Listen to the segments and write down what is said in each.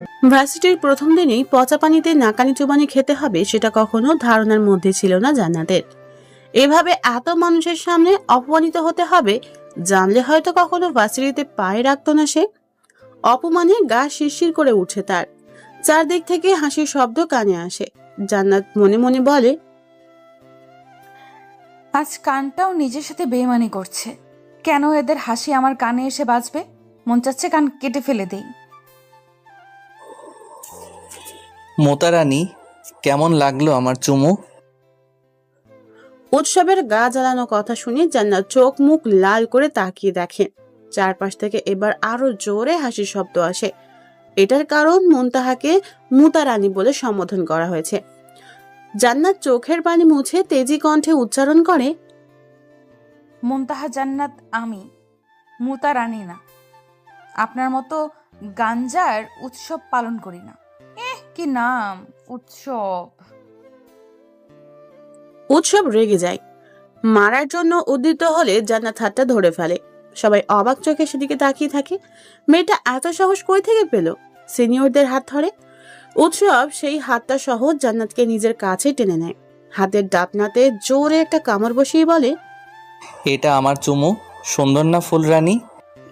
ভার্সিটির প্রথম দিনেই পচা পানিতে নাকানি চুবানি খেতে হবে সেটা কখনো ধারণার মধ্যে ছিল না জান্নাতের। এভাবে এত মানুষের সামনে অপমানিত হতে হবে জানলে হয়তো কখনো ভার্সিটিতে পায়ে রাখতো না সে। অপমানে গা শিরশির করে উঠছে তার। চারদিক থেকে হাসির শব্দ কানে আসে। জান্নাত মনে মনে বলে, আজ কানটাও নিজের সাথে বেইমানি করছে। কেন এদের হাসি আমার কানে এসে বাজবে? মন চাচ্ছে কান কেটে ফেলে দেই। মোতারানী, কেমন লাগলো আমার চুমু? উৎসবের গা জ্বালানো কথা শুনে জান্নাত চোখ মুখ লাল করে তাকিয়ে দেখে। চারপাশ থেকে এবার আরো জোরে হাসির শব্দ আসে। এটার কারণ মুনতাহাকে মুতারানী বলে সম্বোধন করা হয়েছে। জান্নাত চোখের পানি মুছে তেজি কণ্ঠে উচ্চারণ করে, মুনতাহা জান্নাত আমি, মুতা রানী না। আপনার মতো গাঞ্জার উৎসব পালন করি না। কি নাম উৎসব! উৎসব রেগে যায়। মারার জন্য উদ্যত হলে জান্নাত হাতটা ধরে ফেলে। সবাই অবাক চোখে সেদিকে তাকিয়ে থাকে। মেয়েটা এত সাহস কই থেকে পেল? সিনিয়রদের হাত ধরে। উৎসব সেই হাতটা সহ জান্নাতকে নিজের কাছে টেনে নেয়। হাতের ডাপনাতে জোরে একটা কামড় বসিয়ে বলে, এটা আমার চুমু, সুন্দর না ফুলরানী?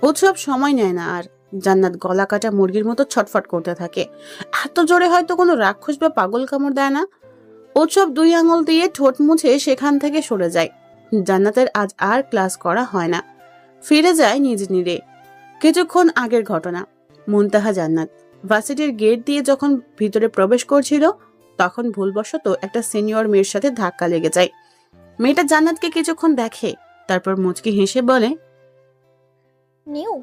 উৎসব সময় নেয় না আর। জান্নাত গলা কাটা মুরগির মতো ছটফট করতে থাকে। এত জোরে হয়তো কোনো রাক্ষস বা পাগল কামড় দেয় না। উৎসব দুই আঙুল দিয়ে ঠোঁট মুছে সেখান থেকে সরে যায়। জান্নাতের আজ আর ক্লাস করা হয় না। ফিরে যায় নিজ নিরে। কিছুক্ষণ আগের ঘটনা। মুনতাহা জান্নাত ভার্সিটির গেট দিয়ে যখন ভিতরে প্রবেশ করছিল তখন ভুলবশত একটা সিনিয়র মেয়ের সাথে ধাক্কা লেগে যায়। মেয়েটা জান্নাতকে কিছুক্ষণ দেখে, তারপর মুচকি হেসে বলে, নিউ,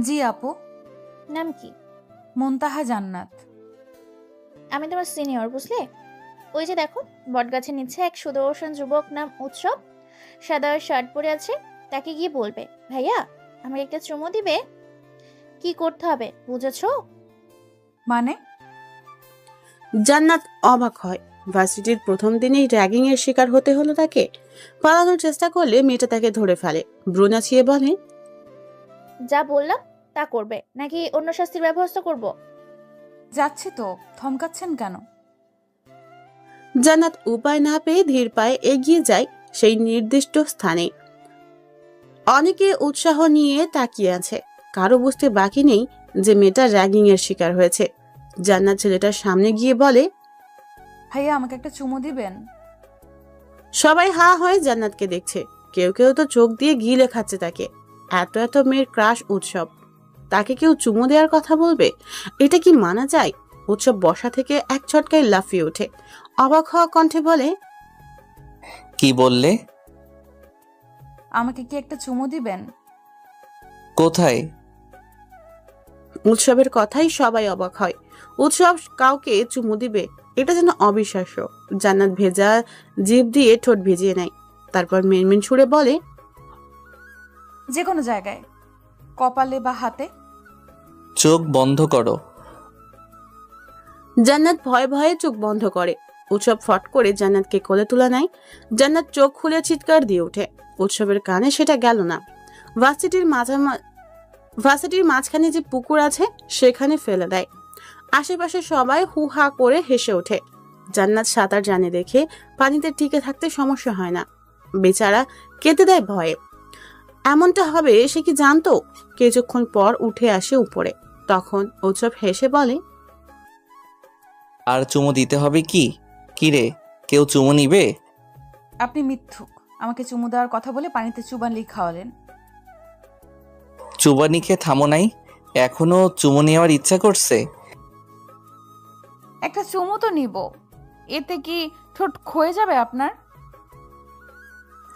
জি আপু। নাম কি? মুনতাহা জান্নাত। আমি তোমার সিনিয়র, বুঝলে? ওই যে দেখো, বটগাছের নিচে এক সুদর্শন যুবক নাম উৎসব, সাদা শার্ট পরে আছে। তাকে গিয়ে বলবে, ভাইয়া আমাকে একটা চুমু দিবে। কি করতে হবে বুঝেছো? মানে? জান্নাত অবাক হয়। ভার্সিটির প্রথম দিনেই র্যাগিং এর শিকার হতে হলো তাকে। পালানোর চেষ্টা করলে মেয়েটা তাকে ধরে ফেলে। ভ্রু নাচিয়ে বলে, যা বললাম তা করবে, নাকি অন্য শাস্তির ব্যবস্থা করব? যাচ্ছি তো, থমকাচ্ছেন কেন? জান্নাত উপায় না পেয়ে ধীর পায়ে এগিয়ে যায় সেই নির্দিষ্ট স্থানে। অনেকে উৎসাহ নিয়ে তাকিয়ে আছে। কারো বুঝতে বাকি নেই যে মেয়েটা র্যাগিং এর শিকার হয়েছে। জান্নাত ছেলেটার সামনে গিয়ে বলে, ভাইয়া আমাকে একটা চুমু দিবেন? সবাই হা হয়ে জান্নাতকে দেখছে। কেউ কেউ তো চোখ দিয়ে গিলে খাচ্ছে তাকে। এত এত মেয়ের ক্রাশ উৎসব, তাকে কেউ চুমু দেওয়ার কথা বলবে? এটা কি মানা যায়? উৎসব বসা থেকে এক ছটকায় লাফিয়ে ওঠে। অবাক হওয়া কণ্ঠে বলে, কি বললে? আমাকে কি একটা চুমু দিবেন? কোথায়? উৎসবের কথাই সবাই অবাক হয়। উৎসব কাউকে চুমু দিবে, এটা যেন অবিশ্বাস্য। জান্নাত ভেজা জিভ দিয়ে ঠোঁট ভিজিয়ে নেয়। তারপর মিনমিন সুরে বলে, যে কোনো জায়গায়, কপালে বা হাতে। চোখ বন্ধ করো। জান্নাত ভয়ে ভয়ে চোখ বন্ধ করে। উৎসব ফট করে জান্নাতকে কোলে তুলে নেয়। জান্নাত চোখ খুলে চিৎকার দিয়ে ওঠে। উৎসবের কানে সেটা গেল না। ভার্সিটির ভার্সিটির মাঝখানে যে পুকুর আছে সেখানে ফেলে দেয়। আশেপাশে সবাই হু হা করে হেসে ওঠে। জান্নাত সাঁতার জানে দেখে পানিতে টিকে থাকতে সমস্যা হয় না। বেচারা কেঁদে দেয় ভয়ে। এমনটা হবে সে কি জানতো? কিছুক্ষণ পর উঠে আসে উপরে। তখন উৎসব হেসে বলে, আর চুমু দিতে হবে কি? কিরে, কেউ চুমু নিবে? আপনি মিথ্যুক। আমাকে চুমু দেওয়ার কথা বলে পানিতে চুবানলি খাওয়ালেন। চুবানি খেয়ে থামো নাই? এখনো চুমু নেওয়ার ইচ্ছা করছে? একটা চুমু তো নিব, এতে কি ঠোঁট ক্ষয়ে যাবে আপনার?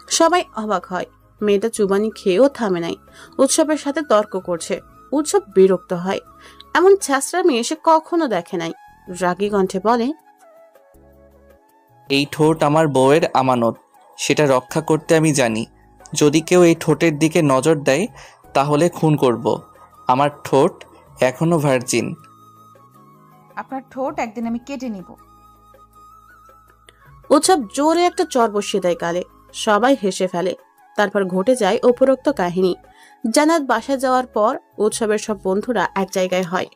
সবাই অবাক হয়। মেয়েটা চুবানি খেয়েও থামে নাই। উৎসবের সাথে তর্ক করছে। উৎসব বিরক্ত হয়। এমন ছ্যাঁচড়া মেয়ে সে কখনো দেখে নাই। রাগী কণ্ঠে বলে, এই ঠোঁট আমার বউয়ের আমানত, সেটা রক্ষা করতে আমি জানি। যদি কেউ এই ঠোঁটের দিকে নজর দেয় তাহলে খুন করব। আমার ঠোঁট এখনো ভার্জিন। আপনার ঠোঁট একদিন আমি কেটে নিব। উৎসব জোরে একটা চর বসিয়ে দেয় গালে। সবাই হেসে ফেলে। তারপর ঘটে যায় উপরোক্ত কাহিনী। জান্নাত বাসায় যাওয়ার পর উৎসবের সব বন্ধুরা এক জায়গায় হয়।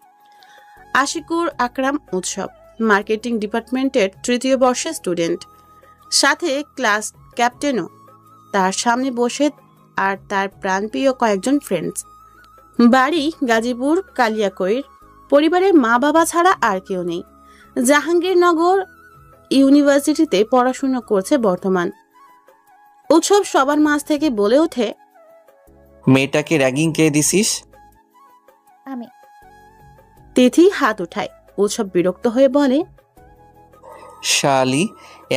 আশিকুর আকরাম উৎসব, মার্কেটিং ডিপার্টমেন্টের 3য় বর্ষের স্টুডেন্ট, সাথে ক্লাস ক্যাপ্টেনও তার সামনে বসে, আর তার প্রাণপ্রিয় কয়েকজন ফ্রেন্ডস। বাড়ি গাজীপুর কালিয়াকৈর, পরিবারের মা বাবা ছাড়া আর কেউ নেই। জাহাঙ্গীরনগর ইউনিভার্সিটিতে পড়াশোনা করছে বর্তমান। উৎসব সবার মাঝ থেকে বলে ওঠে, মেয়েটাকে র্যাগিং কে দিছিস? আমি। তিথি হাত উঠায়। উৎসব বিরক্ত হয়ে বলে, শালি,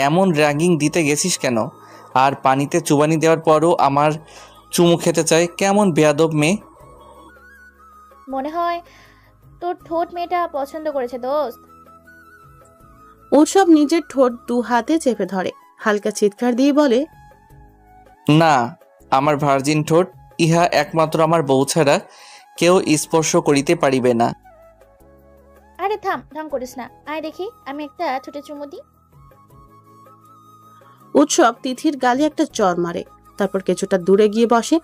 এমন র্যাগিং দিতে গেছিস কেন? আর পানিতে চুবানি দেওয়ার পরও আমার চুমু খেতে চায়, কেমন বেয়াদব মেয়ে। মনে হয় তোর ঠোঁট মেয়েটা পছন্দ করেছে দোস্ত। উৎসব নিজের ঠোঁট 2 হাতে চেপে ধরে, হালকা চিৎকার দিয়ে বলে, না, আমার ভার্জিন ঠোঁট, ইহা একমাত্র আমার বউ ছাড়া কেউ স্পর্শ করিতে পারিবে না। আরে থাম, ঢং করিস না, আয় দেখি আমি একটা ঠোঁটে চুমু দিই। উৎসব তিথির গালে একটা চড় মারে, তারপর কিছুটা দূরে গিয়ে বসে,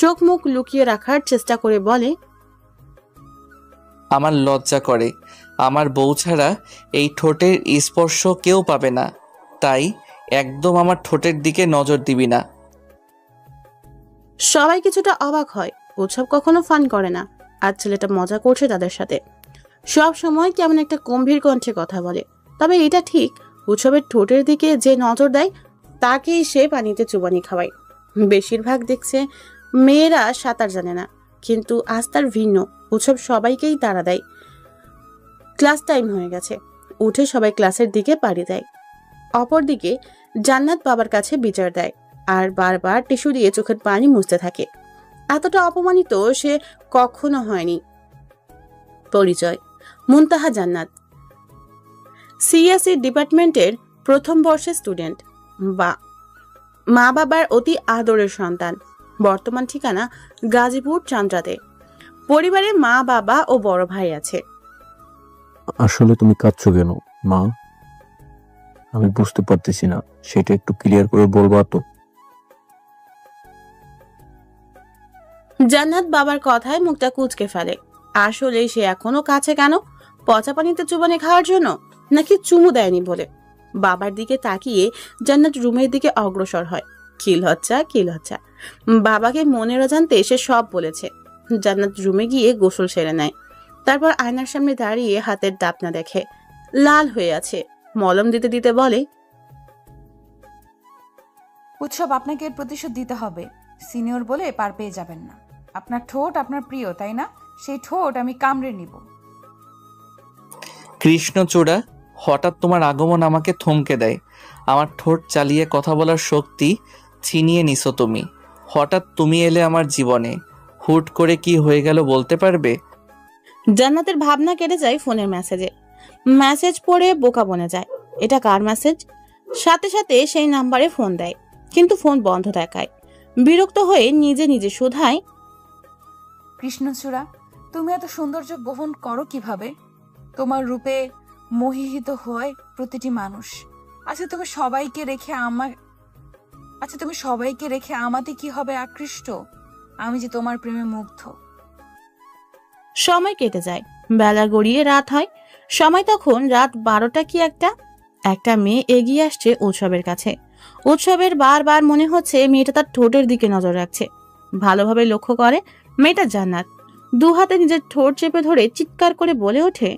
চোখ মুখ লুকিয়ে রাখার চেষ্টা করে বলে, আমার লজ্জা করে, আমার বউ ছাড়া এই ঠোঁটের স্পর্শ কেউ পাবে না, তাই একদম আমার ঠোঁটের দিকে নজর দিবি না। সবাই কিছুটা অবাক হয়। উৎসব কখনো ফান করে না, আর ছেলেটা মজা করছে তাদের সাথে। সব সময় কেমন একটা গম্ভীর কণ্ঠে কথা বলে। তবে এটা ঠিক, উৎসবের ঠোঁটের দিকে যে নজর দেয় তাকেই সে পানিতে চুবানি খাওয়ায়। বেশিরভাগ দেখছে মেয়েরা সাঁতার জানে না, কিন্তু আজ তার ভিন্ন। উৎসব সবাইকেই তাড়া দেয়। ক্লাস টাইম হয়ে গেছে, উঠে সবাই ক্লাসের দিকে পাড়ি দেয়। অপরদিকে জান্নাত বাবার কাছে বিচার দেয়, আর বারবার টিস্যু দিয়ে চোখের পানি মুছতে থাকে। এতটা অপমানিত সে কখনো হয়নি। পরিচয়: মুনতাহা জান্নাত, সিএসসি ডিপার্টমেন্টের 1ম বর্ষের স্টুডেন্ট, মা বাবার অতি আদরের সন্তান। বর্তমান ঠিকানা গাজীপুর চান্দ্রাতে। পরিবারে মা বাবা ও বড় ভাই আছে। আসলে তুমি কাঁদছো কেন মা? আমি বুঝতে পারতেছি না, সেটা একটু ক্লিয়ার করে বলবা তো। জান্নাত বাবার কথায় মুখটা কুঁচকে ফেলে। আসলে সে এখনো কাছে কেন? পচা পানিতে চুবানি খাওয়ার জন্য, নাকি চুমু দেয়নি বলে? বাবার দিকে তাকিয়ে জান্নাত রুমের দিকে অগ্রসর হয়। কি লজ্জা, কি লজ্জা! বাবাকে মনের অজান্তে সে সব বলেছে। জান্নাত রুমে গিয়ে গোসল সেরে নেয়। তারপর আয়নার সামনে দাঁড়িয়ে হাতের দাপনা দেখে, লাল হয়ে আছে। মলম দিতে দিতে বলে, উৎসব, আপনাকে এর প্রতিশোধ দিতে হবে। সিনিয়র বলে পার পেয়ে যাবেন না। আপনার ঠোঁট আপনার প্রিয়, তাই না? সেই ঠোঁট আমি কামড়ে নিব। কৃষ্ণচূড়া, হঠাৎ তোমার আগমন আমাকে থমকে দেয়। আমার ঠোঁট চালিয়ে কথা বলার শক্তি ছিনিয়ে নিছো তুমি। হঠাৎ তুমি এলে আমার জীবনে, হুট করে কি হয়ে গেল বলতে পারবে? জান্নাতের ভাবনা কেটে যায় ফোনের মেসেজে। মেসেজ পড়ে বোকা বনে যায়। এটা কার মেসেজ? সাথে সাথে সেই নাম্বারে ফোন দেয়, কিন্তু ফোন বন্ধ দেখায়। বিরক্ত হয়ে নিজে নিজে শুধায়, কৃষ্ণচূড়া, তুমি এত সৌন্দর্য বহন করো কিভাবে? তোমার রূপে মোহিত হয় প্রতিটি মানুষ। তুমি সবাইকে রেখে আমাতে কি হবে আকৃষ্ট? আমি যে তোমার প্রেমে মুগ্ধ। সময় কেটে যায়। বেলা গড়িয়ে রাত হয়। সময় তখন রাত 12টা কি একটা মেয়ে এগিয়ে আসছে উৎসবের কাছে। উৎসবের বারবার মনে হচ্ছে মেয়েটা তার ঠোঁটের দিকে নজর রাখছে। ভালোভাবে লক্ষ্য করে মেয়েটা জান্নাত। 2 হাতে নিজের ঠোঁট চেপে ধরে চিৎকার করে বলে ওঠে,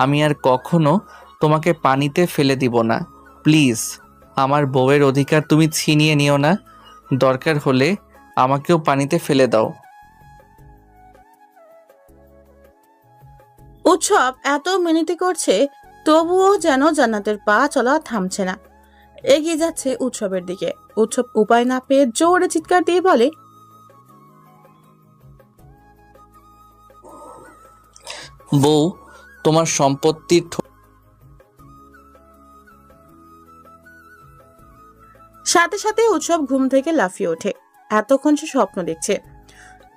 আমি আর কখনো তোমাকে পানিতে ফেলে দিব না, প্লিজ। আমার বউয়ের অধিকার তুমি ছিনিয়ে নিও না। দরকার হলে আমাকেও পানিতে ফেলে দাও। উৎসব এত মিনতি করছে, তবুও যেন জান্নাতের পা চলা থামছে না। এগিয়ে যাচ্ছে উৎসবের দিকে। উৎসব উপায় না পেয়ে জোরে চিৎকার দিয়ে বলে, বউ, তোমার সম্পত্তির সাথে সাথে উৎসব ঘুম থেকে লাফিয়ে ওঠে। এতক্ষণ সে স্বপ্ন দেখছে।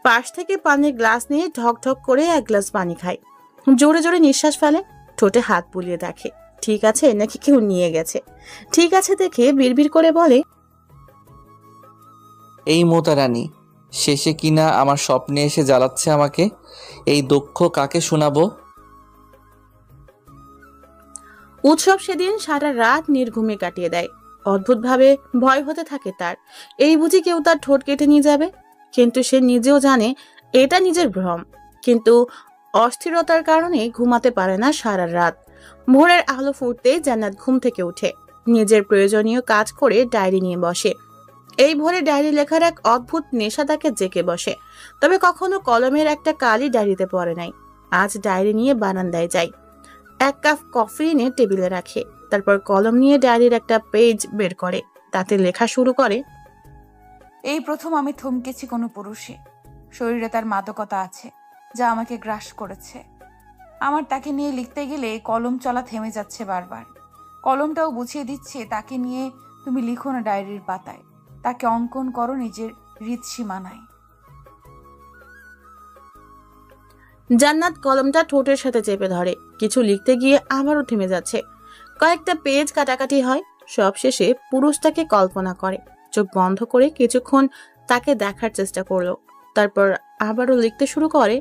পাশ থেকে পানির গ্লাস নিয়ে ঢক ঢক করে 1 গ্লাস পানি খায়। জোরে জোরে নিঃশ্বাস ফেলে, ঠোঁটে হাত বুলিয়ে দেখে ঠিক আছে নাকি কেউ নিয়ে গেছে। ঠিক আছে দেখে বিড়বিড় করে বলে, এই মোতারানি, শেষে কিনা আমার স্বপ্নে এসে জ্বালাচ্ছে আমাকে। এই দুঃখ কাকে শোনাবো? উৎসব সেদিন সারা রাত নির্ঘুমে কাটিয়ে দেয়। অদ্ভুতভাবে ভয় হতে থাকে তার, এই বুঝি কেউ তার ঠোঁট কেটে নিয়ে যাবে। কিন্তু সে নিজেও জানে এটা নিজের ভ্রম। কিন্তু অস্থিরতার কারণে ঘুমাতে পারে না সারা রাত। ভোরের আলো ফুটতে জান্নাত ঘুম থেকে উঠে নিজের প্রয়োজনীয় কাজ করে ডায়েরি নিয়ে বসে। এই ভোরে ডায়েরি লেখার এক অদ্ভুত নেশা তাকে জেঁকে বসে। তবে কখনো কলমের একটা কালি ডায়েরিতে পড়ে নাই। আজ ডায়েরি নিয়ে বারান্দায় যায়, এক কাপ কফি এনে টেবিলে রাখে, তারপর কলম নিয়ে ডায়েরির একটা পেজ বের করে, তাতে লেখা শুরু করে। এই প্রথম আমি থমকেছি কোনো পুরুষে। শরীরে তার মাদকতা আছে যা আমাকে গ্রাস করেছে। আমার তাকে নিয়ে লিখতে গেলে কলম চলা থেমে যাচ্ছে বারবার। কলমটাও বুঝিয়ে দিচ্ছে তাকে নিয়ে তুমি লিখো না ডায়েরির পাতায়, তাকে অঙ্কন করো নিজের হৃদসীমানায়। জান্নাত কলমটা ঠোঁটের সাথে চেপে ধরে, কিছু লিখতে গিয়ে আবারও থেমে যাচ্ছে। কয়েকটা পেজ কাটাকাটি হয়, সবশেষে পুরুষটাকে কল্পনা করে। চোখ বন্ধ করে কিছুক্ষণ তাকে দেখার চেষ্টা করলো, তারপর আবারও লিখতে শুরু করে।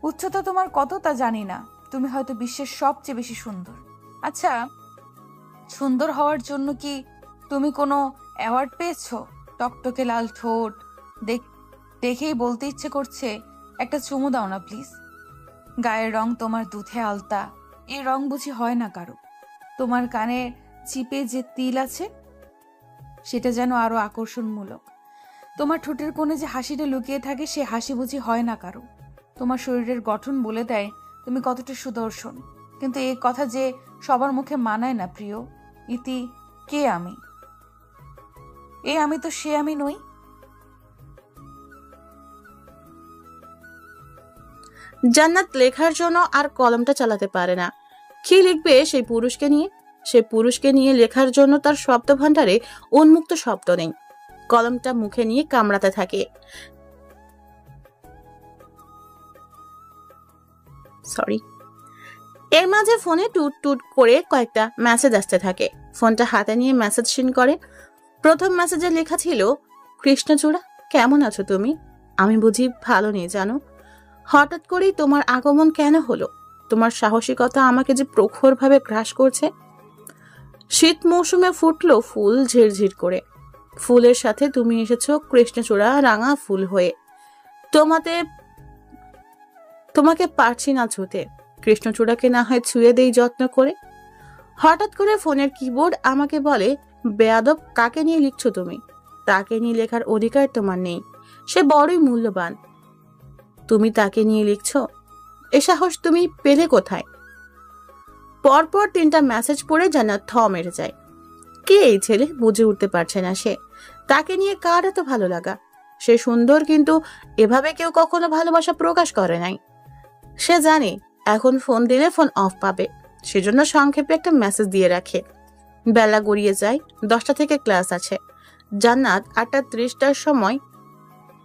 উচ্চতা তোমার কত তা জানি না, তুমি হয়তো বিশ্বের সবচেয়ে বেশি সুন্দর। আচ্ছা, সুন্দর হওয়ার জন্য কি তুমি কোনো অ্যাওয়ার্ড পেয়েছো? টকটকে লাল ঠোঁট দেখেই বলতে ইচ্ছে করছে একটা চুমু দাও না প্লিজ। গায়ের রং তোমার দুধে আলতা, এই রং বুঝি হয় না কারো। তোমার কানে চিপে যে তিল আছে সেটা যেন আরো আকর্ষণমূলক। তোমার ঠোঁটের কোণে যে হাসিটা লুকিয়ে থাকে সে হাসি বুঝি হয় না কারো। তোমার শরীরের গঠন বলে দেয় তুমি কতটা সুদর্শন, কিন্তু এই কথা যে সবার মুখে মানায় না প্রিয়। ইতি কে আমি? আমি তো সে আমি নই। জান্নাত লেখার জন্য আর কলমটা চালাতে পারে না। কি লিখবে সেই পুরুষকে নিয়ে? সে পুরুষকে নিয়ে লেখার জন্য তার শব্দ ভাণ্ডারে উন্মুক্ত শব্দ নেই। কলমটা মুখে নিয়ে কামড়াতে থাকে। সরি। এর মাঝে ফোনে টুট টুট করে কয়েকটা মেসেজ আসতে থাকে। ফোনটা হাতে নিয়ে মেসেজ সিন করে। প্রথম মেসেজে লেখা ছিল, কৃষ্ণচূড়া কেমন আছো তুমি? আমি বুঝি ভালো নেই জানো। হঠাৎ করেই তোমার আগমন কেন হলো? তোমার সাহসিকতা আমাকে যে প্রখরভাবে গ্রাস করছে। শীত মৌসুমে ফুটলো ফুল ঝিরঝির করে, ফুলের সাথে তুমি এসেছো কৃষ্ণচূড়া রাঙা ফুল হয়ে। তোমাকে পারছি না ছুঁতে, কৃষ্ণচূড়াকে না হয় ছুঁয়ে দেই যত্ন করে। হঠাৎ করে ফোনের কিবোর্ড আমাকে বলে, বেয়াদব, কাকে নিয়ে লিখছো তুমি? তাকে নিয়ে লেখার অধিকার তোমার নেই, সে বড়ই মূল্যবান। তুমি তাকে নিয়ে লিখছো? এ সাহস তুমি পেলে কোথায়? পরপর 3টা মেসেজ পড়ে জান্নাত থ মেরে যায়। কে এই ছেলে বুঝে উঠতে পারছে না সে। তাকে নিয়ে কার এত ভালো লাগা? সে সুন্দর, কিন্তু এভাবে কেউ কখনো ভালোবাসা প্রকাশ করে নাই। সে জানে এখন ফোন দিলে ফোন অফ পাবে, সেজন্য সংক্ষেপে একটা মেসেজ দিয়ে রাখে। বেলা গড়িয়ে যায়, 10টা থেকে ক্লাস আছে। জান্নাত 8:30টার সময়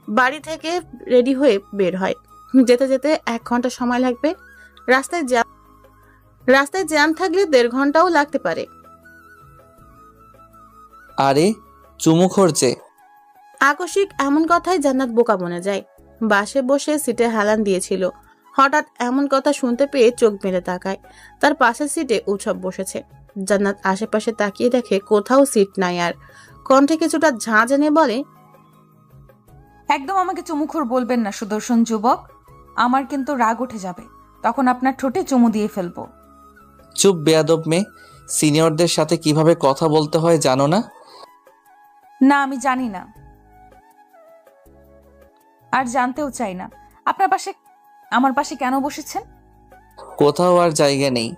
বাড়ি থেকে রেডি হয়ে বের হয়। যেতে যেতে 1 ঘন্টা সময় লাগবে। রাস্তায় জ্যাম থাকলে 1.5 ঘন্টাও লাগতে পারে। আরে চুমু খরচে। আকস্মিক এমন কথায় জান্নাত বোকা বনে যায়। বাসে বসে সিটে হেলান দিয়েছিল, হঠাৎ এমন কথা শুনতে পেয়ে চোখ মেলে তাকায়। তার পাশের সিটে উৎসব বসেছে। জান্নাত আশেপাশে তাকিয়ে দেখে কোথাও সিট নাই। আর কণ্ঠে কিছুটা ঝাঁঝ এনে বলে, একদম আমাকে চুমুখোর বলবেন না সুদর্শন যুবক, আমার কিন্তু রাগ উঠে যাবে, তখন আপনার ঠোঁটে চুমু দিয়ে ফেলবো। চুপ বেয়াদব মেয়ে, সিনিয়রদের সাথে কিভাবে কথা বলতে হয় জানো না? না, আমি জানি না, আর জানতেও চাই না। আমার পাশে কেন বসেছেন? কোথাও আর জায়গা নেই,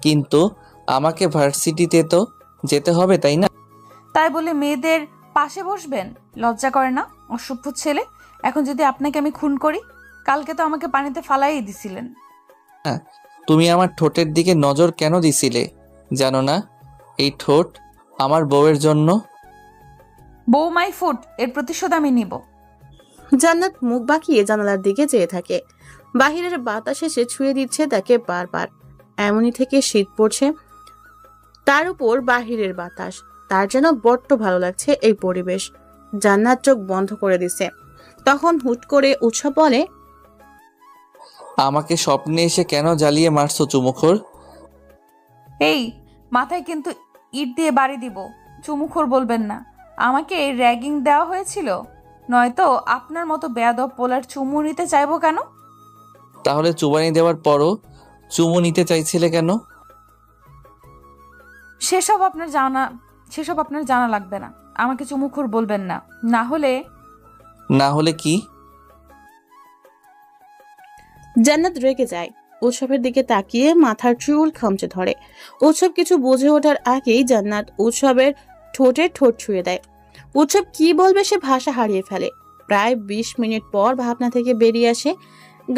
কিন্তু আমাকে ভার্সিটিতে তো যেতে হবে তাই না? তাই বলে মেয়েদের পাশে বসবেন? লজ্জা করে না অসভ্য ছেলে? এখন যদি আপনাকে আমি খুন করি? কালকে তো আমাকে পানিতে ফালাই দিছিলেন। তুমি আমার ঠোঁটের দিকে নজর কেন দিছিলে জানো না? এই ঠোঁট আমার বউয়ের জন্য। বউ মাই ফুট, এর প্রতিশোধ আমি নিব। জান্নাত মুখ বাঁকিয়ে জানালার দিকে চেয়ে থাকে। বাহিরের বাতাস এসে ছুঁয়ে দিচ্ছে তাকে বারবার। এমনই থেকে শীত পড়ছে, তার উপর বাহিরের বাতাস। তার যেন বড্ড ভালো লাগছে এই পরিবেশ। জান্নাত চোখ বন্ধ করে দিছে। তখন হুট করে উৎসব বলে, আমাকে স্বপ্নে এসে কেন জ্বালিয়ে মারছো চুমুখোর? এই মাথায় কিন্তু ইট দিয়ে বাড়ি দিব। চুমুখোর বলবেন না। আমাকে র্যাগিং দেওয়া হয়েছিল, নয়তো আপনার মতো বেয়াদব পোলার চুমু নিতে চাইবো কেন? তাহলে চুবানি দেওয়ার পরও চুমু নিতে চাইছিলে কেন? সেসব আপনার জানা লাগবে না। আমাকে চুমুখোর বলবেন না, না হলে না হলে কি? জান্নাত রেগে যায়। উৎসবের দিকে তাকিয়ে মাথার চুল খামচে ধরে। উৎসব কিছু বুঝে ওঠার আগেই জান্নাত উৎসবের ঠোঁটে ঠোঁট ছুঁয়ে দেয়। উৎসব কি বলবে সে ভাষা হারিয়ে ফেলে। প্রায় 20 মিনিট পর ভাবনা থেকে বেরিয়ে আসে।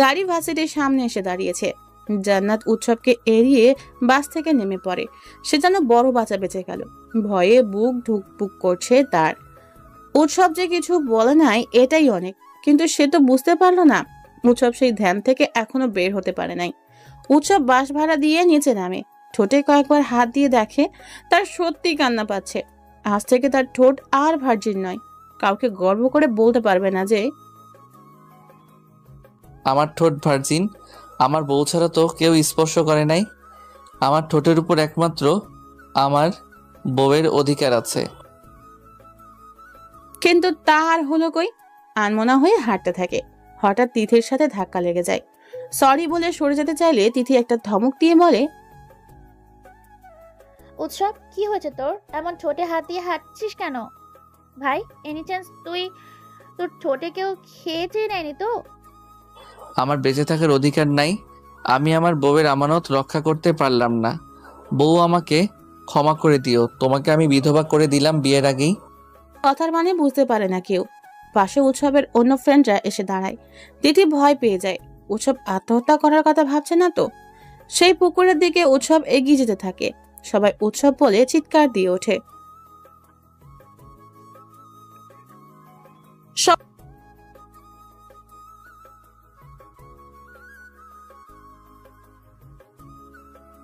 গাড়ি ভার্সিটির সামনে এসে দাঁড়িয়েছে। জান্নাত উৎসবকে এড়িয়ে বাস থেকে নেমে পড়ে। সে যেন বড় বাঁচা বেঁচে গেল। ভয়ে বুক ধুকপুক করছে তার। উৎসব যে কিছু বলে নাই এটাই অনেক, কিন্তু সে তো বুঝতে পারলো না উৎসব সেই ধ্যান থেকে এখনো বের হতে পারে নাই। উৎসব বাস ভাড়া দিয়ে নিচে নামে। ঠোঁটে কয়েকবার হাত দিয়ে দেখে তার সত্যি কান্না পাচ্ছে। আজ থেকে তার ঠোঁট আর ভার্জিন নয়। কাউকে গর্ব করে বলতে পারবে না যে আমার ঠোঁট ভার্জিন। আমার বউ ছাড়া তো কেউ স্পর্শ করে নাই। আমার ঠোঁটের উপর একমাত্র আমার বউয়ের অধিকার আছে। কিন্তু তার হলো কই। আনমনা হয়ে হাঁটতে থাকে। হঠাৎ তিথির সাথে ধাক্কা লেগে যায়। সরি বলে সরে যেতে চাইলে তিথি একটা ধমক দিয়ে বলে, উৎসব, কি হয়েছে তোর? এমন ঠোঁটে হাত দিয়ে হাঁটছিস কেন? ভাই, এনি চান্স তোর ঠোঁটে কেউ খেয়ে নেয়নি তো? আমার বেঁচে থাকার অধিকার নাই? আমি আমার বউয়ের আমানত রক্ষা করতে পারলাম না। বউ আমাকে ক্ষমা করে দিও। তোমাকে আমি বিধবা করে দিলাম বিয়ের আগেই। কথার মানে বুঝতে পারে না কেউ। পাশে উৎসবের অন্য ফ্রেন্ডরা এসে দাঁড়ায়। তিথি ভয় পেয়ে যায়। উৎসব আত্মহত্যা করার কথা ভাবছে না তো। সেই পুকুরের দিকে উৎসব এগিয়ে যেতে থাকে। সবাই উৎসব বলে চিৎকার দিয়ে ওঠে। সব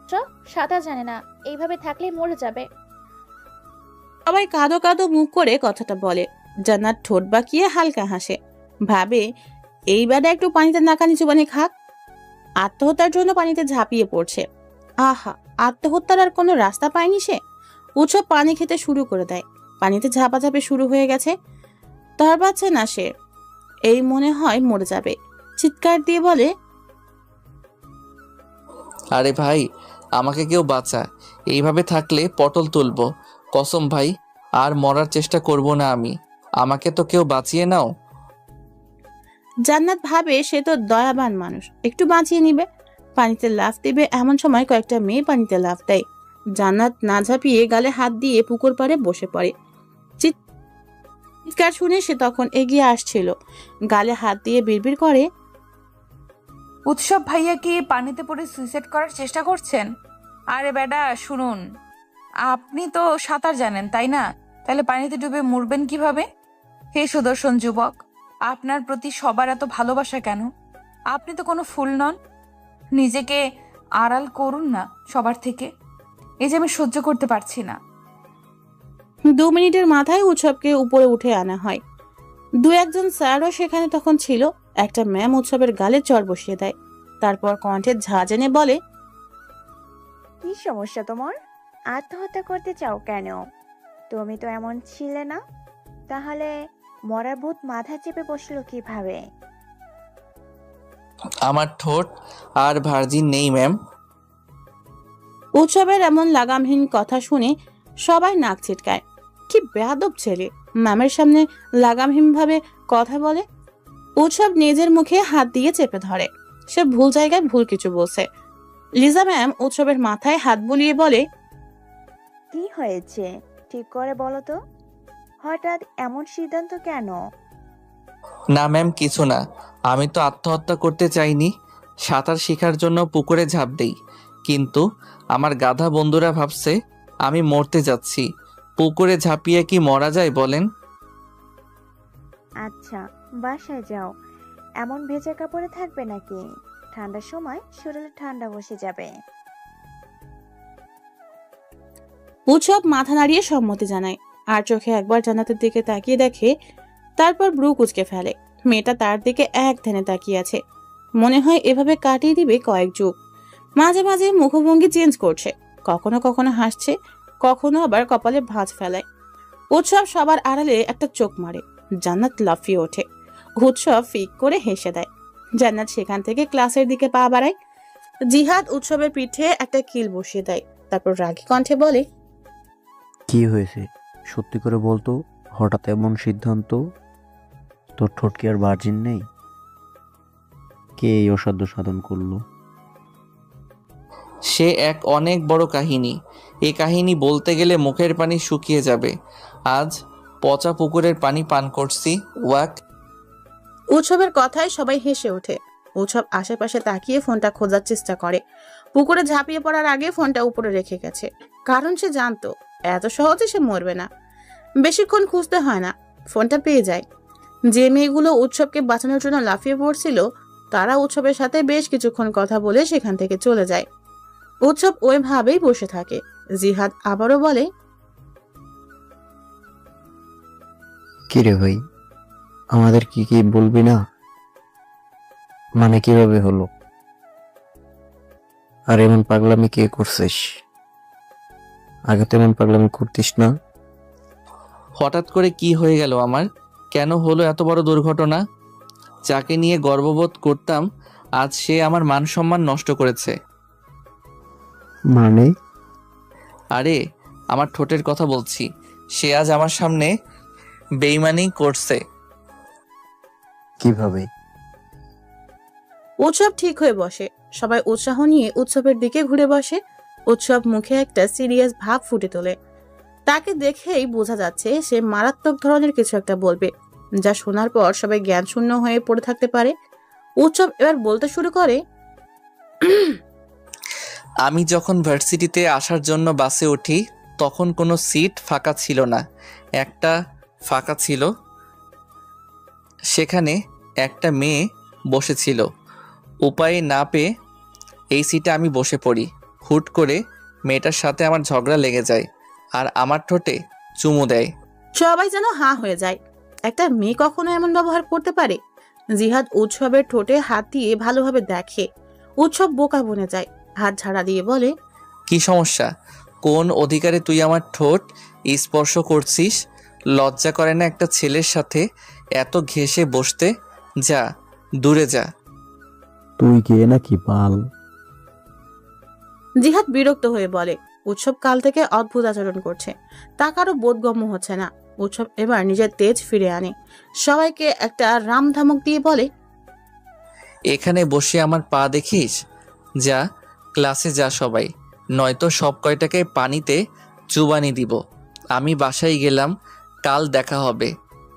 উৎসব সাঁতার জানে না, এইভাবে থাকলে মরে যাবে। সবাই কাঁদো কাঁদো মুখ করে কথাটা বলে। জান্নাত ঠোঁট বাঁকিয়ে হালকা হাসে। ভাবে এইবারে একটু পানিতে নাকানি চুবানি খাক। আত্মহত্যার জন্য পানিতে ঝাঁপিয়ে পড়ছে। আহা, আত্মহত্যার আর কোনো রাস্তা পায়নি সে। উৎসব পানি খেতে শুরু করে দেয়। পানিতে ঝাপাঝাপি শুরু হয়ে গেছে। তার পাচ্ছে না সে। এই মনে হয় মরে যাবে। চিৎকার দিয়ে বলে, আরে ভাই, আমাকে কেউ বাঁচা। এইভাবে থাকলে পটল তুলবো। কসম ভাই, আর মরার চেষ্টা করব না আমি। আমাকে তো কেউ বাঁচিয়ে নাও। জান্নাত ভাবে সে তো দয়াবান মানুষ, একটু বাঁচিয়ে নিবে। পানিতে লাফ দিবে এমন সময় কয়েকটা মেয়ে পানিতে লাফ দেয়। জান্নাত না ঝাঁপিয়ে গালে হাত দিয়ে পুকুর পাড়ে বসে পড়ে। চিৎকার শুনে সে তখন এগিয়ে আসছিল। গালে হাত দিয়ে বিড়বিড় করে, উৎসব ভাইয়া কি পানিতে পড়ে সুইসাইড করার চেষ্টা করছেন? আরে বেডা শুনুন, আপনি তো সাঁতার জানেন তাই না? তাহলে পানিতে ডুবে মরবেন কিভাবে? হে সুদর্শন যুবক, আপনার প্রতি সবার এত ভালোবাসা কেন? আপনি তো কোনো ফুল নন। নিজেকে আড়াল করুন না সবার থেকে। এই যে আমি সহ্য করতে পারছি না। 2 মিনিটের মাথায় উৎসবকে উপরে উঠে আনা হয়। 2-1 স্যারও সেখানে তখন ছিল। একটা ম্যাম উৎসবের গালে চড় বসিয়ে দেয়। তারপর কণ্ঠে ঝাঁজ এনে বলে, কি সমস্যা তোমার? আত্মহত্যা করতে চাও কেন? তুমি তো এমন ছিলে না। তাহলে মরার ভূত মাথা চেপে বসলো কিভাবে? আমার ঠোঁট আর ভার্জিন নেই ম্যাম। উৎসবের এমন লাগামহীন কথা শুনে সবাই নাক ছিটকায়। কি বেয়াদব ছেলে, ম্যামের সামনে লাগামহীন ভাবে কথা বলে। উৎসব নিজের মুখে হাত দিয়ে চেপে ধরে। সে ভুল জায়গায় ভুল কিছু বলছে। লিজা ম্যাম উৎসবের মাথায় হাত বুলিয়ে বলে, কি হয়েছে ঠিক করে বলো তো। হঠাৎ এমন সিদ্ধান্ত কেন? না ম্যাম, কিছু না। আমি তো আত্মহত্যা করতে চাইনি। সাঁতার শেখার জন্য পুকুরে ঝাঁপ দেই, কিন্তু আমার গাধা বন্ধুরা ভাবছে আমি মরতে যাচ্ছি। পুকুরে ঝাঁপিয়ে কি মরা যায় বলেন? আচ্ছা, বাসায় যাও। এমন ভেজা কাপড়ে থাকবে নাকি? ঠান্ডার সময় শরীরে ঠান্ডা বসে যাবে। উৎসব মাথা নাড়িয়ে সম্মতি জানায়। আর চোখে একবার জান্নাতের দিকে তাকিয়ে দেখে, তারপর ব্রু কুঁচকে ফেলে। মেয়েটা তার দিকে এক ধ্যানে তাকিয়ে আছে, মনে হয় এভাবে কাটিয়ে দিবে কয়েক যুগ। মাঝে মাঝে মুখভঙ্গি চেঞ্জ করছে, কখনো কখনো হাসছে, কখনো আবার কপালে ভাঁজ ফেলায়। উৎসব সবার আড়ালে একটা চোখ মারে। জান্নাত লাফিয়ে ওঠে। উৎসব ফিক করে হেসে দেয়। জান্নাত সেখান থেকে ক্লাসের দিকে পা বাড়ায়। জিহাদ উৎসবের পিঠে একটা কিল বসিয়ে দেয়, তারপর রাগী কণ্ঠে বলে, কি হয়েছে সত্যি করে বলতো, হঠাৎ এমন সিদ্ধান্ত? তোর ঠোঁট কি আর ভার্জিন নেই? কে এই অসাধ্য সাধন করলো? সে এক অনেক বড় কাহিনী। এই কাহিনী বলতে গেলে মুখের পানি শুকিয়ে যাবে। আজ পচা পুকুরের পানি পান করছি। ওয়াক। উৎসবের কথায় সবাই হেসে ওঠে। উৎসব আশেপাশে তাকিয়ে ফোনটা খোঁজার চেষ্টা করে। পুকুরে ঝাঁপিয়ে পড়ার আগে ফোনটা উপরে রেখে গেছে, কারণ সে জানতো এত সহজে সে মরবে না। বেশিক্ষণ খুঁজতে হয় না, ফোনটা পেয়ে যায়। যে মেয়েগুলো উৎসবকে বাঁচানোর জন্য লাফিয়ে পড়ছিল, তারা উৎসবের সাথে বেশ কিছুক্ষণ কথা বলে সেখান থেকে চলে যায়। উৎসব ওইভাবেই বসে থাকে। জিহাদ আবারও বলে, কিরে ভাই, আমাদের কি বলবি না? মানে কিভাবে হলো? আর এমন পাগলামি কে করছিস? আগে তো এমন পাগলামি করতিস না। হঠাৎ করে কি হয়ে গেল আমার? কেন হলো এত বড় দুর্ঘটনা? যাকে নিয়ে গর্ববোধ করতাম, আজ সে আমার মান সম্মান নষ্ট করেছে। মানে? আরে, আমার ঠোঁটের কথা বলছি। সে আজ আমার সামনে বেইমানি করছে। কিভাবে? উৎসব ঠিক হয়ে বসে। সবাই উৎসাহ নিয়ে উৎসবের দিকে ঘুরে বসে। উৎসব মুখে একটা সিরিয়াস ভাব ফুটে তোলে। তাকে দেখেই বোঝা যাচ্ছে সে মারাত্মক ধরনের কিছু একটা বলবে, যা শোনার পর সবাই জ্ঞান শূন্য হয়ে পড়ে থাকতে পারে। উৎসব এবার বলতে শুরু করে, আমি যখন ভার্সিটিতে আসার জন্য বাসে উঠি, তখন কোনো সিট ফাঁকা ছিল না। একটা ফাঁকা ছিল, সেখানে একটা মেয়ে বসেছিল। উপায় না পেয়ে এই সিটে আমি বসে পড়ি। হুট করে মেয়েটার সাথে আমার ঝগড়া লেগে যায়, আর আমার ঠোঁটে চুমু দেয়। সবাই যেন হাঁ হয়ে যায়। একটা মেয়ে কখনো এমন ব্যবহার করতে পারে? জিহাদ উৎসবের ঠোঁটে হাত দিয়ে ভালোভাবে দেখে। উৎসব বোকা বনে যায়, হাত ঝাড়া দিয়ে বলে, কি সমস্যা? কোন অধিকারে তুই আমার ঠোঁট স্পর্শ করছিস? লজ্জা করে না একটা ছেলের সাথে এত ঘেঁষে বসতে? যা, দূরে যা। তুই কে নাকি পাল? জিহাদ বিরক্ত হয়ে বলে। উৎসব কাল থেকে অদ্ভুত আচরণ করছে, তা কারো বোধগম্য হচ্ছে না। উৎসব এবার নিজের তেজ ফিরে আনে। সবাইকে একটা রাম ধামক দিয়ে বলে, এখানে বসে আমার পা দেখিস? যা, ক্লাসে যা সবাই, নয়তো সব কয়টাকে পানিতে চুবানি দিব। আমি বাসায় গেলাম, কাল দেখা হবে।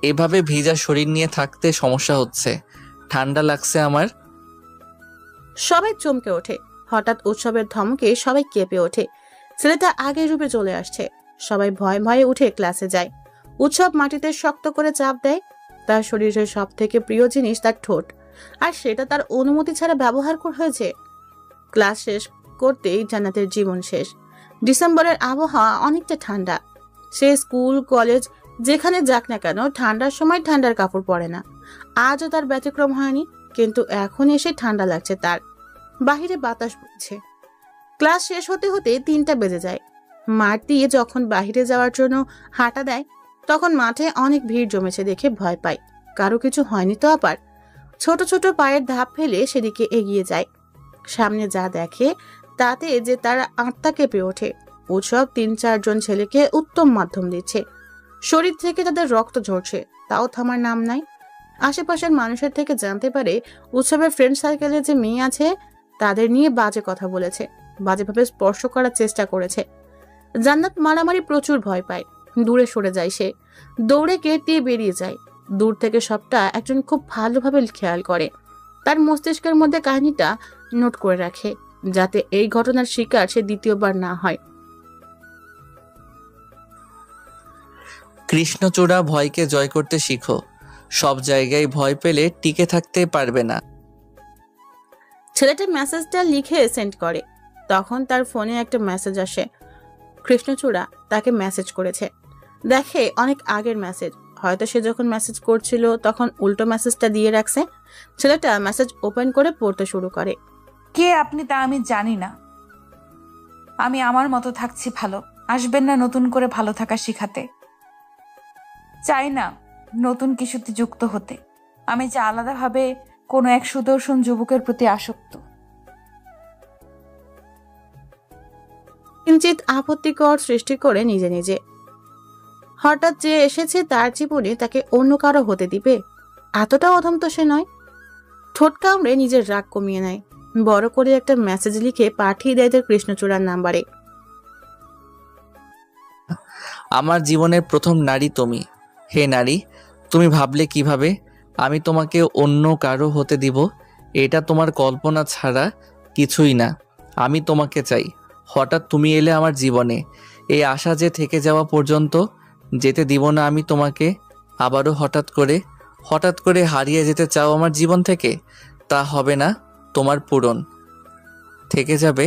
এভাবে ভিজা শরীর নিয়ে থাকতে সমস্যা হচ্ছে, ঠান্ডা লাগছে আমার। সবাই চমকে ওঠে। হঠাৎ উৎসবের ধমকে সবাই কেঁপে ওঠে। ছেলেটা আগের রূপে চলে আসছে। সবাই ভয়ে ভয়ে উঠে ক্লাসে যায়। উৎসব মাটিতে শক্ত করে চাপ দেয়। তার শরীরের সব থেকে প্রিয় জিনিস তার ঠোঁট, আর সেটা তার অনুমতি ছাড়া ব্যবহার হয়েছে। ক্লাস শেষ করতেই জান্নাতের জীবন শেষ। ডিসেম্বরের আবহাওয়া অনেকটা ঠান্ডা। সে স্কুল কলেজ যেখানে যাক না কেন, ঠান্ডার সময় ঠান্ডার কাপড় পরে না। আজও তার ব্যতিক্রম হয়নি, কিন্তু এখন এসে ঠান্ডা লাগছে তার। বাহিরে বাতাস বইছে। ক্লাস শেষ হতে হতে 3টা বেজে যায়। মাঠ দিয়ে যখন বাহিরে যাওয়ার জন্য হাঁটা দেয়, তখন মাঠে অনেক ভিড় জমেছে দেখে ভয় পায়। কারো কিছু হয়নি তো আবার? ছোট ছোট পায়ের ধাপ ফেলে সেদিকে এগিয়ে যায়। সামনে যা দেখে তাতে যে তার আত্মা কেঁপে ওঠে। উৎসব 3-4 জন ছেলেকে উত্তম মাধ্যম দিচ্ছে। শরীর থেকে তাদের রক্ত ঝরছে, তাও থামার নাম নাই। আশেপাশের মানুষের থেকে জানতে পারে উৎসবের ফ্রেন্ড সার্কেলে যে মেয়ে আছে, তাদের নিয়ে বাজে কথা বলেছে, বাজেভাবে স্পর্শ করার চেষ্টা করেছে। জান্নাত মারামারি প্রচুর ভয় পায়, দূরে সরে যায় সে। দৌড়ে গেট দিয়ে বেরিয়ে যায়। দূর থেকে সবটা একজন খুব ভালোভাবে খেয়াল করে। তার মস্তিষ্কের মধ্যে কাহিনীটা নোট করে রাখে, যাতে এই ঘটনার শিকার সে দ্বিতীয়বার না হয়। কৃষ্ণচূড়া, ভয়কে জয় করতে শিখো। সব জায়গায় ভয় পেলে টিকে থাকতে পারবে না। ছেলেটা মেসেজটা লিখে সেন্ড করে। তখন তার ফোনে একটা মেসেজ আসে। কৃষ্ণচূড়া তাকে মেসেজ করেছে। দেখে অনেক আগের মেসেজ। হয়তো সে যখন মেসেজ করছিল তখন উল্টো মেসেজটা দিয়ে রাখছে। ছেলেটা মেসেজ ওপেন করে পড়তে শুরু করে। কে আপনি তা আমি জানি না। আমি আমার মতো থাকছি ভালো। আসবেন না নতুন করে ভালো থাকা শিখাতে। চাই না নতুন কিছুতে যুক্ত হতে। আমি যে আলাদাভাবে কোনো এক সুদর্শন যুবকের প্রতি আসক্ত। কিঞ্চিত আপত্তিকর সৃষ্টি করে নিজে নিজে। হঠাৎ যে এসেছে তার জীবনে তাকে অন্য কারো হতে দিবে? এতটা অধম তো সে নয়। ঠোঁট কামড়ে নিজের রাগ কমিয়ে নেয়। বড় করে একটা মেসেজ লিখে পাঠিয়ে দেয় তার কৃষ্ণচূড়ার নাম্বারে। আমার জীবনের প্রথম নারী তুমি। হে নারী, তুমি ভাবলে কিভাবে আমি তোমাকে অন্য কারো হতে দিব? এটা তোমার কল্পনা ছাড়া কিছুই না। আমি তোমাকে চাই। হঠাৎ তুমি এলে আমার জীবনে। এই আশা যে থেকে যাওয়া পর্যন্ত যেতে দিব না আমি তোমাকে। আবারও হঠাৎ করে হারিয়ে যেতে চাও আমার জীবন থেকে। তা হবে না তোমার পূরণ। থেকে যাবে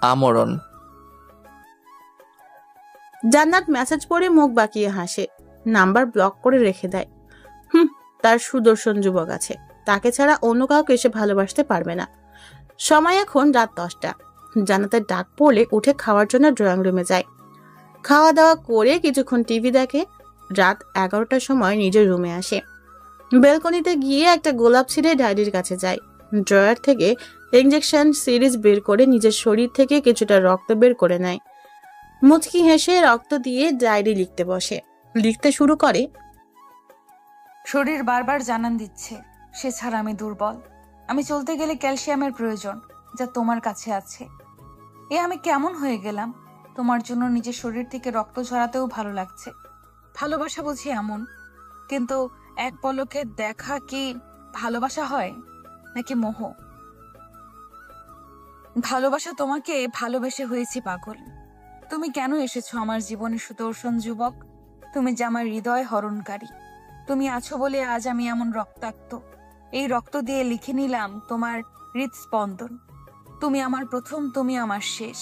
আমরণ। জান্নাত মেসেজ পড়ে মুখ বাঁকিয়ে হাসে। নাম্বার ব্লক করে রেখে দেয়। তার সুদর্শন যুবক আছে, তাকে ছাড়া অন্য কাউকে সে ভালোবাসতে পারবে না। সময় এখন রাত 10টা। জান্নাতের ডাক পড়লে উঠে খাওয়ার জন্য ড্রয়িং রুমে যায়। খাওয়া দাওয়া করে কিছুক্ষণ টিভি দেখে। রাত 11টার সময় নিজের রুমে আসে। বেলকনিতে গিয়ে একটা গোলাপ ছিঁড়ে ডায়েরির কাছে যায়। ড্রয়ার থেকে ইনজেকশন সিরিজ বের করে নিজের শরীর থেকে কিছুটা রক্ত বের করে নেয়। মুচকি হেসে রক্ত দিয়ে ডায়েরি লিখতে বসে। লিখতে শুরু করে। শরীর বারবার জানান দিচ্ছে সে ছাড়া আমি দুর্বল। আমি চলতে গেলে ক্যালসিয়ামের প্রয়োজন, যা তোমার কাছে আছে। আমি কেমন হয়ে গেলাম? তোমার জন্য নিজের শরীর থেকে রক্ত ঝরাতেও ভালো লাগছে। ভালোবাসা বুঝি এমন? কিন্তু এক পলকে দেখা কি ভালোবাসা হয়, নাকি মোহ? ভালোবাসা তোমাকে ভালোবেসে হয়েছি পাগল। তুমি কেন এসেছো আমার জীবনে সুদর্শন যুবক? তুমি যে আমার হৃদয় হরণকারী। তুমি আছো বলে আজ আমি এমন রক্তাক্ত। এই রক্ত দিয়ে লিখে নিলাম তোমার হৃদস্পন্দন। তুমি আমার প্রথম, তুমি আমার শেষ।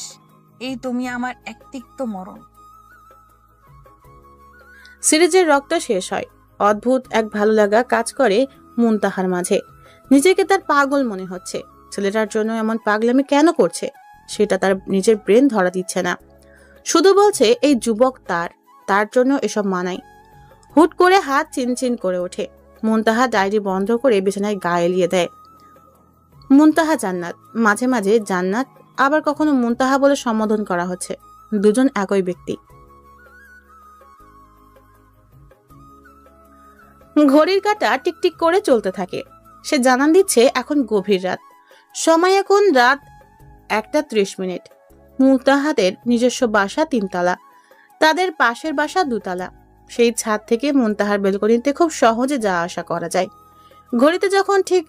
এই তুমি আমার এক তিক্ত মরণ। সিরিজের রক্ত শেষ হয়। অদ্ভুত এক ভালো লাগা কাজ করে মুনতাহার মাঝে। নিজেকে তার পাগল মনে হচ্ছে। ছেলেটার জন্য এমন পাগলামি কেন করছে সেটা তার নিজের ব্রেন ধরা দিচ্ছে না। শুধু বলছে এই যুবক তার জন্য এসব মানায়। হুট করে হাত চিনচিন করে ওঠে। মুনতাহা ডায়েরি বন্ধ করে বিছানায় গা এলিয়ে দেয়। মুনতাহা জান্নাত, মাঝে মাঝে জান্নাত, আবার কখনো মুনতাহা বলে সম্বোধন করা হচ্ছে। দুজন একই ব্যক্তি। ঘড়ির কাঁটা টিকটিক করে চলতে থাকে। সে জানান দিচ্ছে এখন গভীর রাত। সময় এখন রাত 1:30। মুনতাহাদের নিজস্ব বাসা 3 তলা, তাদের পাশের বাসা 2 তলা। সেই ছাদ থেকে মুনতাহার বেলকনিতে খুব সহজে যাওয়া আসা করা যায়। ঘড়িতে যখন ঠিক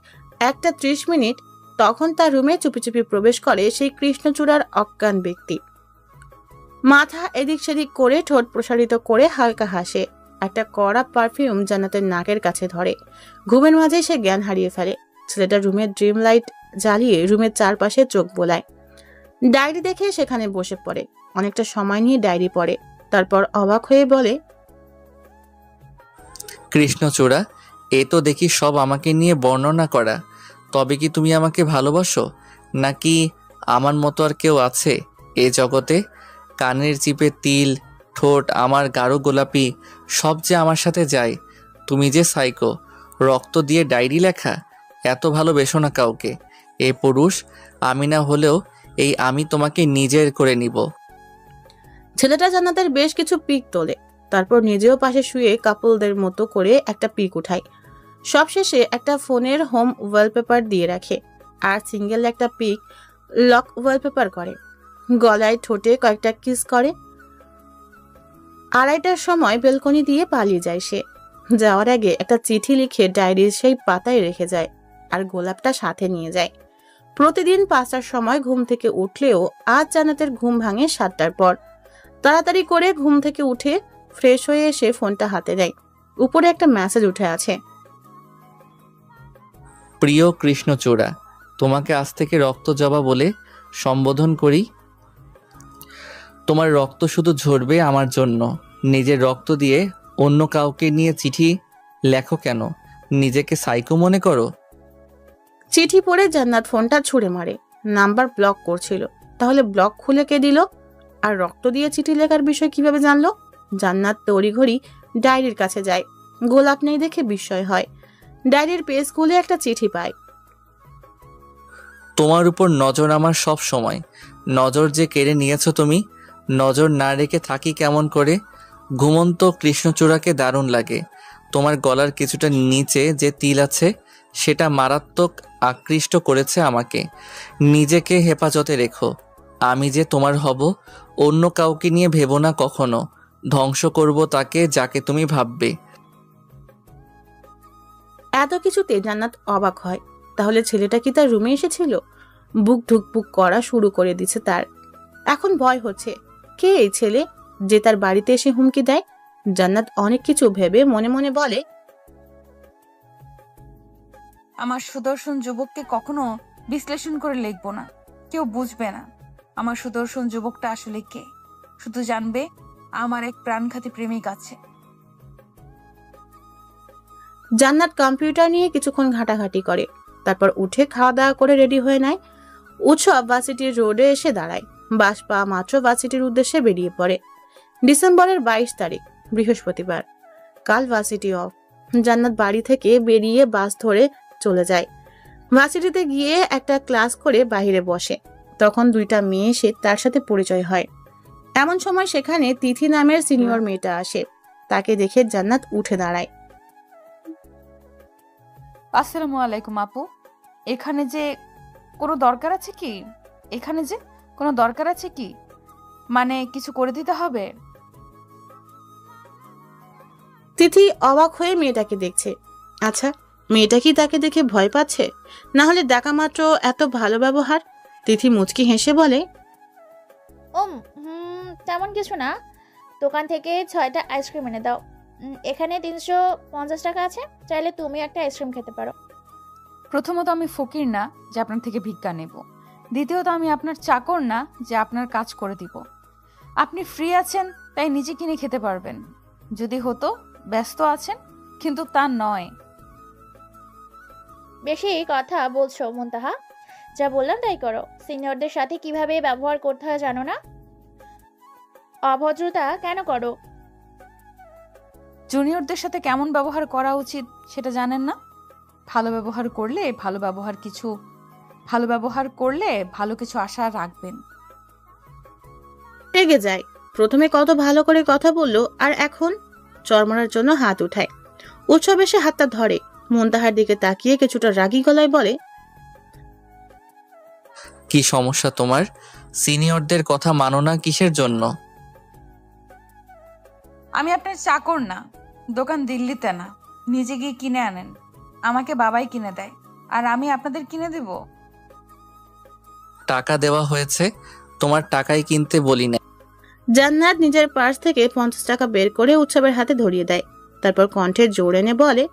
1:30 তখন তার রুমে চুপি চুপি প্রবেশ করে সেই কৃষ্ণচূড়ার অজ্ঞান ব্যক্তি। মাথা এদিক সেদিক করে ঠোঁট প্রসারিত করে হালকা হাসে। একটা কড়া পারফিউম জান্নাতের নাকের কাছে ধরে। ঘুমের মাঝে সে জ্ঞান হারিয়ে ফেলে। ছেলেটা রুমের ড্রিম লাইট জ্বালিয়ে রুমের চারপাশে চোখ বোলায়। ডায়েরি দেখে সেখানে বসে পড়ে। অনেকটা সময় নিয়ে ডায়েরি পড়ে। তারপর অবাক হয়ে বলে, কৃষ্ণচূড়া, এ তো দেখি সব আমাকে নিয়ে বর্ণনা করা। তবে কি তুমি আমাকে ভালোবাসো, নাকি আমার মতো আর কেউ আছে এ জগতে? কানের চিপে তিল, ঠোঁট আমার গাঢ় গোলাপি, সব যে আমার সাথে যায়। তুমি যে সাইকো, রক্ত দিয়ে ডায়েরি লেখা। এত ভালোবেসো না কাউকে। এ পুরুষ আমি না হলেও এই আমি তোমাকে নিজের করে নিব। ছেলেটা জান্নাতের বেশ কিছু পিক তোলে। তারপর নিজেও পাশে শুয়ে কাপলদের মতো করে একটা পিক উঠায়। সবশেষে একটা ফোনের হোম ওয়ালপেপার দিয়ে রাখে। আর সিঙ্গেল একটা পিক লক ওয়ালপেপার করে। গলায় ঠোঁটে কয়েকটা কিস করে। 2:30টার সময় বেলকনি দিয়ে পালিয়ে যায় সে। যাওয়ার আগে একটা চিঠি লিখে ডায়েরির সেই পাতায় রেখে যায়, আর গোলাপটা সাথে নিয়ে যায়। প্রতিদিন 5টার সময় ঘুম থেকে উঠলেও আজ জান্নাতের ঘুম ভাঙে 7টার পর। তাড়াতাড়ি করে ঘুম থেকে উঠে ফ্রেশ হয়ে এসে ফোনটা হাতে নেয়। উপরে একটা মেসেজ উঠে আছে। প্রিয় কৃষ্ণচূড়া, তোমাকে আজ থেকে রক্ত জবা বলে সম্বোধন করি। তোমার রক্ত শুধু ঝরবে আমার জন্য, নিজের রক্ত দিয়ে অন্য কাউকে নিয়ে চিঠি লেখো কেন? নিজেকে সাইকো মনে করো? চিঠি পড়ে জান্নাত ফোনটা ছুঁড়ে মারে। নাম্বার ব্লক করছিল, তাহলে ব্লক খুলে কে দিল? আর রক্ত দিয়ে চিঠি লেখার বিষয় কিভাবে জানলো? জান্নাত তড়িঘড়ি ডায়েরির কাছে যায়। গোলাপ নেই দেখে বিস্ময় হয়। ডায়েরির পেজ খুলে একটা চিঠি পায়। তোমার উপর নজর আমার সব সময়। নজর যে কেড়ে নিয়েছো তুমি। নজর না রেখে থাকি কেমন করে? ঘুমন্ত কৃষ্ণচূড়াকে দারুণ লাগে। তোমার গলার কিছুটা নিচে যে তিল আছে সেটা মারাত্মক আকৃষ্ট করেছে আমাকে। নিজেকে হেফাজতে রেখো। আমি যে তোমার হব, অন্য কাউকে নিয়ে ভেবো না কখনো। ধ্বংস করব তাকে যাকে তুমি ভাববে। এত কিছুতে জান্নাত অবাক হয়। তাহলে ছেলেটা কি তার রুমে এসেছিল? বুক ধুকপুক করা শুরু করে দিছে তার। এখন ভয় হচ্ছে, কে এই ছেলে যে তার বাড়িতে এসে হুমকি দেয়? জান্নাত অনেক কিছু ভেবে মনে মনে বলে, আমার সুদর্শন যুবককে কখনো বিশ্লেষণ করে লিখবো না, কেউ বুঝবে না আমার সুদর্শন যুবকটা আসলে কে। শুধু জানবে আমার এক প্রাণঘাতী প্রেমিক আছে। জান্নাত কম্পিউটার নিয়ে কিছুক্ষণ ঘাটাঘাটি করে, তারপর উঠে খাওয়া দাওয়া করে রেডি হয়ে নেয়। উৎসব ভার্সিটির রোডে এসে দাঁড়ায়। বাস পাওয়া মাত্র ভার্সিটির উদ্দেশ্যে বেরিয়ে পড়ে। ডিসেম্বরের 22 তারিখ, বৃহস্পতিবার। কাল ভার্সিটি অফ। জান্নাত বাড়ি থেকে বেরিয়ে বাস ধরে চলে যায়। ভার্সিটিতে গিয়ে একটা ক্লাস করে বাইরে বসে। তখন দুইটা মেয়ে এসে তার সাথে পরিচয় হয়। এমন সময় সেখানে তিথি নামের সিনিয়র মেয়েটা আসে। তাকে দেখে জান্নাত উঠে দাঁড়ায়। আসসালামু আলাইকুম আপু। এখানে যে কোনো দরকার আছে কি? এখানে যে কোনো দরকার আছে কি? মানে কিছু করে দিতে হবে? তিথি অবাক হয়ে মেয়েটাকে দেখছে। আচ্ছা, মেয়েটা কি তাকে দেখে ভয় পাচ্ছে? না হলে দেখা মাত্র এত ভালো ব্যবহার? তিথি মুচকি হেসে বলে, তেমন কিছু না। দোকান থেকে 6টা আইসক্রিম এনে দাও। এখানে 350 টাকা আছে, চাইলে তুমি একটা আইসক্রিম খেতে পারো। প্রথমত আমি ফকির না যে আপনার থেকে ভিক্ষা নেব। দ্বিতীয়ত আমি আপনার চাকর না যে আপনার কাজ করে দিব। আপনি ফ্রি আছেন তাই নিজে কিনে খেতে পারবেন। যদি হতো ব্যস্ত আছেন, কিন্তু তা নয়। বেশি কথা বলছো মুনতাহা, যা বললাম তাই করো। সিনিয়রদের সাথে কিভাবে ব্যবহার করতে হয় জানো না? অভদ্রতা কেন করো? জুনিয়রদের সাথে কেমন ব্যবহার করা উচিত সেটা জানেন না? ভালো ব্যবহার করলে ভালো কিছু আশা রাখবেন। রেগে যায়। প্রথমে কত ভালো করে কথা বললো, আর এখন চরমারার জন্য হাত উঠায়। উৎসব এসে হাতটা ধরে। মুনতাহার দিকে তাকিয়ে কিছুটা রাগী গলায় বলে, কি সমস্যা তোমার? সিনিয়রদের কথা মানো না কিসের জন্য? আমি আপনার চাকর না। দোকান দিল্লিতে না, নিজে গিয়ে কিনে আনেন। আমাকে বাবাই কিনে দেয়, আর আমি আপনাদের কিনে দেব? টাকা দেওয়া হয়েছে, তোমার টাকায় কিনতে বলি না। জান্নাত নিজের পার্স থেকে 50 টাকা বের করে উৎসবের হাতে ধরিয়ে দেয়। তারপর কণ্ঠে জোর এনে বলে,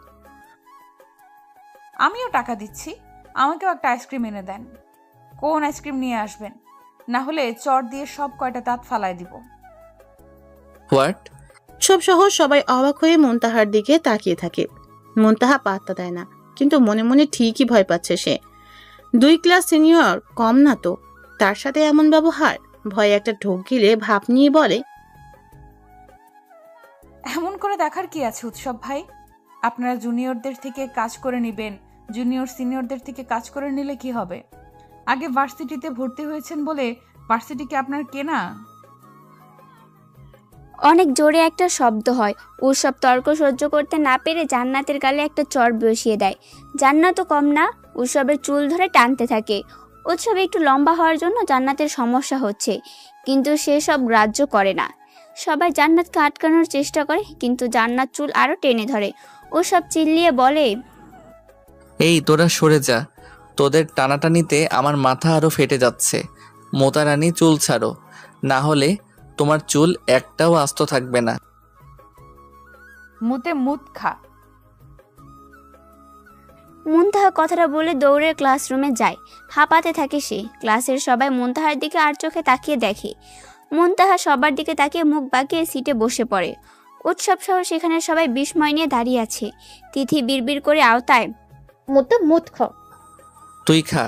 আমিও টাকা দিচ্ছি, আমাকেও একটা আইসক্রিম এনে দেন। কোন আইসক্রিম নিয়ে আসবেন? না হলে চট দিয়ে সব কয়টা দাঁত ফালাই দিব। হোয়াট? উৎসব সহ সবাই অবাক হয়ে মুনতাহার দিকে তাকিয়ে থাকে। মুনতাহা পাত্তা দেয় না, কিন্তু মনে মনে ঠিকই ভয় পাচ্ছে সে। 2 ক্লাস সিনিয়র কম না তো, তার সাথে এমন ব্যবহার। ভয়ে একটা ঢোক গিলে ভাব নিয়ে বলে, এমন করে দেখার কি আছে উৎসব ভাই? আপনারা জুনিয়রদের থেকে কাজ করে নেবেন। জুনিয়র সিনিয়রদের থেকে কাজ করে নিলে কি হবে? আগে ভার্সিটিতে ভর্তি হয়েছেন বলে ভার্সিটি কি আপনার কেনা? অনেক জোরে একটা শব্দ হয়। উৎসব তর্ক সহ্য করতে না পেরে জান্নাতের গালে একটা চড় বসিয়ে দেয়। জান্নাতও কম না, উৎসবের চুল ধরে টানতে থাকে। উৎসব একটু লম্বা হওয়ার জন্য জান্নাতের সমস্যা হচ্ছে, কিন্তু সে সব গ্রাহ্য করে না। সবাই জান্নাতকে আটকানোর চেষ্টা করে, কিন্তু জান্নাত চুল আরও টেনে ধরে। উৎসব চিল্লিয়ে বলে, এই তোরা সরে যা, তোদের টানাটানিতে আমার মাথা আরো ফেটে যাচ্ছে। মোতারানি চুল ছাড়ো, না হলে তোমার চুল একটাও আস্ত থাকবে না। মুতে মুত খা। মুনতাহা কথাটা বলে দৌড়ে ক্লাসরুমে যায়। হাঁপাতে থাকে সে। ক্লাসের সবাই মুনতাহার দিকে আর চোখে তাকিয়ে দেখে। মুনতাহা সবার দিকে তাকিয়ে মুখ বাঁকিয়ে সিটে বসে পড়ে। উৎসব সহ সেখানে সবাই বিস্ময় নিয়ে দাঁড়িয়ে আছে। তিথি বিড়বিড় করে আওতায়, মুতো মুত খ। তুই খা।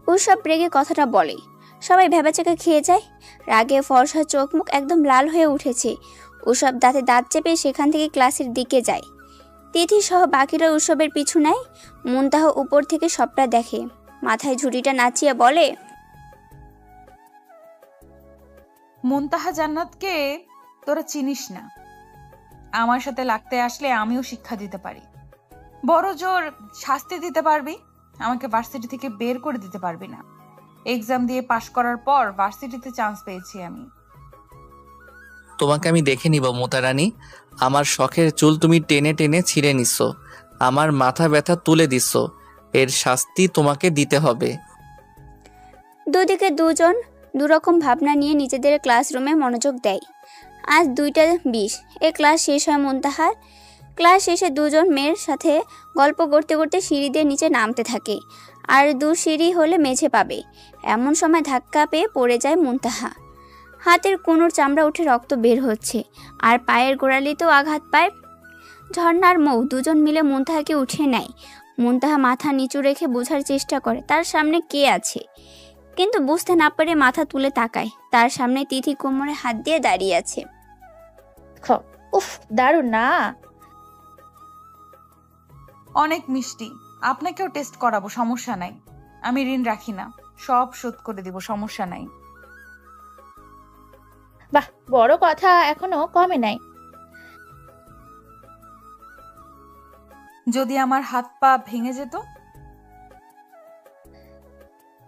উৎসব রেগে কথাটা বলে। সবাই ভেবাচাকা খেয়ে যায়। রাগে ফর্সা চোখ মুখ একদম লাল হয়ে উঠেছে। উৎসব দাঁতে দাঁত চেপে সেখান থেকে ক্লাসের দিকে যায়। তিথি সহ বাকিরা উৎসবের পিছু নেয়। মুনতাহা উপর থেকে সবটা দেখে, মাথায় ঝুড়িটা নাচিয়ে বলে, মুনতাহা জান্নাতকে তোরা চিনিস না। আমার সাথে লাগতে আসলে আমিও শিক্ষা দিতে পারি। বড় জোর শাস্তি দিতে পারবি, আমাকে ভার্সিটি থেকে বের করে দিতে পারবি না। এক্সাম দিয়ে পাশ করার পর ভার্সিটিতে চান্স পেয়েছি আমি। তোমাকে আমি দেখে নিব মোতারানী। আমার শখের চুল তুমি টেনে টেনে ছিঁড়ে নিচ্ছ, আমার মাথা ব্যথা তুলে দিচ্ছ, এর শাস্তি তোমাকে দিতে হবে। দুদিকে দুজন দুরকম ভাবনা নিয়ে নিজেদের ক্লাসরুমে মনোযোগ দেয়। আজ 2টা 20 এ ক্লাস শেষ হয় মুনতাহার। ক্লাস শেষে দুজন মেয়ের সাথে গল্প করতে করতে সিঁড়ি দিয়ে নিচে নামতে থাকে। আর 2 সিঁড়ি হলে মেঝে পাবে। এমন সময় ধাক্কা পেয়ে পড়ে যায় মুনতাহা। হাতের কোণর চামড়া উঠে রক্ত বের হচ্ছে, আর পায়ের গোড়ালিতেও আঘাত পায়। ঝর্ণার মৌ দুজন মিলে মুনতাহাকে উঠিয়ে নেয়। মুনতাহা মাথা নিচু রেখে বোঝার চেষ্টা করে তার সামনে কে আছে, কিন্তু বুঝতে না পারে মাথা তুলে তাকায়। তার সামনে তিথি কোমরে হাত দিয়ে দাঁড়িয়ে আছে। খ। উফ, দারুণ না? অনেক মিষ্টি, আপনাকেও টেস্ট করাবো, সমস্যা নাই। আমি ঋণ রাখি না, সব শোধ করে দিব, সমস্যা নাই। বাহ, বড় কথা এখনো কমে নাই। যদি আমার হাত পা ভেঙে যেত?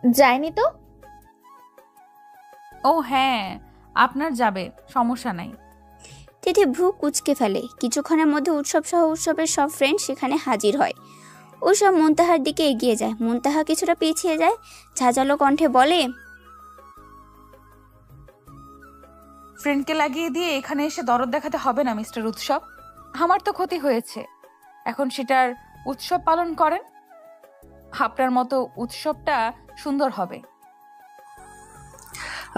যায়নি তো। ও হ্যাঁ, আপনার যাবে, সমস্যা নাই। তিথি ভ্রু কুচকে ফেলে। কিছুক্ষণের মধ্যে উৎসব সহ উৎসবের সব ফ্রেন্ড সেখানে হাজির হয়। উৎসব মুনতাহার দিকে এগিয়ে যায়। মুনতাহা কিছুটা পিছিয়ে যায়, ঝাঁঝালো কণ্ঠে বলে, ফ্রেন্ডকে লাগিয়ে দিয়ে এখানে এসে দরদ দেখাতে হবে না মিস্টার উৎসব। আমার তো ক্ষতি হয়েছে, এখন সেটার উৎসব পালন করেন। আপনার মতো উৎসবটা সুন্দর হবে।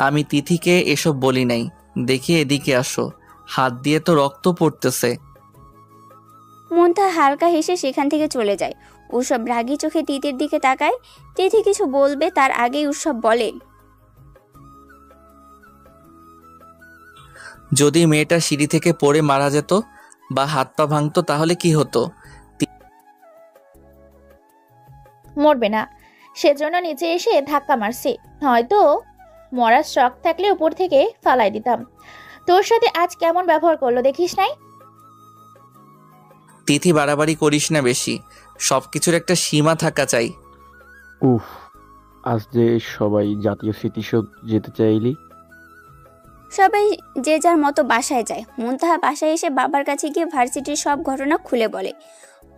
আমি তিথিকে এসব বলি নাই। দেখি এদিকে আসো, হাত দিয়ে তো রক্ত পড়তেছে। মুনতাহা হালকা হেসে সেখান থেকে চলে যায়। উৎসব রাগী চোখে তিথির দিকে তাকায়। তিথি কিছু বলবে তার আগেই উৎসব বলে, যদি মেয়েটা সিঁড়ি থেকে পড়ে মারা যেত বা হাত পা ভাঙতো তাহলে কি হতো? মরবে না, সেজন্য নিচে এসে ধাক্কা মারছি। হয়তো মরার শখ থাকলে উপর থেকে ফালাই দিতাম। তোর সাথে আজ কেমন ব্যবহার করলো দেখিস নাই? তিথি বাড়াবাড়ি করিস না বেশি, সবকিছুর একটা সীমা থাকা চাই। উফ, আজ যে সবাই জাতীয় স্মৃতিসৌধ যেতে চাইলি। সবাই যে যার মতো বাসায় যায়। মুনতাহা বাসায় এসে বাবার কাছে গিয়ে ভার্সিটির সব ঘটনা খুলে বলে।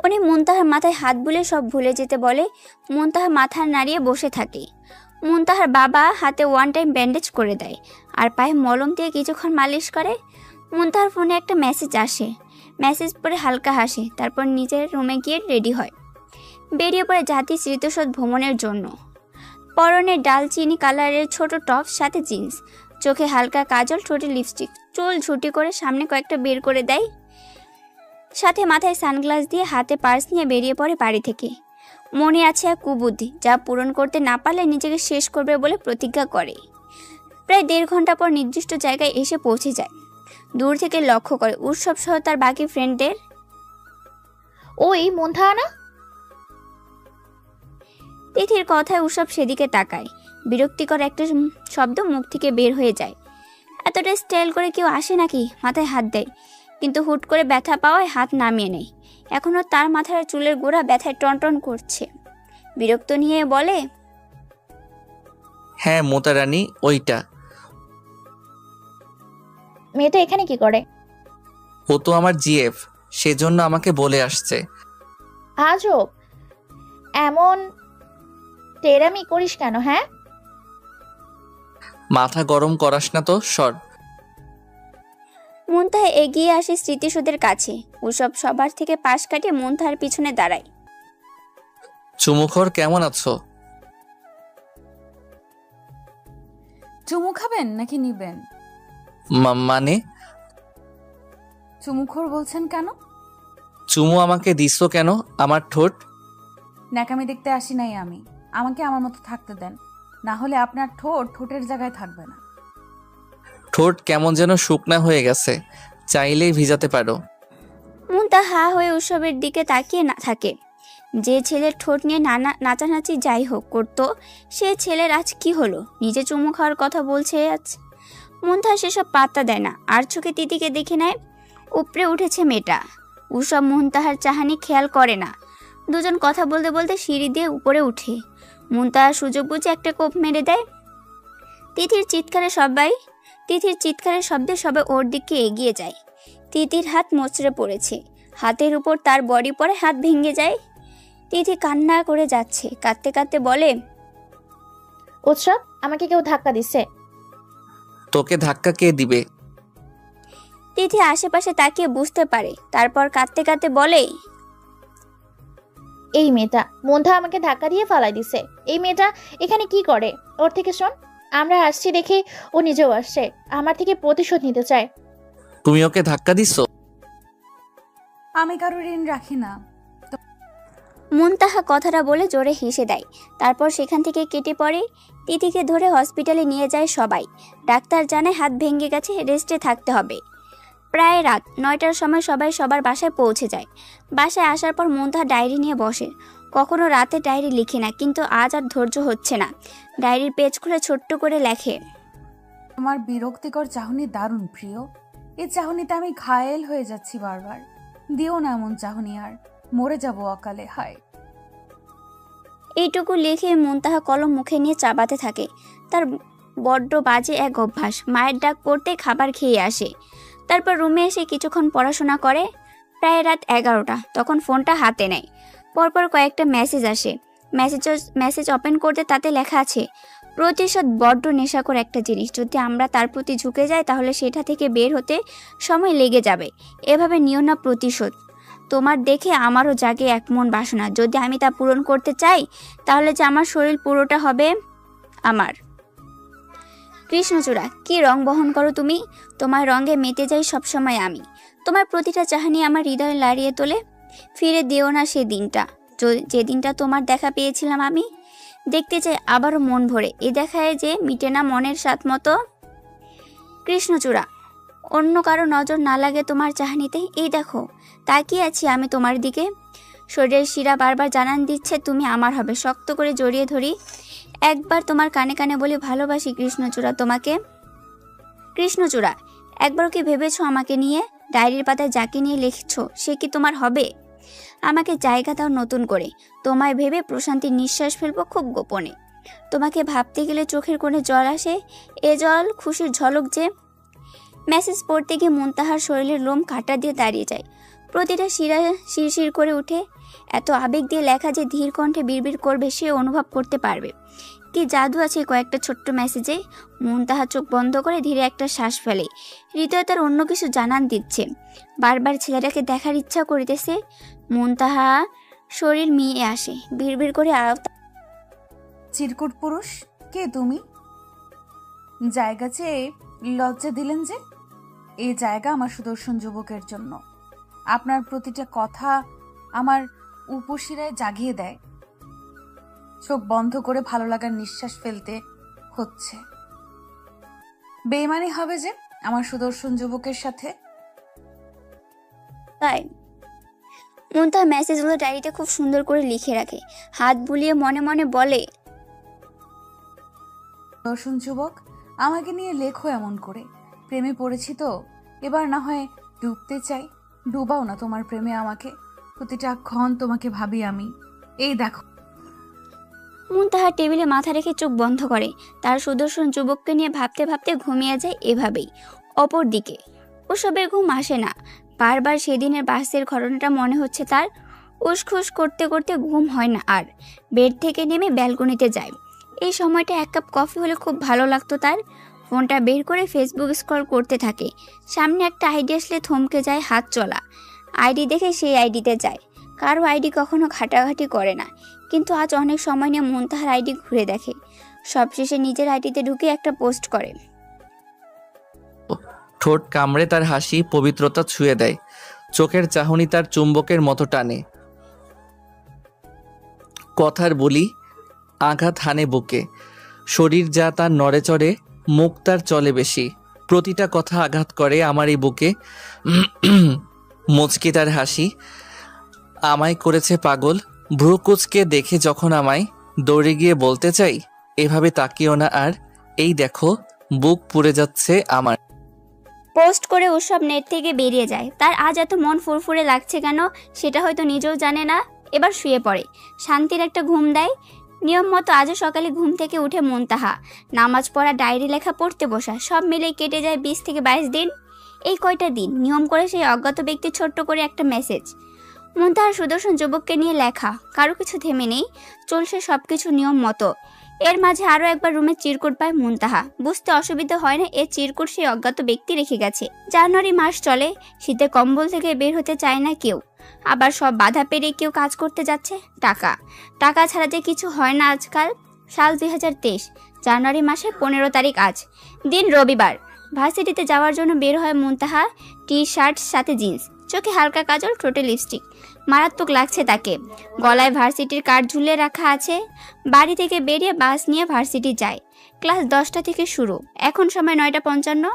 উনি মুনতাহার মাথায় হাত বুলে সব ভুলে যেতে বলে। মুনতাহা মাথা নাড়িয়ে বসে থাকে। মুনতাহার বাবা হাতে 1 টাইম ব্যান্ডেজ করে দেয় আর পায়ে মলম দিয়ে কিছুক্ষণ মালিশ করে। মুনতাহার ফোনে একটা মেসেজ আসে। মেসেজ পড়ে হালকা হাসে, তারপর নিজের রুমে গিয়ে রেডি হয়। বেরিয়ে পড়ে জাতীয় স্মৃতিসৌধ ভ্রমণের জন্য। পরনে ডালচিনি কালারের ছোট টপ, সাথে জিন্স, চোখে হালকা কাজল, ঠোঁটে লিপস্টিক, চুল ঝুটি করে সামনে কয়েকটা বের করে দেয়। সাথে মাথায় সানগ্লাস দিয়ে হাতে পার্স নিয়ে বেরিয়ে পড়ে বাড়ি থেকে। মনে আছে এক কুবুদ্ধি, যা পূরণ করতে না পারলে নিজেকে শেষ করবে বলে প্রতিজ্ঞা করে। প্রায় 1.5 ঘন্টা পর নির্দিষ্ট জায়গায় এসে পৌঁছে যায়। দূর থেকে লক্ষ্য করে উৎসব সহ তার বাকি ফ্রেন্ডদের। ওই মুনতাহা না? তিথির কথায় উৎসব সেদিকে তাকায়। বিরক্তিকর একটা শব্দ মুখ থেকে বের হয়ে যায়। এতটা স্টাইল করে কেউ আসে নাকি? মাথায় হাত দেয়, কিন্তু হুট করে ব্যথা পাওয়ায় হাত নামিয়ে নেয়। এখনও তার মাথার চুলের গোড়া ব্যথায় টনটন করছে। বিরক্ত নিয়ে বলে, হ্যাঁ মোতারানী, ওইটা। মেয়েটা এখানে কি করে? ও তো আমার জিএফ, সেজন্য আমাকে বলে আসছে। আজব, এমন টেরামি করিস কেন? হ্যাঁ, মাথা গরম করাস না তো, সর। মুনতাহা এগিয়ে আসে স্মৃতিসৌধের কাছে। উৎসব সবার থেকে পাশ কাটিয়ে মুনতাহার পিছনে দাঁড়ায়। চুমুখর, কেমন আছো? চুমু খাবেন নাকি নিবেন? মানে চুমুখোর বলছেন কেন? চুমু আমাকে দিছো কেন? আমার ঠোঁট ন্যাকামি দেখতে আসি নাই আমি। আমাকে আমার মতো থাকতে দেন, না হলে আপনার ঠোঁট ঠোঁটের জায়গায় থাকবে না। ঠোঁট কেমন যেন শুকনা হয়ে গেছে, চাইলেই ভিজাতে পারো। মুনতাহা হা হয়ে উৎসবের দিকে তাকিয়ে না থাকে। যে ছেলের ঠোঁট নিয়ে নাচানাচি যাই হোক করতো, সে ছেলের আজ কি হলো? নিজে চুমু খাওয়ার কথা বলছে আজ। মুনতাহা সেসব পাত্তা দেয় না, আর চোখে তিতিকে দেখে নেয়। উপরে উঠেছে মেয়েটা। উৎসব মুনতাহার চাহানি খেয়াল করে না। দুজন কথা বলতে বলতে সিঁড়ি দিয়ে উপরে উঠে মুনতাহা সুযোগ বুঝে একটা কোপ মেরে দেয়। তিথির চিৎকারে শব্দে সবাই ওর দিকে এগিয়ে যায়। তিথির হাত মোচড়ে পড়েছে, হাতের উপর তার বডি পরে হাত ভেঙে যায়। তিথি কান্না করে যাচ্ছে, কাঁদতে কাঁদতে বলে, উৎসব, আমাকে কেউ ধাক্কা দিচ্ছে। তোকে ধাক্কা কে দিবে? তিথি আশেপাশে তাকিয়ে বুঝতে পারে, তারপর কাঁদতে কাঁদতে বলে, এই মেয়েটা মন্ধা আমাকে ধাক্কা দিয়ে ফালাই দিছে। এই মেয়েটা এখানে কি করে? ওর থেকে শোন, আমরা আসছি দেখে ও নিজেও আসছে, আমার থেকে প্রতিশোধ নিতে চায়। তুমি ওকে ধাক্কা দিছো? আমি কারো ঋণ রাখি না। মুনতাহা কথাটা বলে জোরে হেসে দেয়। তারপর সেখান থেকে কেটে পড়ে। তিথিকে ধরে হসপিটালে নিয়ে যায় সবাই। ডাক্তার জানায় হাত ভেঙে গেছে, রেস্টে থাকতে হবে। প্রায় রাত 9টার সময় সবাই সবার বাসায় পৌঁছে যায়। বাসায় আসার পর মুনতাহা ডায়েরি নিয়ে বসে। কখনো রাতে ডায়েরি লিখে না, কিন্তু আজ আর ধৈর্য হচ্ছে না। ডায়েরির পেজ খুলে ছোট্ট করে লেখে, তোমার বিরক্তিকর চাহনি দারুণ প্রিয়। এই চাহনিতে আমি ঘায়েল হয়ে যাচ্ছি বারবার। দিও না এমন চাহনি, আর মরে যাব অকালে। হায়। এইটুকু লিখে মুনতাহা কলম মুখে নিয়ে চাবাতে থাকে। তার বড্ড বাজে এক অভ্যাস, মায়ের ডাক পড়তে খাবার খেয়ে আসে, তারপর রুমে এসে কিছুক্ষণ পড়াশোনা করে। প্রায় রাত 11টা, তখন ফোনটা হাতে নেয়। পরপর কয়েকটা মেসেজ আসে। মেসেজ ওপেন করতে তাতে লেখা আছে, প্রতিশোধ বড্ড নেশাকর একটা জিনিস। যদি আমরা তার প্রতি ঝুঁকে যাই তাহলে সেটা থেকে বের হতে সময় লেগে যাবে। এভাবে নিও না প্রতিশোধ। তোমার দেখে আমারও জাগে এক মন বাসনা। যদি আমি তা পূরণ করতে চাই তাহলে যে আমার শরীর পুরোটা হবে আমার। কৃষ্ণচূড়া, কি রং বহন করো তুমি? তোমার রঙে মেতে যাই সবসময় আমি। তোমার প্রতিটা চাহনি আমার হৃদয়ে লাড়িয়ে তোলে। ফিরে দিও না সে দিনটা, যে দিনটা তোমার দেখা পেয়েছিলাম আমি। দেখতে চাই আবারও মন ভরে, এ দেখায় যে মিটে না মনের স্বাদ মতো। কৃষ্ণচূড়া, অন্য কারো নজর না লাগে তোমার চাহনিতে। এই দেখো, তাকিয়ে আছি আমি তোমার দিকে। শরীরের শিরা বারবার জানান দিচ্ছে তুমি আমার হবে। শক্ত করে জড়িয়ে ধরি, একবার তোমার কানে কানে বলি ভালোবাসি কৃষ্ণচূড়া তোমাকে। কৃষ্ণচূড়া, একবারও কি ভেবেছো আমাকে নিয়ে? ডায়েরির পাতায় যাকে নিয়ে লিখছো সে কি তোমার হবে? আমাকে জায়গা দাও নতুন করে। তোমায় ভেবে প্রশান্তির নিঃশ্বাস ফেলবো খুব গোপনে। তোমাকে ভাবতে গেলে চোখের কোণে জল আসে, এ জল খুশির ঝলক যে। মেসেজ পড়তে গিয়ে মুনতাহার শরীরের লোম কাটা দিয়ে দাঁড়িয়ে যায়। প্রতিটা শিরা শিরশির করে উঠে। এত আবেগ দিয়ে লেখা যে ধীর কণ্ঠে বিড়বিড় করবে সে অনুভব করতে পারবে। কি জাদু আছে কয়েকটা ছোট্ট মেসেজে। মুনতাহা চোখ বন্ধ করে ধীরে একটা শ্বাস ফেলে। হৃদয় তার অন্য কিছু জানান দিচ্ছে। বারবার ছেলেটাকে দেখার ইচ্ছা করিতেছে। মুনতাহা শরীর মিয়ে আসে, বিড়বিড় করে চিরকুট পুরুষ, কে তুমি? জায়গা চেয়ে লজ্জা দিলেন যে? এই জায়গা আমার সুদর্শন যুবকের জন্য। আপনার প্রতিটা কথা আমার উপশিরায় জাগিয়ে দেয়। চোখ বন্ধ করে ভালো লাগার নিঃশ্বাস ফেলতে হচ্ছে। বেইমানি হবে যে আমার সুদর্শন যুবকের সাথে। তাই মুনতাহা মেসেজগুলো ডায়েরিতে খুব সুন্দর করে লিখে রাখে। হাত বুলিয়ে মনে মনে বলে, সুদর্শন যুবক, আমাকে নিয়ে লেখো এমন করে। প্রেমে পড়েছি তো, এবার না হয় ডুবতে চাই। ডুবাও না তোমার প্রেমে আমাকে। প্রতিটা ক্ষণ তোমাকে ভাবি আমি। এই দেখো। মুনতাহা টেবিলে মাথা রেখে চোখ বন্ধ করে। তার সুদর্শন যুবককে নিয়ে ভাবতে ভাবতে ঘুমিয়ে যায় এভাবেই। অপরদিকে ওসবের ঘুম আসে না। বারবার সেদিনের বাসের ঘটনাটা মনে হচ্ছে তার। উসখুস করতে করতে ঘুম হয় না আর। বেড থেকে নেমে ব্যালকনিতে যায়। এই সময়টা এক কাপ কফি হলে খুব ভালো লাগতো তার। ফোনটা বের করে ফেসবুক স্ক্রল করতে থাকে। সামনে একটা আইডি আসলে থমকে যায় হাত চলা। আইডি দেখে সেই আইডিতে যায়। কারো আইডি কখনো ঘাটাঘাটি করে না, কিন্তু আজ অনেক সময় নিয়ে মুনতাহার আইডি ঘুরে দেখে। সবশেষে নিজের আইডিতে ঢুকে একটা পোস্ট করে। ঠোঁট কামড়ে তার হাসি পবিত্রতা ছুঁয়ে দেয়, চোখের চাহনি তার চুম্বকের মতো টানে, কথার বলি আঘাত হানে বুকে, শরীর যা তার নড়ে চড়ে, মুখ তার চলে বেশি, প্রতিটা কথা আঘাত করে আমার এই বুকে। মুচকি তার হাসি আমায় করেছে পাগল, ভ্রু কুচকে দেখে যখন আমায়, দৌড়ে গিয়ে বলতে চাই এভাবে তাকিও না আর, এই দেখো বুক পুড়ে যাচ্ছে আমার। পোস্ট করে উৎসব নেট থেকে বেরিয়ে যায়। তার আজ এত মন ফুরফুরে লাগছে কেন সেটা হয়তো নিজেও জানে না। এবার শুয়ে পড়ে, শান্তির একটা ঘুম দেয়। নিয়ম মতো আজও সকালে ঘুম থেকে উঠে মুনতাহা, নামাজ পড়া, ডায়েরি লেখা, পড়তে বসা, সব মিলে কেটে যায় 20 থেকে 22 দিন। এই কয়টা দিন নিয়ম করে সেই অজ্ঞাত ব্যক্তি ছোট্ট করে একটা মেসেজ। মুনতাহার সুদর্শন যুবককে নিয়ে লেখা, কারো কিছু থেমে নেই, চলছে সবকিছু নিয়ম মতো। এর মাঝে আরও একবার রুমে চিরকুট পায় মুনতাহা। বুঝতে অসুবিধা হয় না এ চিরকুট সেই অজ্ঞাত ব্যক্তি রেখে গেছে। জানুয়ারি মাস চলে, শীতে কম্বল থেকে বের হতে চায় না কেউ। আবার সব বাধা পেরিয়ে কেউ কাজ করতে যাচ্ছে। টাকা টাকা ছাড়া যে কিছু হয় না আজকাল। সাল 2023, জানুয়ারি মাসের 15 তারিখ আজ, দিন রবিবার। ভার্সিটিতে যাওয়ার জন্য বের হয় মুনতাহা, টি শার্ট সাথে জিন্স, চোখে হালকা কাজল, ঠোঁটে লিপস্টিক। মারাত্মক লাগছে তাকে। গলায় ভার্সিটির কার্ড ঝুলিয়ে রাখা আছে। বাড়ি থেকে বেরিয়ে বাস নিয়ে ভার্সিটি যায়। ক্লাস 10টা থেকে শুরু, এখন সময় 9:55।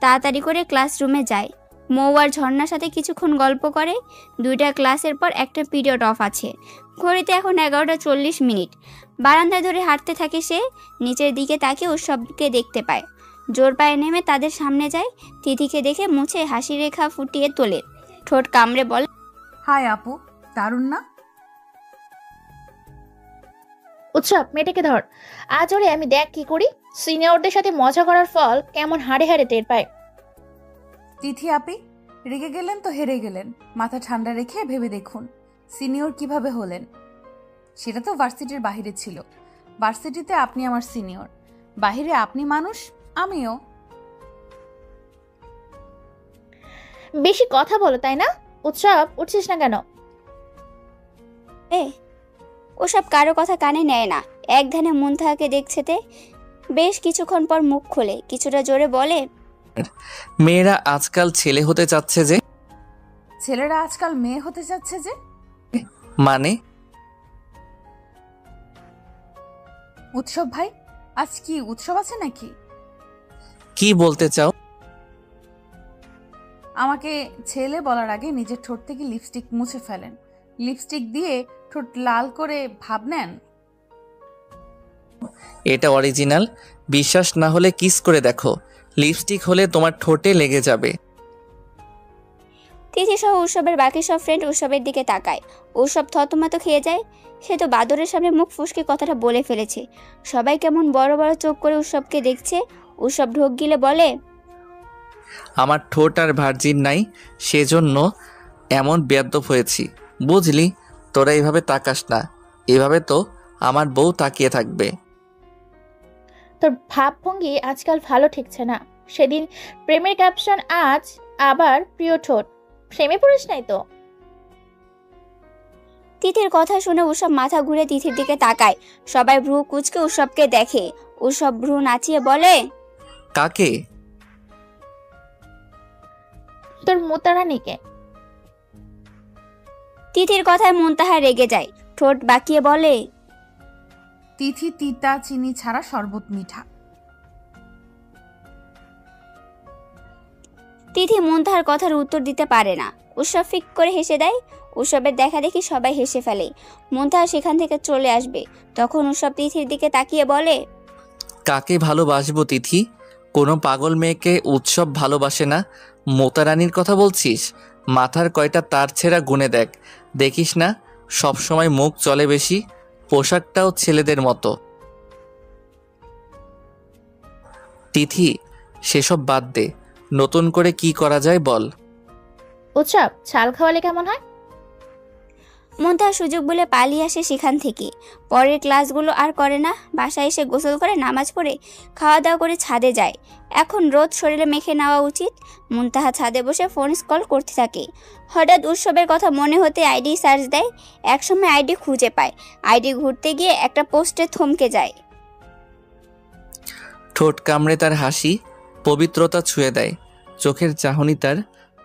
তাড়াতাড়ি করে ক্লাসরুমে যায়। মৌ আর ঝর্ণার সাথে কিছুক্ষণ গল্প করে। 2টা ক্লাসের পর একটা পিরিয়ড অফ আছে। ঘড়িতে এখন 11:40। বারান্দায় ধরে হাঁটতে থাকে সে। নিচের দিকে তাকিয়ে উৎসবকে দেখতে পায়। জোর পায়ে নেমে তাদের সামনে যায়। তিথিকে দেখে মুছে হাসি রেখা ফুটিয়ে তোলে, ঠোঁট কামড়ে বলে, হাই আপু, দারুণ না? উৎসব, মেয়েটাকে ধর। আজ ওরে আমি দেখ কি করি। সিনিয়রদের সাথে মজা করার ফল কেমন হাড়ে হাড়ে টের পায়। তিথি আপি, রেগে গেলেন তো হেরে গেলেন। মাথা ঠান্ডা রেখে ভেবে দেখুন সিনিয়র কিভাবে হলেন। সেটা তো ভার্সিটির বাহিরে ছিল। ভার্সিটিতে আপনি আমার সিনিয়র, বাহিরে আপনি মানুষ, আমিও। বেশি কথা বলো তাই না? উৎসব, উঠছিস না কেন? ওসব কারো কথা কানে নেয় না। এক ধ্যানে মুনতাহাকে দেখছেতে। বেশ কিছুক্ষণ পর মুখ খোলে, কিছুটা জোরে বলে, মেয়েরা আজকাল ছেলে হতে চাচ্ছে যে। ছেলেরা আজকাল মেয়ে হতে যাচ্ছে যে? মানে? উৎসব ভাই, আজ কি উৎসব আছে নাকি? কি বলতে চাও? আমাকে ছেলে বলার আগে নিজের ঠোঁট থেকে লিপস্টিক মুছে ফেলেন। লিপস্টিক দিয়ে ঠোঁট লাল করে ভাব নেন। এটা অরিজিনাল। বিশ্বাস না হলে কিস করে দেখো, লিপস্টিক হলে তোমার ঠোঁটে লেগে যাবে। তিথি সহ উৎসবের বাকি সব ফ্রেন্ড উৎসবের দিকে তাকায়। উৎসব থতমত খেয়ে যায়। সে তো বাদরের সামনে মুখ ফুসকে কথাটা বলে ফেলেছে। সবাই কেমন বড় বড় চোখ করে উৎসবকে দেখছে। উৎসব ঢোক গিলে বলে, আমার ঠোঁট আর ভার্জিন নাই, সেজন্য এমন বেয়াদ্দপ হয়েছি। বুঝলি, তোরা এভাবে তাকাস না, এভাবে তো আমার বউ তাকিয়ে থাকবে। তোর ভাবভঙ্গি আজকাল ভালো ঠিকছে না। সেদিন প্রেমের ক্যাপশন, আজ আবার প্রিয় ঠোঁট। প্রেমে পড়িস নাই তো? তিথির কথা শুনে উৎসব মাথা ঘুরে তিথির দিকে তাকায়। সবাই ভ্রু কুচকে উৎসবকে দেখে। উৎসব ভ্রু নাচিয়ে বলে, কাকে? তোর মোতারানিকে। তিথির কথায় মুনতাহা রেগে যায়। ঠোঁট বাঁকিয়ে বলে, তিথি তিতা চিনি ছাড়া শরবত মিঠা। তিথি মুনতাহার কথার উত্তর দিতে পারে না। উৎসব ফিক করে হেসে দেয়। উৎসবের দেখা দেখি সবাই হেসে ফেলে। মুনতাহা সেখান থেকে চলে আসবে। তখন উৎসব তিথির দিকে তাকিয়ে বলে, কাকে ভালোবাসবো তিথি? কোনো পাগল মেয়েকে উৎসব ভালোবাসে না। মোতারানির কথা বলছিস? মাথার কয়টা তার ছেঁড়া গুনে দেখ, দেখিস না সব সময় মুখ চলে বেশি, পোশাকটাও ছেলেদের মতো। তিথি, সেসব বাদ দে, নতুন করে কি করা যায় বল। উৎসব, ছাল খাওয়ালে কেমন হয়? মুনতাহা সুযোগ বলে পালিয়ে আসে সেখান থেকে। পরের ক্লাসগুলো আর করে না। বাসায় এসে গোসল করে, নামাজ পড়ে, খাওয়া দাওয়া করে ছাদে যায়। এখন রোদ শরীরে মেখে নেওয়া উচিত। মুনতাহা ছাদে বসে ফোন স্ক্রল করতে থাকে। হঠাৎ উৎসবের কথা মনে হতে আইডি সার্চ দেয়। একসময় আইডি খুঁজে পায়। আইডি ঘুরতে গিয়ে একটা পোস্টে থমকে যায়। ঠোঁট কামড়ে তার হাসি পবিত্রতা ছুঁয়ে দেয়, চোখের চাহনি তার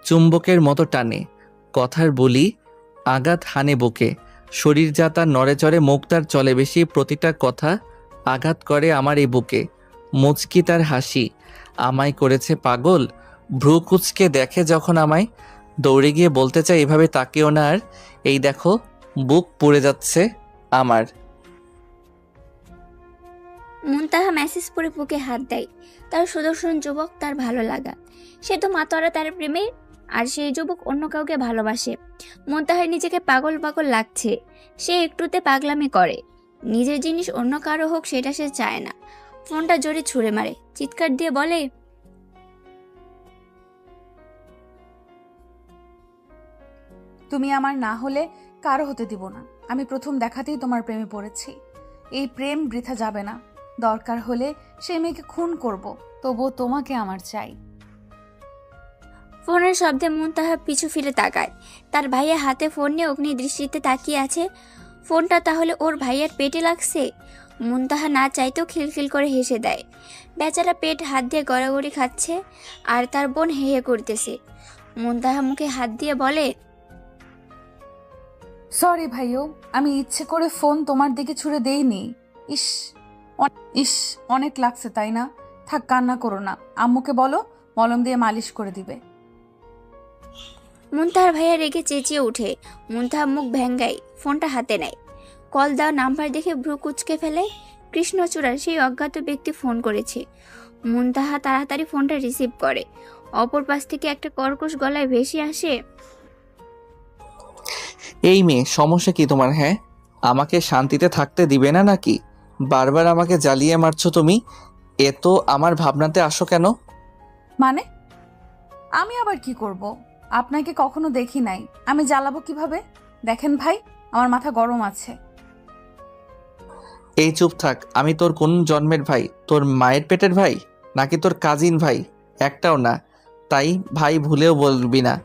চুম্বকের মতো টানে, কথার বলি আঘাত হানে বুকে, শরীর যা তার নড়েচড়ে, মুখ তার চলে বেশি, প্রতিটা কথা আঘাত করে আমার এই বুকে। মুচকি তার হাসি আমায় করেছে পাগল, ভ্রু কুচকে দেখে যখন আমায়, দৌড়ে গিয়ে বলতে চাই এভাবে তাকেও না আর, এই দেখো বুক পুড়ে যাচ্ছে আমার। মুনতাহা মেসেজ পড়ে বুকে হাত দেয়। তার সুদর্শন যুবক তার ভালো লাগা, সে তো মাতোয়ারা তার প্রেমে, আর সেই যুবক অন্য কাউকে ভালোবাসে। মুনতাহার নিজেকে পাগল পাগল লাগছে, সে একটুতে পাগলামি করে, নিজের জিনিস অন্য কারো হোক সেটা সে চায় না। ফোনটা জোরে ছুঁড়ে মারে, চিৎকার দিয়ে বলে, তুমি আমার না হলে কারো হতে দিব না। আমি প্রথম দেখাতেই তোমার প্রেমে পড়েছি। এই প্রেম বৃথা যাবে না। দরকার হলে সে মেয়েকে খুন করব, তবুও তোমাকে আমার চাই। ফোনের শব্দে মুনতাহা পিছু ফিরে তাকায়। তার ভাইয়া হাতে ফোন নিয়ে অগ্নি দৃষ্টিতে তাকিয়ে আছে। ফোনটা তাহলে ওর ভাইয়ার পেটে লাগছে? মুনতাহা না চাইতেও খিলখিল করে হেসে দেয়। বেচারা পেট হাত দিয়ে গড়াগড়ি খাচ্ছে, আর তার বোন হেহে করতেছে। মুনতাহা মুখে হাত দিয়ে বলে, সরি ভাইও, আমি ইচ্ছে করে ফোন তোমার দিকে ছুঁড়ে দেইনি। ইস ইস, অনেক লাগছে তাই না? থাক, কান্না করো না। আম্মুকে বলো মলম দিয়ে মালিশ করে দিবে। মুনতাহার ভাইয়া রেগে চেঁচিয়ে উঠে। মুনতাহা মুখ ভেঙ্গাই ফোনটা হাতে নেয়। কল দেওয়া নাম্বার দেখে ভ্রু কুচকে ফেলে। কৃষ্ণচূড়ার সেই অজ্ঞাত ব্যক্তি ফোন করেছে। মুনতাহা তাড়াতাড়ি ফোনটা রিসিভ করে। অপর পাশ থেকে একটা কর্কশ গলায় ভেসে আসে, এই মেয়ে, সমস্যা কি তোমার? হ্যাঁ, আমাকে শান্তিতে থাকতে দিবে না নাকি? বারবার আমাকে জ্বালিয়ে মারছো তুমি, এত আমার ভাবনাতে আসো কেন? মানে আমি আবার কি করব? আপনাকে কখনো দেখি নাই, আমি জ্বালাবো কিভাবে? দেখেন ভাই, আমার মাথা গরম আছে। এই চুপ থাক। আমি তোর কোন জন্মের ভাই? তোর মায়ের পেটের ভাই নাকি তোর কাজিন ভাই? একটাও না, তাই ভাই ভুলেও বলবি না।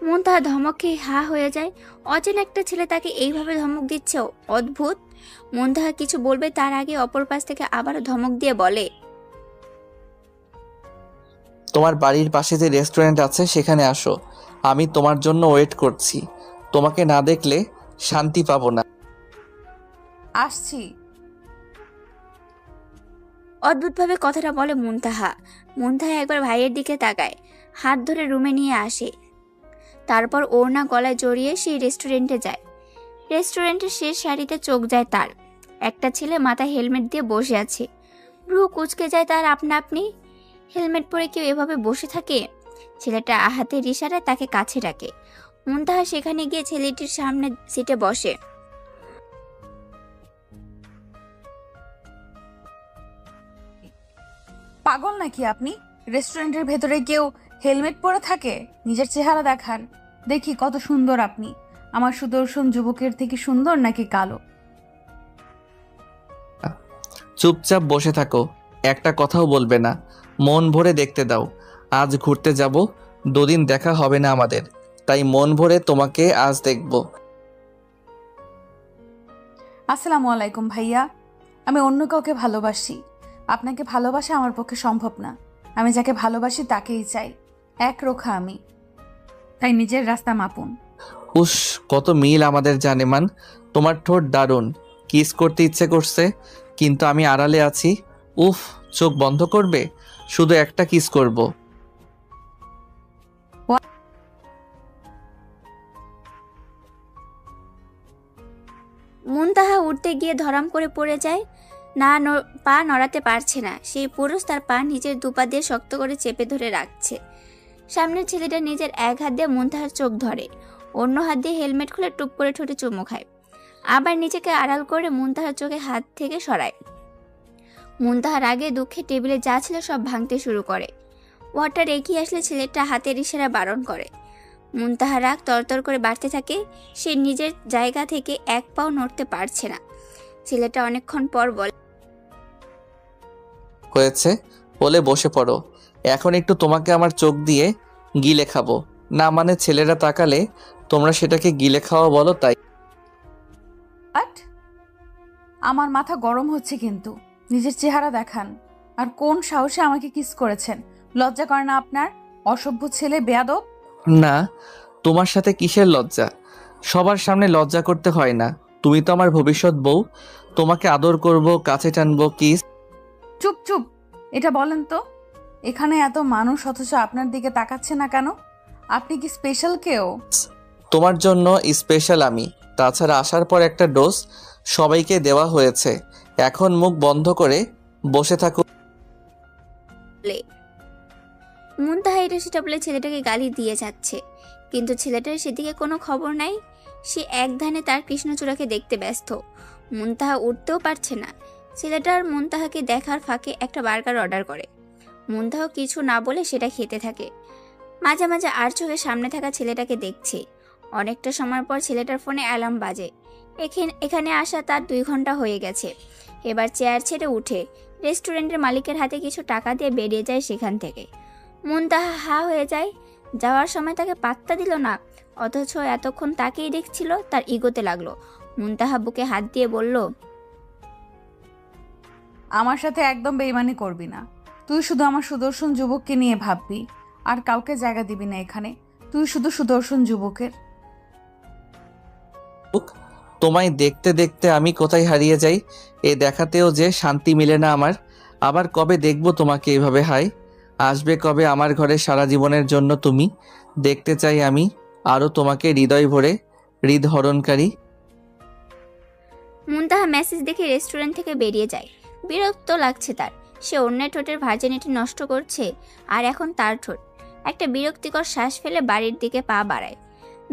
মুনতাহা ধমকে হা হয়ে যায়। অচেনা একটা ছেলে তাকে এইভাবে ধমক দিচ্ছে, অদ্ভুত। মুনতাহা কিছু বলবে তার আগে অপর পাশ থেকে আবারও ধমক দিয়ে বলে, তোমার বাড়ির পাশে যে রেস্টুরেন্ট আছে সেখানে আসো, আমি তোমার জন্য ওয়েট করছি। তোমাকে না দেখলে শান্তি পাবো না। আসছি। অদ্ভুতভাবে কথাটা বলে মুনতাহা। মুনতাহা একবার ভাইয়ের দিকে তাকায়, হাত ধরে রুমে নিয়ে আসে। তারপর ওড়না গলায় জড়িয়ে সেই রেস্টুরেন্টে যায়। রেস্টুরেন্টের শেষ সারিতে চোখ যায় তার। একটা ছেলে মাথায় হেলমেট দিয়ে বসে আছে। ভ্রু কুচকে যায় তার আপনা আপনি। হেলমেট পরে কেউ এভাবে বসে থাকে? ছেলেটা হাতের ইশারায় তাকে কাছে ডাকে। মুনতাহা সেখানে গিয়ে ছেলেটির সামনে সিটে বসে। পাগল নাকি আপনি? রেস্টুরেন্টের ভেতরে কেউ হেলমেট পরে থাকে? নিজের চেহারা দেখান, দেখি কত সুন্দর আপনি। আমার সুদর্শন যুবকের থেকে সুন্দর নাকি কালো? চুপচাপ বসে থাকো, একটা কথাও বলবে না। মন ভরে দেখতে দাও। আজ ঘুরতে যাব, দুদিন দেখা হবে না আমাদের, তাই মন ভরে তোমাকে আজ দেখব। আসসালামু আলাইকুম ভাইয়া। আমি অন্য কাউকে ভালোবাসি, আপনাকে ভালোবাসা আমার পক্ষে সম্ভব না। আমি যাকে ভালোবাসি তাকেই চাই, একরোখা আমি। তাই নিজের রাস্তা মাপুন। উস, কত মিল আমাদের জানেমান। তোমার ঠোঁট দারুণ, কিস করতে ইচ্ছে করছে, কিন্তু আমি আড়ালে আছি। উফ, চোখ বন্ধ করবে? শুধু একটা কিস করব। মুনতাহা উঠতে গিয়ে ধরাম করে পড়ে যায়। পা নড়াতে পারছে না। সেই পুরুষ তার পা নিজের দুপা দিয়ে শক্ত করে চেপে ধরে রাখছে। সামনের ছেলেটা নিজের এক হাত দিয়ে মুনতাহার চোখ ধরে, অন্য হাত দিয়ে হেলমেট খুলে টুপ করে ঠোঁটে চুমু খায়। আবার নিজেকে আড়াল করে মুনতাহার চোখে হাত থেকে সরায়। মুনতাহার আগে দুঃখে টেবিলে যা ছিল সব ভাঙতে শুরু করে। ওয়াটার এগিয়ে আসলে ছেলেটা হাতের ইশারা বারণ করে। মুনতাহার রাগ তরতর করে বাড়তে থাকে। সে নিজের জায়গা থেকে এক পাও নড়তে পারছে না। ছেলেটা অনেকক্ষণ পর বলে, হয়েছে, বলে বসে পড়ো। এখন একটু তোমাকে আমার চোখ দিয়ে গিলে খাবো। না মানে ছেলেরা তাকালে তোমরা সেটাকে গিলে খাওয়া বলো, তাই। বাট আমার মাথা গরম হচ্ছে কিন্তু। নিজের চেহারা দেখান। আর কোন সাহসে আমাকে কিস করেছেন? লজ্জা করে না আপনার? অসভ্য ছেলে, বেয়াদব। না, তোমার সাথে কিসের লজ্জা? সবার সামনে লজ্জা করতে হয় না। তুমি তো আমার ভবিষ্যৎ বউ, তোমাকে আদর করব, কাছে টানবো, কিস। চুপ চুপ, এটা বলেন তো, এখানে এত মানুষ অথচ আপনার দিকে তাকাচ্ছে না কেন? আপনি কি স্পেশাল কেউ? তোমার জন্য স্পেশাল আমি। তাছাড়া আসার পর একটা ডোজ সবাইকে দেওয়া হয়েছে। এখন মুখ বন্ধ করে বসে থাকো। বলে মুনতাহা এটা সেটা বলে ছেলেটাকে গালি দিয়ে যাচ্ছে, কিন্তু ছেলেটার সেদিকে কোনো খবর নাই। সে এক ধ্যানে তার কৃষ্ণচূড়াকে দেখতে ব্যস্ত। মুনতাহা উঠতেও পারছে না। ছেলেটার মুনতাহাকে দেখার ফাঁকে একটা বার্গার অর্ডার করে। মুনতাহা কিছু না বলে সেটা খেতে থাকে। মাঝে মাঝে আর চোখের সামনে থাকা ছেলেটাকে দেখছে। অনেকটা সময় পর ছেলেটার ফোনে অ্যালার্ম বাজে। এখানে আসা তার 2 ঘন্টা হয়ে গেছে। এবার চেয়ার ছেড়ে উঠে রেস্টুরেন্টের মালিকের হাতে কিছু টাকা দিয়ে বেরিয়ে যায় সেখান থেকে। মুনতাহা হা হয়ে যায়। যাওয়ার সময় তাকে পাত্তা দিল না, অথচ এতক্ষণ তাকেই দেখছিল। তার ইগোতে লাগলো। মুনতাহা বুকে হাত দিয়ে বলল, আমার সাথে একদম বেইমানি করবি না। তুই শুধু আমার সুদর্শন যুবককে নিয়ে ভাববি, আর কাউকে জায়গা দিবি না এখানে। তুই শুধু সুদর্শন যুবকের। তোমায় দেখতে দেখতে আমি কোথায় হারিয়ে যাই। এ দেখাতেও যে শান্তি মিলে না আমার। আবার কবে দেখবো তোমাকে এভাবে? হাই, আসবে কবে আমার ঘরে সারা জীবনের জন্য তুমি? দেখতে চাই আমি আরও তোমাকে হৃদয় ভরে, হৃদহরণকারী। মুনতাহা মেসেজ দেখে রেস্টুরেন্ট থেকে বেরিয়ে যায়। বিরক্ত লাগছে তার। সে অন্যের ঠোঁটের ভার্জিনিটি নষ্ট করছে, আর এখন তার ঠোঁট। একটা বিরক্তিকর শ্বাস ফেলে বাড়ির দিকে পা বাড়ায়।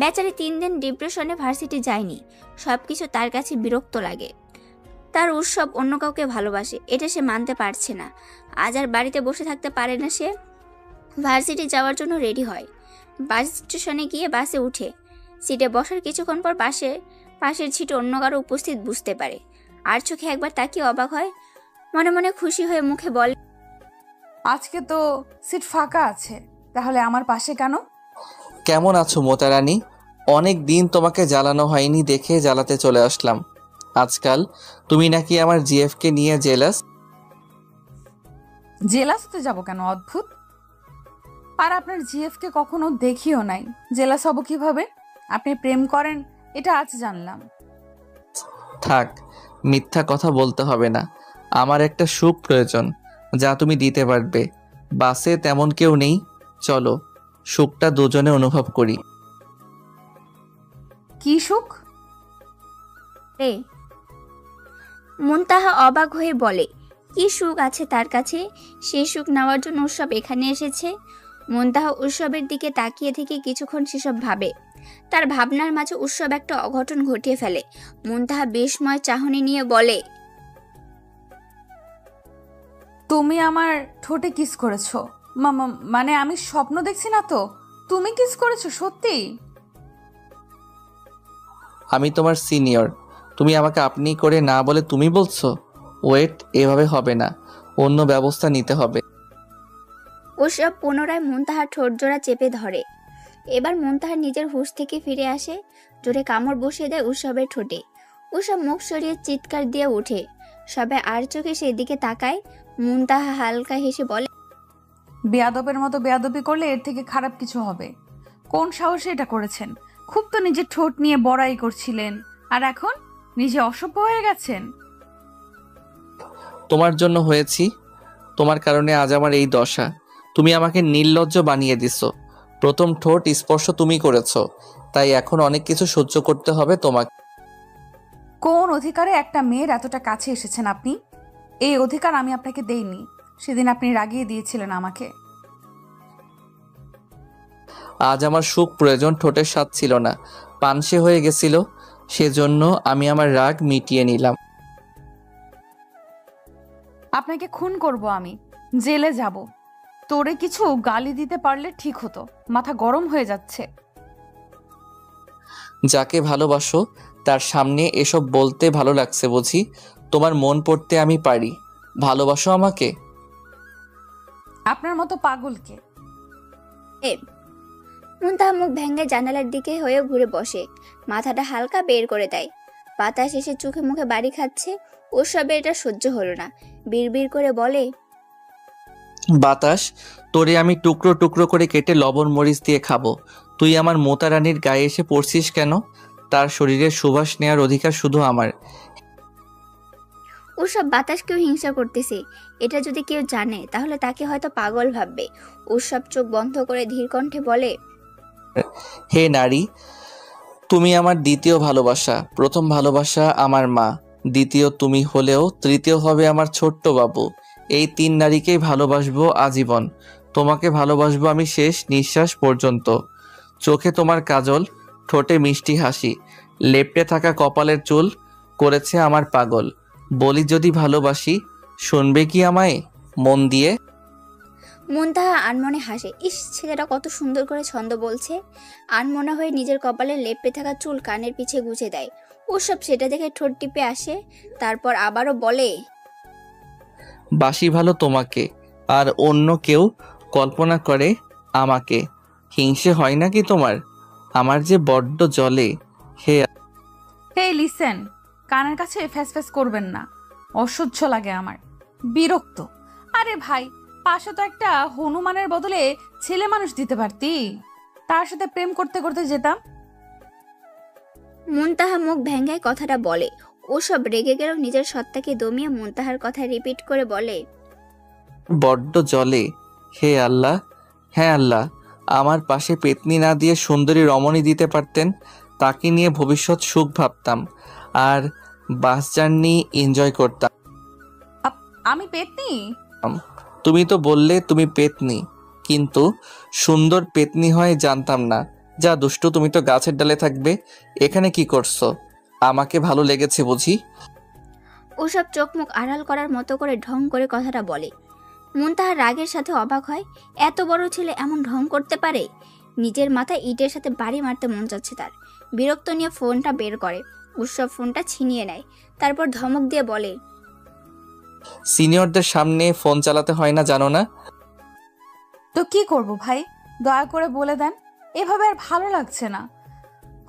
বেচারি 3 দিন ডিপ্রেশনে ভার্সিটি যায়নি। সবকিছু তার কাছে বিরক্ত লাগে। তার উৎসব অন্য কাউকে ভালোবাসে, এটা সে মানতে পারছে না। আজ আর বাড়িতে বসে থাকতে পারে না সে। ভার্সিটি যাওয়ার জন্য রেডি হয়। বাস স্টেশনে গিয়ে বাসে উঠে সিটে বসার কিছুক্ষণ পর পাশের সিটে অন্য কারো উপস্থিত বুঝতে পারে। আর চোখে একবার তাকিয়ে অবাক হয়। মনে মনে খুশি হয়ে মুখে বলে, আজকে তো সিট ফাঁকা আছে, তাহলে আমার পাশে কেন? কেমন আছো মোতারানী? অনেক দিন তোমাকে জ্বালানো হয়নি দেখে জ্বালাতে চলে আসলাম। আজকাল তুমি নাকি আমার জিএফকে নিয়ে জেলাস। জেলাস হতে যাবো কেন? অদ্ভুত। আর আপনার জিএফকে কখনো দেখিও নাই, জেলাস হব কিভাবে? আপনি প্রেম করেন এটা আজ জানলাম। থাক, মিথ্যা কথা বলতে হবে না। আমার একটা সুখ প্রয়োজন, যা তুমি দিতে পারবে। বাসে তেমন কেউ নেই, চলো সুখটা দুজনে অনুভব করি। কি সুখ? রে মুনতাহা অবাক হয়ে বলে, কি সুখ আছে তার কাছে? সেই সুখ নেওয়ার জন্য উৎসব এখানে এসেছে। মুনতাহা উৎসবের দিকে তাকিয়ে থেকে কিছুক্ষণ সেসব ভাবে। তার ভাবনার মাঝে উৎসব একটা অঘটন ঘটিয়ে ফেলে। মুনতাহা বিস্ময় চাহনি নিয়ে বলে, তুমি আমার ঠোঁটে কিস করেছো? মানে আমি স্বপ্ন দেখছি না তো? তুমি কিস করেছো সত্যি? আমি তোমার সিনিয়র, তুমি আমাকে আপনি করে না বলে তুমি বলছো? ওয়েট, এভাবে হবে না, অন্য ব্যবস্থা নিতে হবে। উৎসব পুনরায় মুনতাহার ঠোঁট জোড়া চেপে ধরে। এবার মুনতাহা নিজের হুঁশ থেকে ফিরে আসে। জোরে কামড় বসিয়ে দেয় উৎসবের ঠোঁটে। উৎসব মুখ সরিয়ে চিৎকার দিয়ে ওঠে। সবাই আর চোখে সেদিকে তাকায়। মুনতাহা হালকা হেসে বলে, বেয়াদবের মতো বেয়াদবি করলে এর থেকে খারাপ কিছু হবে। কোন সাহসে এটা করেছেন? খুব তো নিজের ঠোঁট নিয়ে বড়াই করছিলেন, আর এখন নিজে অসভ্য হয়ে গেছেন। তোমার জন্য হয়েছি, তোমার কারণে আজ আমার এই দশা। তুমি আমাকে নির্লজ্জ বানিয়ে দিছো। প্রথম ঠোঁট স্পর্শ তুমি করেছো, তাই এখন অনেক কিছু সহ্য করতে হবে তোমাকে। কোন অধিকারে একটা মেয়ের এতটা কাছে এসেছেন আপনি? এই অধিকার আমি আপনাকে দেইনি। সেদিন আপনি রাগিয়ে দিয়েছিলেন আমাকে। আজ আমার সুখ প্রয়োজন, ঠোঁটের স্বাদ ছিল না, পানসে হয়ে গেছিল। সেজন্য আমি আমার রাগ মিটিয়ে নিলাম। আপনাকে খুন করব, আমি জেলে যাব। তোরে কিছু গালি দিতে পারলে ঠিক হতো। মাথা গরম হয়ে যাচ্ছে। যাকে ভালোবাসো তার সামনে এসব বলতে ভালো লাগছে বুঝি? তোমার মন পড়তে আমি পারি। ভালোবাসো আমাকে? আপনার মতো পাগলকে। মুনতাহা মুখ ভেঙে জানালার দিকে হয়ে ঘুরে বসে। মাথাটা হালকা বের করে দেয়। বাতাস এসে চোখে মুখে বাড়ি খাচ্ছে। উৎসবের এটা সহ্য হলো না। বিড়বিড় করে বলে, বাতাস, তোরে আমি টুকরো টুকরো করে কেটে লবণ মরিচ দিয়ে খাবো। তুই আমার মোতা রানীর গায়ে এসে পড়ছিস কেন? তার শরীরের সুবাস নেওয়ার অধিকার শুধু আমার। ওসব বাতাসকেও হিংসা করতেছে। এটা যদি কেউ জানে তাহলে তাকে হয়তো পাগল ভাববে। ওসব চোখ বন্ধ করে ধীর কণ্ঠে বলে, হে নারী, তুমি আমার দ্বিতীয় ভালোবাসা। প্রথম ভালোবাসা আমার মা, দ্বিতীয় তুমি হলেও তৃতীয় হবে আমার ছোট্ট বাবু। এই 3 নারীকেই ভালোবাসবো আজীবন। তোমাকে ভালোবাসবো আমি শেষ নিঃশ্বাস পর্যন্ত। চোখে তোমার কাজল, ঠোঁটে মিষ্টি হাসি, লেপ্টে থাকা কপালের চুল করেছে আমার পাগল। বলি যদি ভালোবাসি, শুনবে কি আমায় মন দিয়ে? মুনতাহা আনমনে হাসে। ইস, ছেলেটা কত সুন্দর করে ছন্দ বলছে। আনমনা হয়ে নিজের কপালে লেপ্টে থাকা চুল কানের পিছে গুছে দেয়। ওসব সেটা দেখে ঠোঁট টিপে আসে, তারপর আবারও বলে, বাসি ভালো তোমাকে, আর অন্য কেউ কল্পনা করে আমাকে। হিংসে হয় নাকি তোমার? আমার যে বড্ড জ্বলে। হে হেই লিসেন, কানের কাছে ফ্যাস ফ্যাস করবেন না, অসহ্য লাগে আমার, বিরক্ত। আরে ভাই, পাশে তো একটা হনুমানের বদলে ছেলে মানুষ দিতে পারতি, তার সাথে প্রেম করতে করতে যেতাম। মুনতাহা মুখ ভেঙ্গায় কথাটা বলে। ওসব রেগে গেলেও নিজের সত্তাকে দমিয়ে মুনতাহার কথা রিপিট করে বলে, বড্ড জ্বলে। হে আল্লাহ, হ্যাঁ আল্লাহ, আমার পাশে পেতনি না দিয়ে সুন্দরী রমণী দিতে পারতেন, তাকে নিয়ে ভবিষ্যৎ সুখ ভাবতাম আর বাস জার্নি এনজয় করতাম। আমি পেতনি? তুমি তো বললে তুমি পেতনি, কিন্তু সুন্দর পেতনি হয় জানতাম না। যা দুষ্টু, তুমি তো গাছের ডালে থাকবে। এখানে কি করছো? আমাকে ভালো লেগেছে বুঝি? ওসব চোখ মুখ আড়াল করার মতো করে ঢং করে কথাটা বলে। মুনতাহার রাগের সাথে অবাক হয়, এত বড় ছেলে এমন ঢং করতে পারে। নিজের মাথায় ইটের সাথে বাড়ি মারতে মন যাচ্ছে তার। বিরক্ত নিয়ে ফোনটা বের করে। উৎসব ফোনটা ছিনিয়ে নেয়, তারপর ধমক দিয়ে বলে, সিনিয়রদের সামনে ফোন চালাতে হয় না জানো না? তো কি করব ভাই, দয়া করে বলে দেন, এভাবে আর ভালো লাগছে না।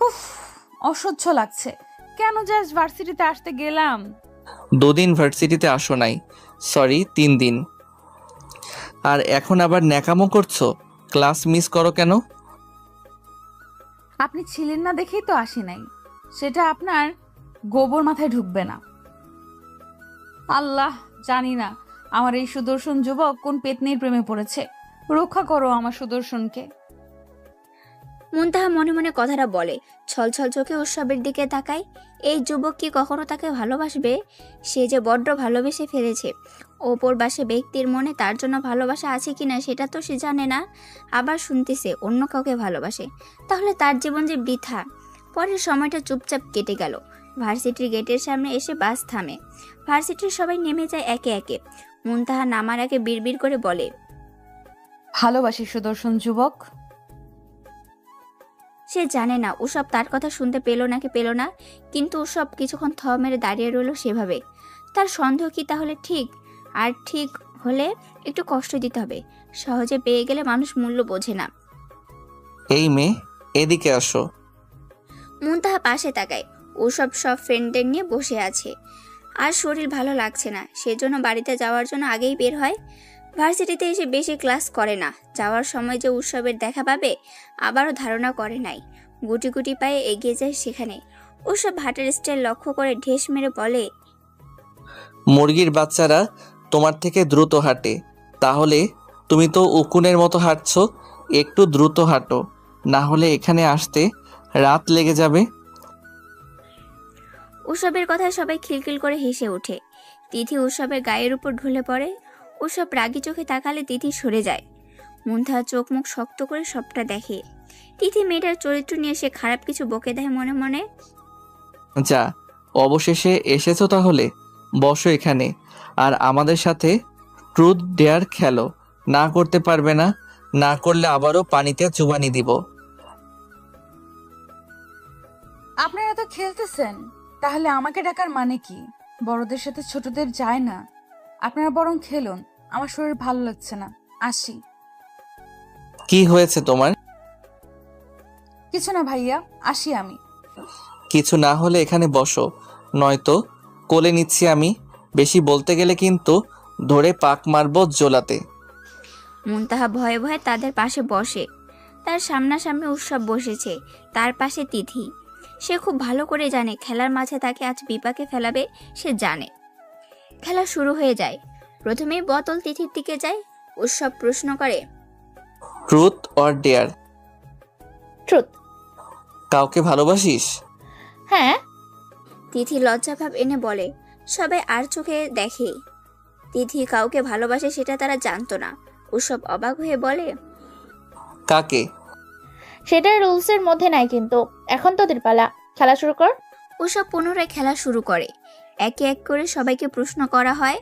উফ, অসহ্য লাগছে। কেন যে আজ ভার্সিটিতে আসতে গেলাম। 2 দিন ভার্সিটিতে আসো নাই, সরি 3 দিন। আর এখন আবার ন্যাকামো করছো? ক্লাস মিস করো কেন? আপনি ছিলেন না দেখেই তো আসি নাই, সেটা আপনার গোবর মাথায় ঢুকবে না। আল্লাহ, জানি না আমার এই সুদর্শন যুবক কোন পেতনির প্রেমে পড়েছে। রক্ষা করো আমার সুদর্শনকে। মুনতাহা মনে মনে কথাটা বলে, ছলছল চোখে উৎসবের দিকে তাকায়। এই যুবক কি কখনো তাকে ভালোবাসবে? সে যে বড্ড ভালোবেসে ফেলেছে। অপরবাসে ব্যক্তির মনে তার জন্য ভালোবাসা আছে কিনা সেটা তো সে জানে না। আবার শুনতেছে অন্য কাউকে ভালোবাসে, তাহলে তার জীবন যে বৃথা। পরের সময়টা চুপচাপ কেটে গেল। ভার্সিটির গেটের সামনে এসে বাস থামে। ভার্সিটির সবাই নেমে যায় একে একে। মুনতাহা নামার আগে বিড়বিড় করে বলে, ভালোবাসি সুদর্শন যুবক। সে জানে না ওসব তার কথা শুনতে পেল নাকি পেল না, কিন্তু ওসব কিছুক্ষণ থ মেরে দাঁড়িয়ে রইল সেভাবে। তার সন্দেহ কি তাহলে ঠিক? আর ঠিক হলে একটু কষ্ট দিতে হবে। সহজে পেয়ে গেলে মানুষ মূল্য বোঝে না। এই মেয়ে, এদিকে আসো। মুনতাহা পাশে তাকায়। ওসব সব ফ্রেন্ডদের নিয়ে বসে আছে। আর শরীর ভালো লাগছে না, সেজন্য বাড়িতে যাওয়ার জন্য আগেই বের হয়। ভার্সিটিতে এসে বেশি ক্লাস করে না। যাওয়ার সময় যে উৎসবের দেখা পাবে আবারও ধারণা করে নাই। গুটি গুটি পায়ে এগিয়ে যায় সেখানে। উৎসব হাটের স্টাইল লক্ষ্য করে ঢেস মেরে বলে, মুরগির বাচ্চারা তোমার থেকে দ্রুত হাঁটে, তাহলে তুমি তো উকুনের মতো হাঁটছো। একটু দ্রুত হাঁটো, না হলে এখানে আসতে রাত লেগে যাবে। উৎসবের কথায় সবাই খিলখিল করে হেসে ওঠে। তিথি উৎসবের গায়ের উপর ঢলে পড়ে। উৎসব রাগি চোখে তাকালে তিথি সরে যায়। মুনতাহা চোখ মুখ শক্ত করে সবটা দেখে। তিথি মেয়েটার চরিত্র নিয়ে সে খারাপ কিছু বকে দেয় মনে মনে। যা, অবশেষে এসেছো তাহলে বসো এখানে, আর আমাদের সাথে ট্রুথ ডেয়ার খেলো। না করতে পারবে না, না করলে আবারও পানিতে চুবানি দিব। আপনারা তো খেলতেছেন, তাহলে আমাকে ডাকার মানে কি? বড়দের সাথে ছোটদের যায় না। আপনারা বরং খেলুন, আমার শরীর ভালো লাগছে না, আসি। কি হয়েছে তোমার? কিছু না ভাইয়া, আসি আমি। কিছু না হলে এখানে বসো, নয়তো কোলে নিচ্ছি আমি। বেশি বলতে গেলে কিন্তু ধরে পাক মারবো জোলাতে। মুনতাহা ভয়ে ভয়ে তাদের পাশে বসে। তার সামনাসামনি উৎসব বসেছে, তার পাশে তিথি। সে খুব ভালো করে জানে খেলার মাঝে তাকে আজ বিপাকে ফেলাবে। সে জানে। খেলা শুরু হয়ে যায়। প্রথমেই বোতল তিথির দিকে যায়। উৎসব প্রশ্ন করে, ট্রুথ অর ডেয়ার? ট্রুথ। কাউকে ভালোবাসিস? হ্যাঁ। তিথি লজ্জাভাব এনে বলে। সবাই আর চোখে দেখে। তিথি কাউকে ভালোবাসে সেটা তারা জানতো না। উৎসব অবাক হয়ে বলে, কাকে? সেটা রুলসের মধ্যে নাই, কিন্তু এখন তোদের পালা, খেলা শুরু কর। উৎসব পুনরায় খেলা শুরু করে। একে এক করে সবাইকে প্রশ্ন করা হয়।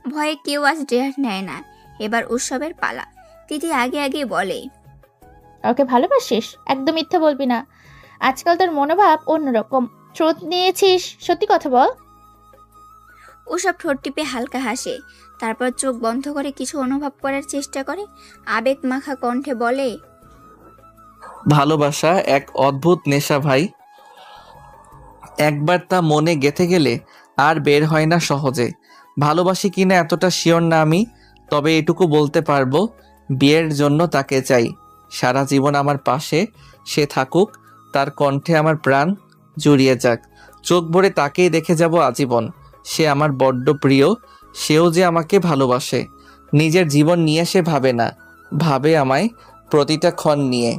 ভয়ে কেউ আজ ডেয়ার নেয় না। এবার উৎসবের পালা। তিথি আগে আগে বলে, ওকে ভালোবাসিস? একদম মিথ্যা বলবি না, আজকাল তোর মনোভাব অন্যরকম। ট্রুথ নিয়েছিস, সত্যি কথা বল। উৎসব ঠোঁট টিপে হালকা হাসে। তারপর চোখ বন্ধ করে কিছু অনুভব করার চেষ্টা করে। আবেগ মাখা কণ্ঠে বলে, ভালোবাসা এক অদ্ভুত নেশা ভাই। একবার তা মনে গেঁথে গেলে আর বের হয় না সহজে। ভালোবাসি কিনা এতটা শিওর না আমি, তবে এটুকু বলতে পারবো, বিয়ের জন্য তাকে চাই। সারা জীবন আমার পাশে সে থাকুক, তার কণ্ঠে আমার প্রাণ জুড়িয়ে যাক। চোখ ভরে তাকেই দেখে যাব আজীবন। সে আমার বড্ড প্রিয়, সেও যে আমাকে ভালোবাসে। নিজের জীবন নিয়ে সে ভাবে না, ভাবে আমায় প্রতিটা ক্ষণ নিয়ে।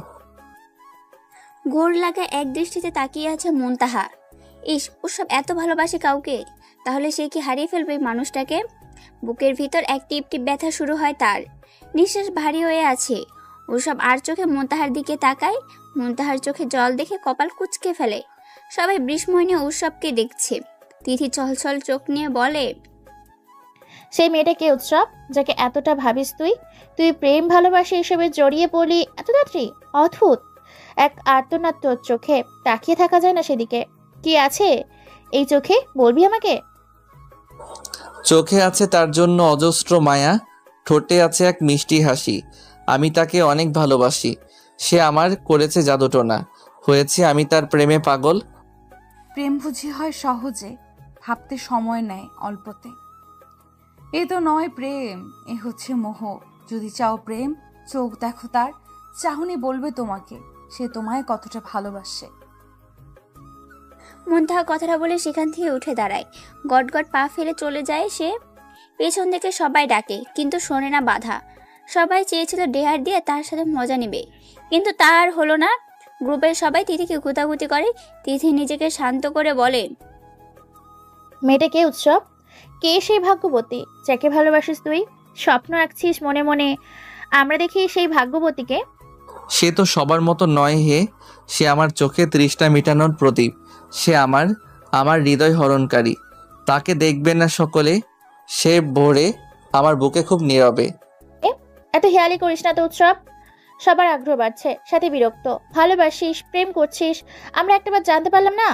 গোড় লাগা এক দৃষ্টিতে তাকিয়ে আছে মুনতাহা। উৎসব এত ভালোবাসে কাউকে, তাহলে সে কি হারিয়ে ফেলবে মানুষটাকে? বুকের ভিতর এক টিপ টিপ ব্যথা শুরু হয় তার। নিঃশ্বাস ভারী হয়ে আছে। উৎসব আর চোখে মুনতাহার দিকে তাকায়। মুনতাহার চোখে জল দেখে কপাল কুঁচকে ফেলে। সবাই বিস্ময় নিয়ে উৎসবকে দেখছে। তিথি ছলছল চোখ নিয়ে বলে, সেই মেয়েটা কে উৎসব, যাকে এতটা ভাবিস তুই? তুই প্রেম ভালোবাসা এসবে জড়িয়ে পড়লি এত তাড়াতাড়ি? অদ্ভুত। এক আর্তনাদ তোর চোখে, তাকিয়ে থাকা যায় না সেদিকে। কি আছে এই চোখে, বলবি আমাকে? চোখে আছে তার জন্য অজস্র মায়া, ঠোঁটে আছে এক মিষ্টি হাসি। আমি তাকে অনেক ভালোবাসি। সে আমার করেছে জাদুটোনা, হয়েছে আমি তার প্রেমে পাগল। প্রেম বুঝি হয় সহজে, ভাবতে সময় নেয় অল্পতে। এ তো নয় প্রেম, এ হচ্ছে মোহ। যদি চাও প্রেম, চোখ দেখো তার, চাহনি বলবে তোমাকে সে তোমায় কতটা ভালোবাসে। মুনতাহা কথাটা বলে সেখান থেকে উঠে দাঁড়ায়। গট গট পা ফেলে চলে যায় সে। পেছন থেকে সবাই ডাকে, কিন্তু শোনে না বাধা। সবাই চেয়েছিল ডেয়ার দিয়ে তার সাথে মজা নেবে, কিন্তু তার হলো না। গ্রুপের সবাই তিথিকে গুতাগুতি করে। তিথি নিজেকে শান্ত করে বলে, মেয়েটা কে উৎসব? কে সেই ভাগ্যবতী যাকে ভালোবাসিস তুই? স্বপ্ন রাখছিস মনে মনে, আমরা দেখি সেই ভাগ্যবতীকে। সে তো সবার মতো নয় হে, সে আমার চোখে তৃষ্ণা মিটানোর প্রদীপ। সে আমার হৃদয় হরণকারী। তাকে দেখবে না সকলে, সে ভোরে আমার বুকে খুব নীরবে। এত হেয়ালি করিস না তো উৎসব, সবার আগ্রহ বাড়ছে, সাথে বিরক্ত। ভালোবাসিস, প্রেম করছিস, আমরা একটাবার জানতে পারলাম না।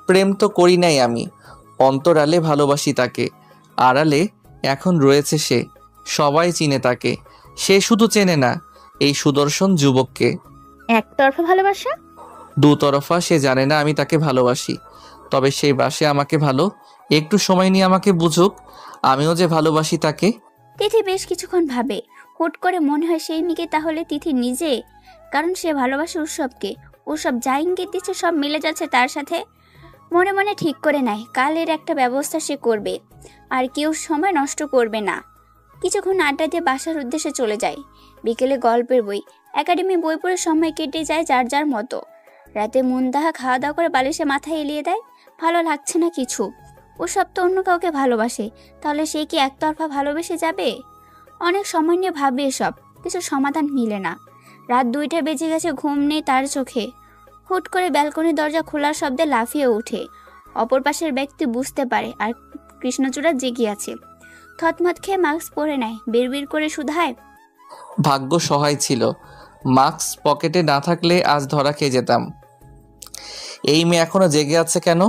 প্রেম তো করি নাই আমি, অন্তরালে ভালোবাসি তাকে। আড়ালে এখন রয়েছে সে, সবাই চিনে তাকে। সে শুধু চেনে না এই সুদর্শন যুবককে। একতরফা ভালোবাসা? দুতরফা। সে জানে না আমি তাকে ভালোবাসি, তবে সেই বাসে আমাকে ভালো। একটু সময় নিয়ে আমাকে বুঝুক, আমিও যে ভালোবাসি তাকে। তিথি বেশ কিছুক্ষণ ভাবে। হুট করে মনে হয় সেই মেয়েকে তাহলে তিথি নিজে, কারণ সে ভালোবাসে উৎসবকে। উৎসব যা ইঙ্গিত দিচ্ছে সব মিলে যাচ্ছে তার সাথে। মনে মনে ঠিক করে নেয় কালের একটা ব্যবস্থা সে করবে, আর কেউ সময় নষ্ট করবে না। কিছুক্ষণ আড্ডা দিয়ে বাসার উদ্দেশ্যে চলে যায়। বিকেলে গল্পের বই, একাডেমি বই পড়ে সময় কেটে যায় যার যার মতো। রাতে মুনতাহা খাওয়া দাওয়া করে বালিশে মাথা এলিয়ে দেয়। ভালো লাগছে না কিছু। উৎসব তো অন্য কাউকে ভালোবাসে, তাহলে সে কি একতরফা ভালোবেসে যাবে? অনেক সময় নিয়ে ভাবে এসব, কিছু সমাধান মিলে না। রাত 2টা বেজে গেছে, ঘুম নেই তার চোখে। হুট করে ব্যালকনির দরজা খোলার শব্দে লাফিয়ে ওঠে। অপর পাশের ব্যক্তি বুঝতে পারে আর কৃষ্ণচূড়া জেগে আছে। থতমত খেয়ে মাস্ক পরে নেয়, বিড়বিড় করে শুধায়, ভাগ্য সহায় ছিল, মাস্ক পকেটে না থাকলে আজ ধরা খেয়ে যেতাম। এই মেয়ে এখনো জেগে আছে কেন?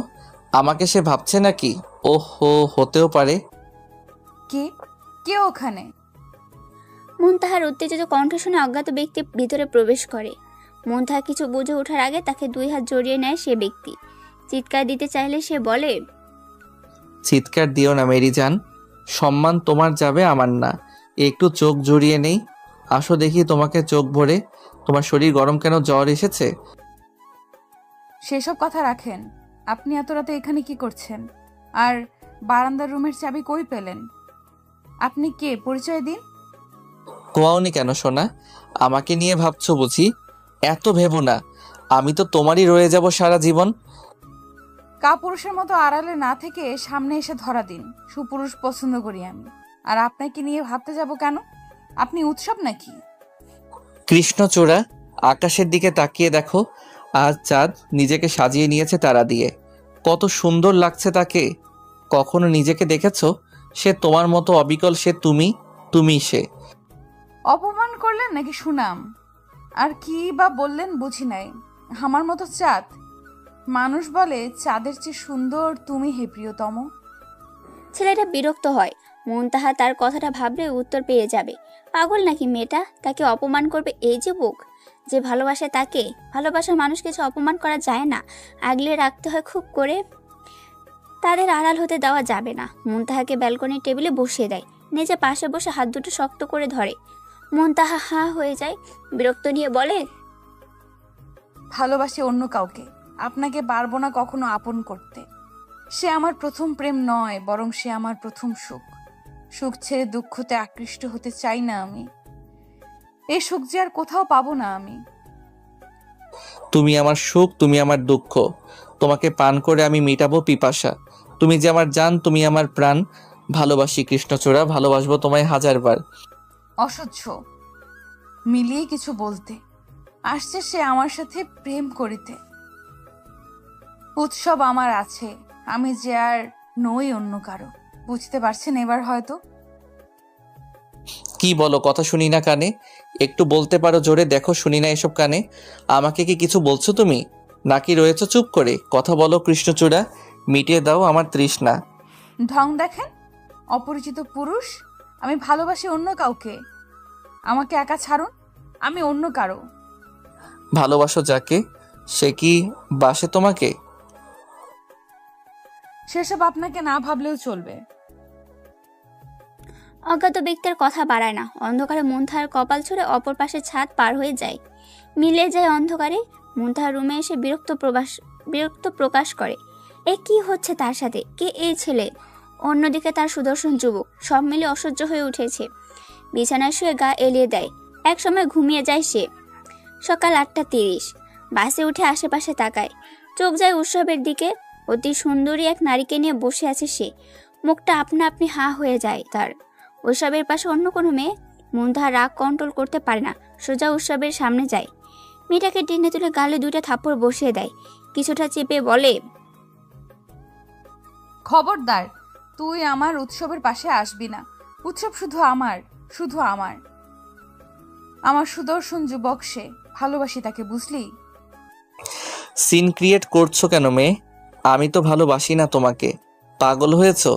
আমাকে সে ভাবছে নাকি? ওহো, হতেও পারে। কে কে ওখানে? মুনতাহার উত্তেজিত কণ্ঠ শুনে অজ্ঞাত ব্যক্তি ভিতরে প্রবেশ করে। মুনতাহা কিছু বুঝে ওঠার আগে তাকে 2 হাত জড়িয়ে নেয় সে ব্যক্তি। চিৎকার দিতে চাইলে সে বলে, চিৎকার দিও না মেরি জান, সম্মান তোমার যাবে আমার না। একটু চোখ জড়িয়ে নেই, আসো দেখি তোমাকে চোখ ভরে। তোমার শরীর গরম কেন, জ্বর এসেছে? সেসব কথা রাখেন। আপনি এত রাতে এখানে কি করছেন? আর বারান্দার রুমের চাবি কই পেলেন? আপনি কে, পরিচয় দিন। কোয়াওনি কেন সোনা? আমাকে নিয়ে ভাবছো বুঝি? এত ভেবো না, আমি তো তোমারই রয়ে যাব সারা জীবন। কাপুরুষের মতো আড়ালে না থেকে সামনে এসে ধরা দিন। সুপুরুষ পছন্দ করি আমি। আর আপনাকে নিয়ে ভাবতে যাব কেন? আপনি উৎসব নাকি? কৃষ্ণচূড়া, আকাশের দিকে তাকিয়ে দেখো, আজ চাঁদ নিজেকে সাজিয়ে নিয়েছে তারা দিয়ে। কত সুন্দর লাগছে তাকে। কখনো নিজেকে দেখেছো? সে তোমার মতো অবিকল, সে তুমি সে। অপমান করলেন নাকি সুনাম? আর কি বা বললেন বুঝি নাই। আমার মতো চাঁদ? মানুষ বলে চাঁদের চেয়ে সুন্দর তুমি হে প্রিয়তম। ছেলেটা বিরক্ত হয়। মুনতাহা তার কথাটা ভাবলে উত্তর পেয়ে যাবে। পাগল নাকি মেয়েটা? তাকে অপমান করবে এই যে বুক, যে ভালোবাসে তাকে। ভালোবাসার মানুষ কিছু অপমান করা যায় না, আগলে রাখতে হয় খুব করে। তাদের আড়াল হতে দেওয়া যাবে না। মুনতাহাকে ব্যালকনির টেবিলে বসিয়ে দেয়, নিজে পাশে বসে হাত দুটো শক্ত করে ধরে। মুনতাহা হাঁ হয়ে যায়, বিরক্ত নিয়ে বলে, ভালোবাসি অন্য কাউকে, আপনাকে পারবো না কখনো আপন করতে। সে আমার প্রথম প্রেম নয়, বরং সে আমার প্রথম সুখ। সুখ ছেড়ে দুঃখতে আকৃষ্ট হতে চাই না আমি। এই সুখ যে আর কোথাও পাবো না আমি। তুমি আমার সুখ, তুমি আমার দুঃখ। তোমাকে পান করে আমি মিটাবো পিপাসা। তুমি যে আমার জান, তুমি আমার প্রাণ। ভালোবাসি কৃষ্ণচূড়া, ভালোবাসবো তোমায় হাজারবার। অসহ্য। মিলিয়ে কিছু বলতে আসছে সে আমার সাথে প্রেম করিতে। উৎসব আমার আছে, আমি যে আর নই অন্য কারো। বুঝতে পারছেন এবার হয়তো? কি বলো, কথা শুনি না কানে? একটু বলতে পারো জোরে, দেখো শুনি না এসব কানে। আমাকে কি কিছু বলছো তুমি, নাকি রয়েছো চুপ করে? কথা বলো কৃষ্ণচূড়া, মিটিয়ে দাও আমার তৃষ্ণা। ঢং দেখেন, অপরিচিত পুরুষ। আমি ভালোবাসি অন্য কাউকে। আমাকে একা ছাড়ুন, আমি অন্য কারো। ভালোবাসো যাকে, সে কি বাসে তোমাকে? সেসব আপনাকে না ভাবলেও চলবে। অজ্ঞাত ব্যক্তির কথা বাড়ায় না। অন্ধকারে মুনতাহার কপাল ছুঁড়ে অপর পাশে ছাদ পার হয়ে যায়, মিলে যায় অন্ধকারে। মুনতাহার রুমে এসে বিরক্ত প্রকাশ করে। এ কি হচ্ছে তার সাথে? কে এই ছেলে? অন্যদিকে তার সুদর্শন যুবক। সব মিলে অসহ্য হয়ে উঠেছে। বিছানায় শুয়ে গা এলিয়ে দেয়। এক সময় ঘুমিয়ে যায় সে। সকাল 8:30। বাসে উঠে আশেপাশে তাকায়, চোখ যায় উৎসবের দিকে। অতি সুন্দরী এক নারীকে নিয়ে বসে আছে সে। মুখটা আপনা আপনি হাঁ হয়ে যায় তার। উৎসবের পাশে অন্য কোনো মেয়ে। মুনতাহা রাগ কন্ট্রোল করতে পারে না, সোজা উৎসবের সামনে যায়। মেয়েটাকে টেনে তুলে গালে 2টা থাপ্পড় বসিয়ে দেয়। কিছুটা চেপে বলে, খবরদার, তুই আমার উৎসবের পাশে আসবি না। উৎসব শুধু আমার, শুধু আমার। আমার সুদর্শন যুবক সে, ভালোবাসি তাকে, বুঝলি? সিন ক্রিয়েট করছো কেন মেয়ে? আমি তো ভালোবাসি না তোমাকে। পাগল হয়েছো?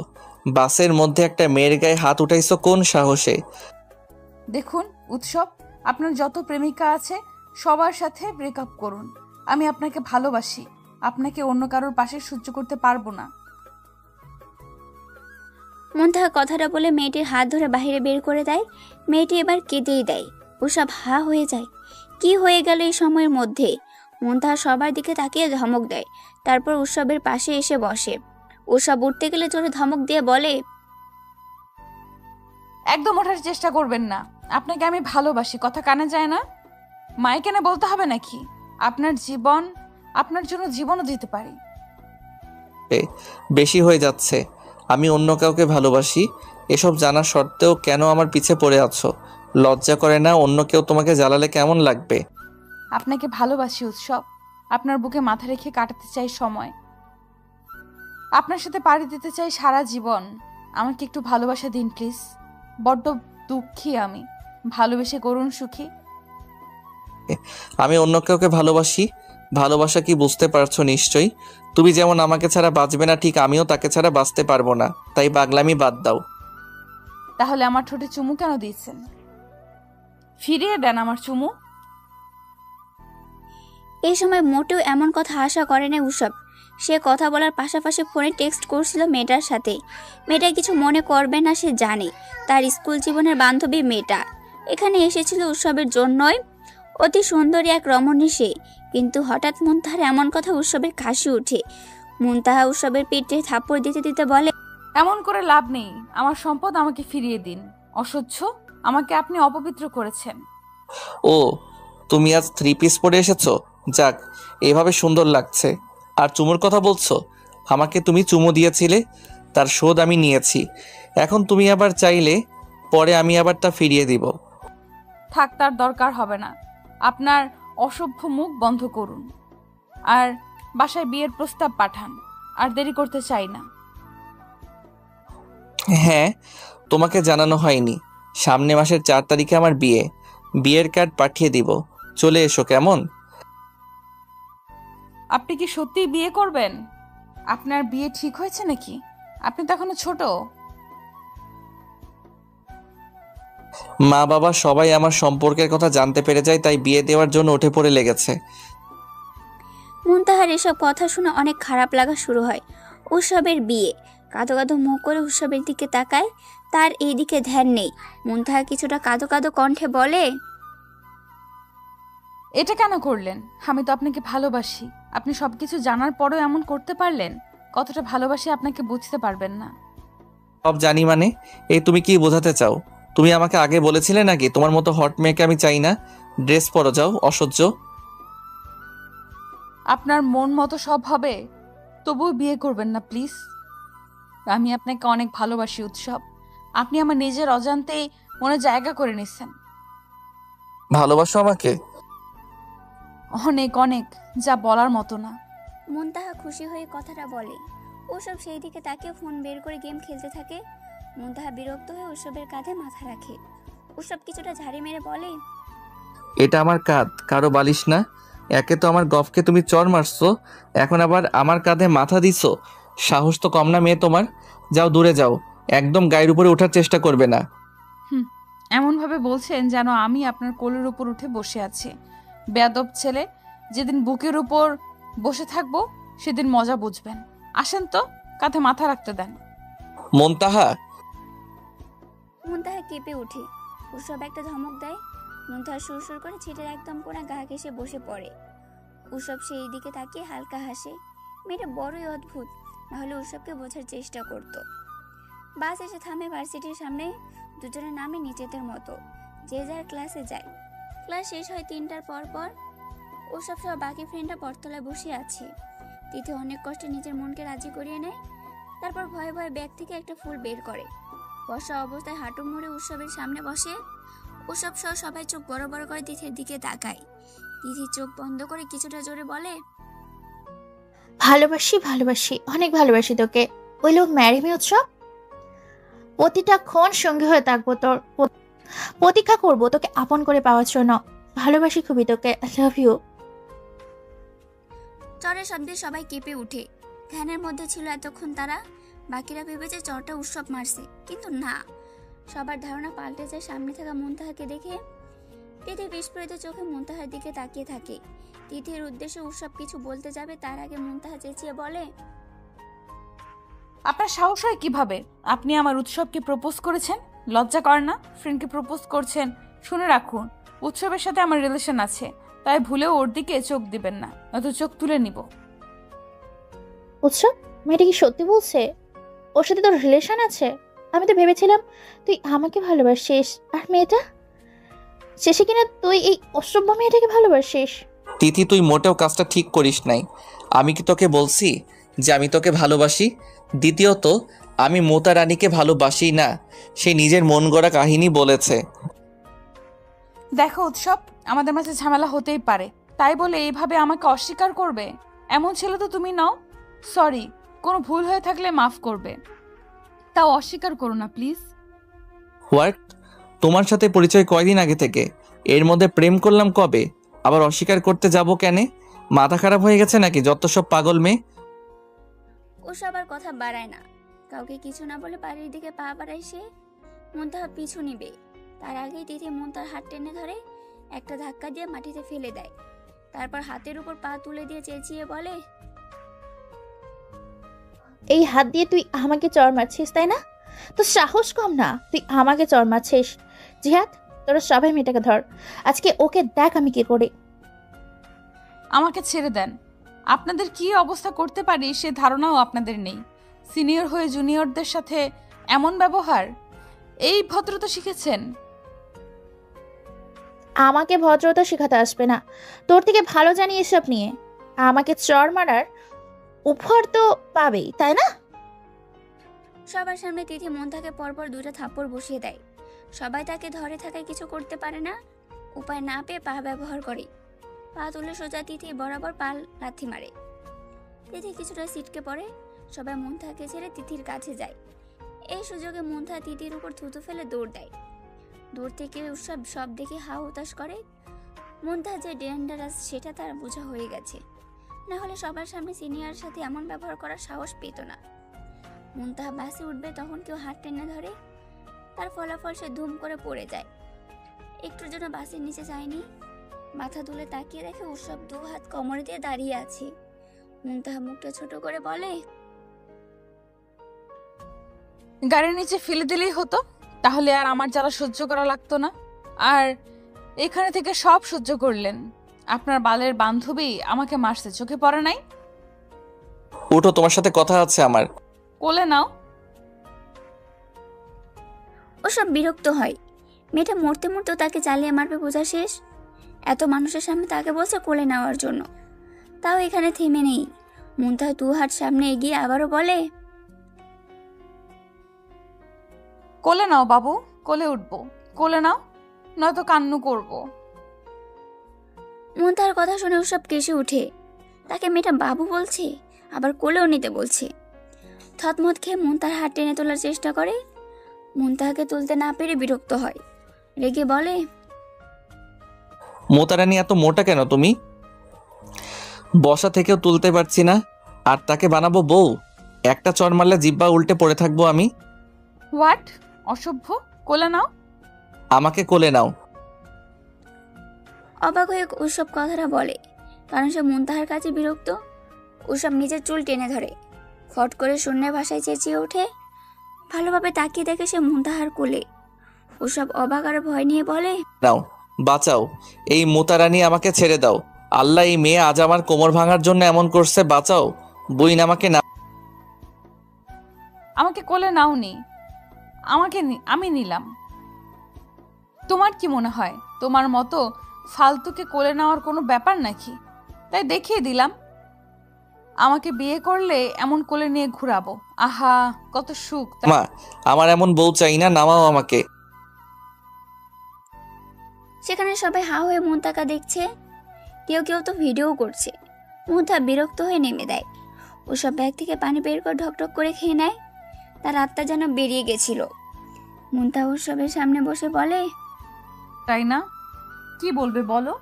বাসের মধ্যে একটা মেয়ের গায়ে হাত উঠাইছো কোন সাহসে? দেখুন উৎসব, আপনার যত প্রেমিকা আছে সবার সাথে ব্রেকআপ করুন। আমি আপনাকে ভালোবাসি, আপনাকে অন্য কারোর পাশে সহ্য করতে পারবো না। মুনতাহা কথাটা বলে মেয়েটির হাত ধরে বাইরে বের করে দেয়। মেয়েটি এবার কেঁদেই দেয়। উৎসব হা হয়ে যায়। কি হয়ে গেল এই সময়ের মধ্যে? মুনতাহা সবার দিকে তাকিয়ে ধমক দেয়। তারপর উৎসবের পাশে এসে বসে। উৎসব উঠতে গেলে জোরে ধমক দিয়ে বলে, একদম ওঠার চেষ্টা করবেন না। আপনাকে আমি ভালোবাসি, কথা কানে যায় না? মাইকে না বলতে হবে নাকি? আপনার জন্য জীবনও দিতে পারি। বেশি হয়ে যাচ্ছে। আমি অন্য কাউকে ভালোবাসি, এসব জানা সত্ত্বেও কেন আমার পিছে পড়ে আছো? লজ্জা করে না? অন্য কেউ তোমাকে জ্বালালে কেমন লাগবে? আপনাকে ভালোবাসি উৎসব, আপনার বুকে মাথা রেখে কাটাতে চাই সময়। আপনার সাথে পাড়ি দিতে চাই সারা জীবন। আমাকে একটু ভালোবাসা দিন প্লিজ। বড্ড দুঃখী আমি, ভালোবেসে করুন সুখী। আমি অন্য কাউকে ভালোবাসি? ভালোবাসা কি বুঝতে পারছো নিশ্চয়ই। তুমি যেমন আমাকে ছাড়া বাঁচবে না, ঠিক আমিও তাকে ছাড়া বাঁচতে পারবো না। তাই পাগলামি বাদ দাও। তাহলে আমার ঠোঁটে চুমু কেন দিয়েছেন? ফিরিয়ে দেন আমার চুমু। এই সময় মোটেও এমন কথা আশা করে না উৎসব। সে কথা বলার পাশাপাশি ফোনে টেক্সট করছিল মেয়েটার সাথে। মেয়েটা কিছু মনে করবে না সে জানে, তার স্কুল জীবনের বান্ধবী মেয়েটা এখানে এসেছিল উৎসবের জন্যই। অতি সুন্দরী এক রমণী সে, কিন্তু হঠাৎ মুনতাহার এমন কথা উৎসবের কাশি উঠে। মুনতাহা উৎসবের পিঠে থাপ্পড় দিতে দিতে বলে, এমন করে লাভ নেই, আমার সম্পদ আমাকে ফিরিয়ে দিন। অসহ্য, আমাকে আপনি অপবিত্র করেছেন। ও, তুমি আজ 3 পিস পরে এসেছো? যাক, এভাবে সুন্দর লাগছে। আর চুমুর কথা বলছো? আমাকে তুমি চুমু দিয়েছিলে, তার শোধ আমি নিয়েছি। এখন তুমি আবার চাইলে পরে আমি আবার তা ফিরিয়ে দিব। থাক, তার দরকার হবে না। আপনার অসভ্য মুখ বন্ধ করুন আর বাসায় বিয়ের প্রস্তাব পাঠান। আর দেরি করতে চাই না। হ্যাঁ, তোমাকে জানানো হয়নি, সামনে মাসের 4 তারিখে আমার বিয়ে। বিয়ের কার্ড পাঠিয়ে দিব, চলে এসো কেমন? আপনি কি সত্যিই বিয়ে করবেন? আপনার বিয়ে ঠিক হয়েছে নাকি? আপনি তো এখনো ছোট। মা বাবা সবাই আমার সম্পর্কের কথা জানতে পেরে যায়, তাই বিয়ে দেওয়ার জন্য উঠে পড়ে লেগেছে। মুনতাহার এসব কথা শুনে অনেক খারাপ লাগা শুরু হয়। উৎসবের বিয়ে। কাঁদো কাঁদো মুখ করে উৎসবের দিকে তাকায়, তার এই দিকে ধ্যান নেই। মুনতাহা কিছুটা কাঁদো কাঁদো কণ্ঠে বলে, এটা কেন করলেন? আমি তো আপনাকে ভালোবাসি। আপনি সবকিছু জানার পরেও এমন করতে পারলেন? কতটা ভালোবাসি আপনাকে বুঝতে পারবেন না। সব জানি মানে? এই তুমি কি বোঝাতে চাও? তুমি আমাকে আগে বলেছিলে নাকি তোমার মতো হট মেয়েকে আমি চাই না? ড্রেস পরো যাও, অসহ্য। আপনার মন মতো সব হবে, তবুও বিয়ে করবেন না প্লিজ। আমি আপনাকে অনেক ভালোবাসি উৎসব। আপনি আমার নিজের অজান্তেই মনে জায়গা করে নিচ্ছেন। ভালোবাসো আমাকে? অনেক অনেক, যা বলার মতো না। মুনতাহা খুশি হয়ে কথাটা বলে। উৎসব সেই দিকে তাকিয়ে ফোন বের করে গেম খেলতে থাকে। মুনতাহা বিরক্ত হয়ে উৎসবের কাঁধে মাথা রাখে। উৎসব কিছুটা ঝাড়ি মেরে বলে, এটা আমার কাঁধ, কারো বালিশ না। একে তো আমার গফকে তুমি চর মারছো, এখন আবার আমার কাঁধে মাথা দিছো। সাহস তো কম না মেয়ে তোমার। যাও, দূরে যাও, একদম গায়ের উপরে ওঠার চেষ্টা করবে না। এমনভাবে বলছেন যেন আমি আপনার কোলের উপর উঠে বসে আছি। বেয়াদব ছেলে, যেদিন বুকের উপর বসে থাকবো সেদিন মজা বুঝবেন। আসেন তো, কাঁধে মাথা রাখতে দেন। মুনতাহা! মুনতাহা কেঁপে ওঠে। উৎসব একটা ধমক দেয়। মুনতাহা সুরসুর করে ছিটের একদম কোণা গা ঘেঁষে বসে পড়ে। উৎসব সেই দিকে তাকিয়ে হালকা হাসে। মেয়েটা বড়ই অদ্ভুত, নাহলে উৎসবকে বোঝার চেষ্টা করত। বাস এসে থামে ভার্সিটির সামনে। দুজনের নামে নিজেদের মতো, যে যার ক্লাসে যায়। ক্লাস শেষ হয় 3টার পর। উৎসব সহ বাকি ফ্রেন্ডরা পরতলায় বসে আছে। তিথি অনেক কষ্টে নিজের মনকে রাজি করিয়ে নেয়। তারপর ভয়ে ভয়ে ব্যাগ থেকে একটা ফুল বের করে। বসা অবস্থায় হাঁটু মুড়ে উৎসবের সামনে বসে। উৎসব সহ সবাই চোখ বড় বড় করে তিথির দিকে তাকায়। তিথি চোখ বন্ধ করে কিছুটা জোরে বলে, ভালোবাসি ভালোবাসি, অনেক ভালোবাসি তোকে। উইল ইউ ম্যারি মি উৎসব? প্রতিটা ক্ষণ সঙ্গী হয়ে থাকবো তোর। প্রতীক্ষা করবো তোকে আপন করে পাওয়ার জন্য। ভালোবাসি খুবই তোকে। I love you. চরের শব্দে সবাই কেঁপে উঠে। ধ্যানের মধ্যে ছিল এতক্ষণ তারা। বাকিরা ভেবেছে চরটা উৎসব মারছে, কিন্তু না। সবার ধারণা পাল্টে যায় সামনে থাকা মুনতাহাকে দেখে। তিথি বিস্ফোরিত চোখে মুনতাহার দিকে তাকিয়ে থাকে। তিথির উদ্দেশ্যে উৎসব কিছু বলতে যাবে, তার আগে মুনতাহা চেঁচিয়ে বলে, আপনার সাহস হয় কিভাবে? আপনি আমার উৎসবকে প্রপোজ করেছেন? লজ্জা করে না? ফ্রেন্ডকে প্রপোজ করছেন। শুনে রাখুন, উৎসবের সাথে আমার রিলেশন আছে, তাই ভুলেও ওর দিকে চোখ দিবেন না, নয়তো চোখ তুলে নিব। উৎসব, মেয়েটা কি সত্যি বলছে? ওর সাথে তোর রিলেশন আছে? আমি তো ভেবেছিলাম তুই আমাকে ভালোবাসিস, আর মেয়েটা শেষে কিনা তুই এই অসভ্য মেয়েটাকে ভালোবাসিস। তিথি, তুই মোটেও কাজটা ঠিক করিস নাই। আমি কি তোকে বলছি যে আমি তোকে ভালোবাসি? দ্বিতীয়ত, আমি মোতা রানীকে ভালোবাসি না, সে নিজের মন গড়া কাহিনী বলেছে। দেখো উৎসব, আমাদের মাঝে ঝামেলা হতেই পারে, তাই বলে এইভাবে আমাকে অস্বীকার করবে? এমন ছেলে তো তুমি নাও। সরি, কোনো ভুল হয়ে থাকলে মাফ করবে, তাও অস্বীকার করো না প্লিজ। হোয়াট? তোমার সাথে পরিচয় কয়দিন আগে থেকে, এর মধ্যে প্রেম করলাম কবে? আবার অস্বীকার করতে যাব কেন? মাথা খারাপ হয়ে গেছে নাকি? যত সব পাগল মেয়ে। উৎসব আর কথা বাড়ায় না। কাউকে কিছু না বলে বাড়ির দিকে পা বাড়ায় সে। মুনতাহা পিছু নিবে, তার আগেই তিথি মুনতাহার হাত টেনে ধরে একটা ধাক্কা দিয়ে মাটিতে ফেলে দেয়। তারপর হাতের উপর পা তুলে দিয়ে চেঁচিয়ে বলে, এই হাত দিয়ে তুই আমাকে চড় মারছিস, তাই না? তো সাহস কম না, তুই আমাকে চড় মারছিস। জিহাদ, তোরা সবাই মেয়েটাকে ধর। আজকে ওকে দেখ আমি কি করি। আমাকে ছেড়ে দেন। আপনাদের কি অবস্থা করতে পারি সে ধারণাও আপনাদের নেই। সিনিয়র হয়ে জুনিয়রদের সাথে এমন ব্যবহার, এই ভদ্রতা শিখেছেন? আমাকে ভদ্রতা শেখাতে আসবে না, তোর থেকে ভালো জানি এসব নিয়ে। আমাকে চড় মারার উপহার তো পাবেই, তাই না? সবার সামনে তিথি মন্থাকে পরপর 2টা থাপ্পড় বসিয়ে দেয়। সবাই তাকে ধরে থাকায় কিছু করতে পারে না, উপায় না পেয়ে পা ব্যবহার করে। পা তুলে সোজা তিথি বরাবর পা লাথি মারে। তিথি কিছুটা ছিটকে পড়ে। সবাই মন্থাকে ছেড়ে তিথির কাছে যায়। এই সুযোগে মন্থা তিথির উপর থুতু ফেলে দৌড় দেয়। দূর থেকে উৎসব সব দেখে হা হতাশ করে। মন্থা যে ডেঞ্জারাস সেটা তার বোঝা হয়ে গেছে, না হলে সবার সামনে সিনিয়রের সাথে এমন ব্যবহার করার সাহস পেত না। মন্থা বাসে উঠবে তখন কেউ হাত টেনে ধরে, তার ফলাফল সে ধুম করে পড়ে যায়। একটুর জন্য বাসের নিচে যায়নি। মাথা তুলে তাকিয়ে দেখে উৎসব 2 হাত কোমরে দিয়ে দাঁড়িয়ে আছে। মন্থা মুখটা ছোট করে বলে, গাড়ির নিচে ফেলে দিলেই হতো, তাহলে আর আমার জ্বালা সহ্য করা লাগতো না। আর এখানে থেকে সব সহ্য করলেন। আপনার বালের বান্ধবী আমাকে মারছে, চোখে পড়ে নাই? উঠো, তোমার সাথে কথা আছে আমার। কোলে নাও। ওসব বিরক্ত হয়। মেয়েটা মরতে মরতে তাকে চালিয়ে মারবে বোঝা শেষ, এত মানুষের সামনে তাকে বলছে কোলে নেওয়ার জন্য। তাও এখানে থেমে নেই। মন্থা 2 হাত সামনে এগিয়ে আবারও বলে, কোলে নাও বাবু, কোলে উঠবো। কোলে নাও, নয়তো কান্নু করব। মন্থার কথা শুনে ওসব কেসে উঠে। তাকে মেয়েটা বাবু বলছে, আবার কোলেও নিতে বলছে। থতমত খেয়ে মন্থার হাত টেনে তোলার চেষ্টা করে। মন্থাকে তুলতে না পেরে বিরক্ত হয়, রেগে বলে, মোতারানি এত মোটা কেন তুমি? বসা থেকেও তুলতে পারছি না, আর তাকে বানাবো বউ? একটা চড় মারলে জিব্বা উল্টে পড়ে থাকবো আমি। হোয়াট? অসভ্য! কোলে নাও। আমাকে কোলে নাও। অবাক হয়ে ওসব কথাটা বলে, কারণ সে মন্তাহার কাছে বিরক্ত। ওসব নিজের চুল টেনে ধরে, ফট করে শূন্য ভাষায় চেঁচিয়ে ওঠে। ভালোভাবে তাকিয়ে দেখে সে মন্তাহার কোলে। ওসব অবাক আর ভয় নিয়ে বলে, নাও, বাঁচাও, এই মোতারানি আমাকে ছেড়ে দাও। আল্লাহ, এই মেয়ে আজ আমার কোমর ভাঙার জন্য এমন করছে, বাঁচাও। বইন আমাকে না। আমাকে কোলে নাওনি, আমি নিলাম। তোমার কি মনে হয় তোমার মতো ফালতুকে কোলে নেওয়ার কোনো ব্যাপার নাকি? তাই দেখিয়ে দিলাম। আমাকে বিয়ে করলে এমন কোলে নিয়ে ঘুরাবো। আহা, কত সুখ! মা, আমার এমন বউ চাই না, নামাও আমাকে। সেখানে সবাই হা হয়ে মন্তাকা দেখছে, কেউ কেউ তো ভিডিও করছে। মন্তা বিরক্ত হয়ে নেমে দেয়। ওসব ব্যাগ থেকে পানি বের করে ঢকঢক করে খেয়ে নেয়। তার আত্মা যেন বেরিয়ে গেছিল। মন্তা ওসবের সামনে বসে বলে, তাই না? কি বলবে বলো?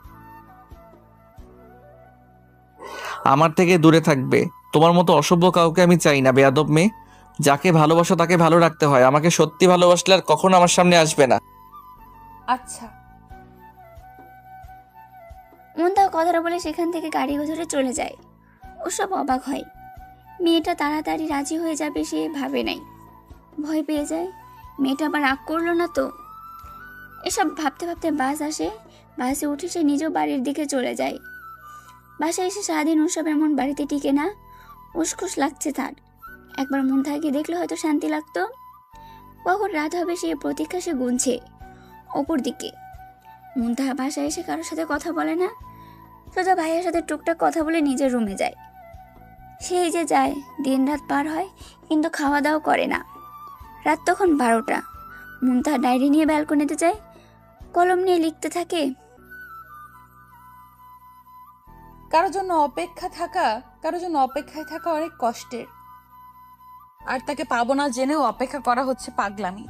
আমার থেকে দূরে থাকবে। তোমার মতো অসভ্য কাউকে আমি চাই না, বেয়াদব মেয়ে। যাকে ভালোবাসো তাকে ভালো রাখতে হয়। আমাকে সত্যি ভালোবাসলে আর কখনো আমার সামনে আসবে না। আচ্ছা। মন্তা কথাটা বলে সেখান থেকে গাড়ি ধরে চলে যায়। ওসব অবাক হয়। মেয়েটা তাড়াতাড়ি রাজি হয়ে যাবে সে ভাবে নাই। ভয় পেয়ে যায়, মেয়েটা আবার রাগ করলো না তো। এসব ভাবতে ভাবতে বাস আসে। বাসে উঠে সে নিজেও বাড়ির দিকে চলে যায়। বাসায় এসে সারাদিন ওসব এমন বাড়িতে টিকে না, উসখুস লাগছে তার। একবার মন থাকে দেখলে হয়তো শান্তি লাগতো। কখন রাত হবে সে প্রতীক্ষা সে গুনছে। অপর দিকে মুনতাহা বাসায় এসে কারোর সাথে কথা বলে না, সোজা ভাইয়ের সাথে টুকটাক কথা বলে নিজের রুমে যায়। সেই যে যায়, দিন রাত পার হয়, কিন্তু খাওয়া দাওয়া করে না। রাত তখন 12টা। মুনতাহা ডায়েরি নিয়ে ব্যালকনিতে যায়, কলম নিয়ে লিখতে থাকে। কারোর জন্য অপেক্ষায় থাকা অনেক কষ্টের। আর তাকে পাবো না জেনেও অপেক্ষা করা হচ্ছে পাগলামি।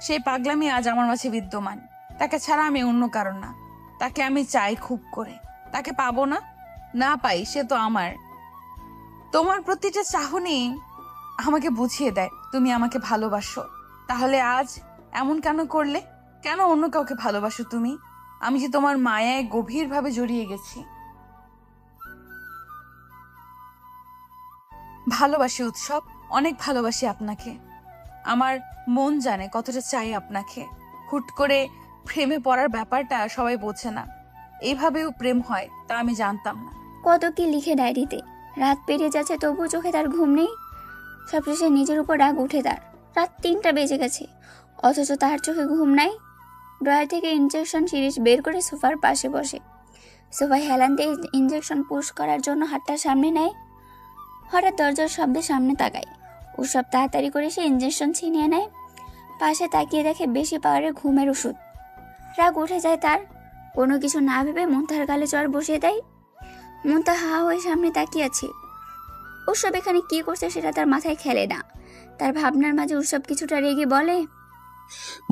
সেই পাগলামি আজ আমার মাঝে বিদ্যমান। তাকে ছাড়া আমি অন্য কারণ না। তাকে আমি চাই খুব করে। তাকে পাবো না, না পাই সে তো আমার। তোমার প্রতিটা চাহনি আমাকে বুঝিয়ে দেয় তুমি আমাকে ভালোবাসো। তাহলে আজ এমন কেন করলে? কেন অন্য কাউকে ভালোবাসো তুমি? আমি যে তোমার মায়ায় গভীরভাবে জড়িয়ে গেছি। ভালোবাসি উৎসব, অনেক ভালোবাসি আপনাকে। আমার মন জানে কতটা চাই আপনাকে। হুট করে প্রেমে পড়ার ব্যাপারটা সবাই বোঝে না। এইভাবেও প্রেম হয় তা আমি জানতাম না। কত কি লিখে ডায়েরিতে। রাত পেরিয়ে যাচ্ছে তবু চোখে তার ঘুম নেই। সবশেষে নিজের উপর রাগ উঠে তার। রাত 3টা বেজে গেছে, অথচ তার চোখে ঘুম নাই। ড্রয়ার থেকে ইনজেকশন সিরিজ বের করে সোফার পাশে বসে সোফায় হেলান দিয়ে ইনজেকশন পুশ করার জন্য হাতটা সামনে নেয়। হঠাৎ দরজার শব্দে সামনে তাকায়। উৎসব তাড়াতাড়ি করে সে ইনজেকশন ছিনিয়ে নেয়। পাশে তাকিয়ে দেখে বেশি পাওয়ারের ঘুমের ওষুধ। রাগ উঠে যায় তার। কোনো কিছু না ভেবে মুনতাহার গালে চড় বসিয়ে দেয়। মুনতাহা হা হয়ে সামনে তাকিয়ে আছে। উৎসব এখানে কি করছে সেটা তার মাথায় খেলে না। তার ভাবনার মাঝে উৎসব কিছুটা রেগে বলে,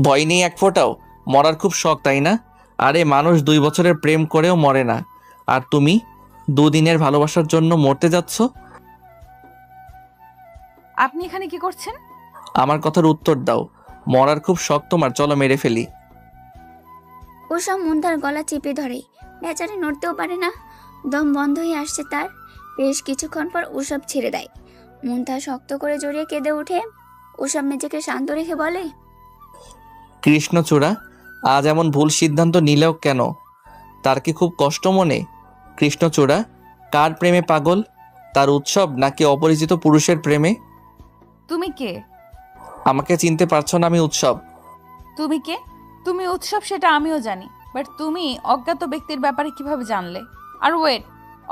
ভয় নেই এক ফোঁটাও? মরার খুব শখ তাই না? আরে মানুষ 2 বছরের প্রেম করেও মরে না, আর তুমি 2 দিনের ভালোবাসার জন্য মরতে যাচ্ছ। আপনি এখানে কি করছেন? আমার কথার উত্তর দাও। মরার খুব শখ তোমার, চলো মেরে ফেলি। উৎসব মুনতাহার গলা চেপে ধরে। বেচারি নড়তেও পারে না, দম বন্ধ হয়ে আসছে তার। বেশ কিছুক্ষণ পর উৎসব ছেড়ে দেয়। মুনতাহা শক্ত করে জড়িয়ে কেঁদে ওঠে। উৎসব নিজেকে শান্ত রেখে বলে, কৃষ্ণচূড়া, আজ এমন ভুল সিদ্ধান্ত নিলেও কেন? তার কি খুব কষ্ট মনে? কৃষ্ণচূড়া, কার প্রেমে পাগল? তার উৎসব নাকি অপরিচিত পুরুষের প্রেমে? তুমি কে? আমাকে চিনতে পারছো না? আমি উৎসব। তুমি কে? তুমি উৎসব সেটা আমিও জানি, বাট তুমি অজ্ঞাত ব্যক্তির ব্যাপারে কিভাবে জানলে? আর ওয়েট,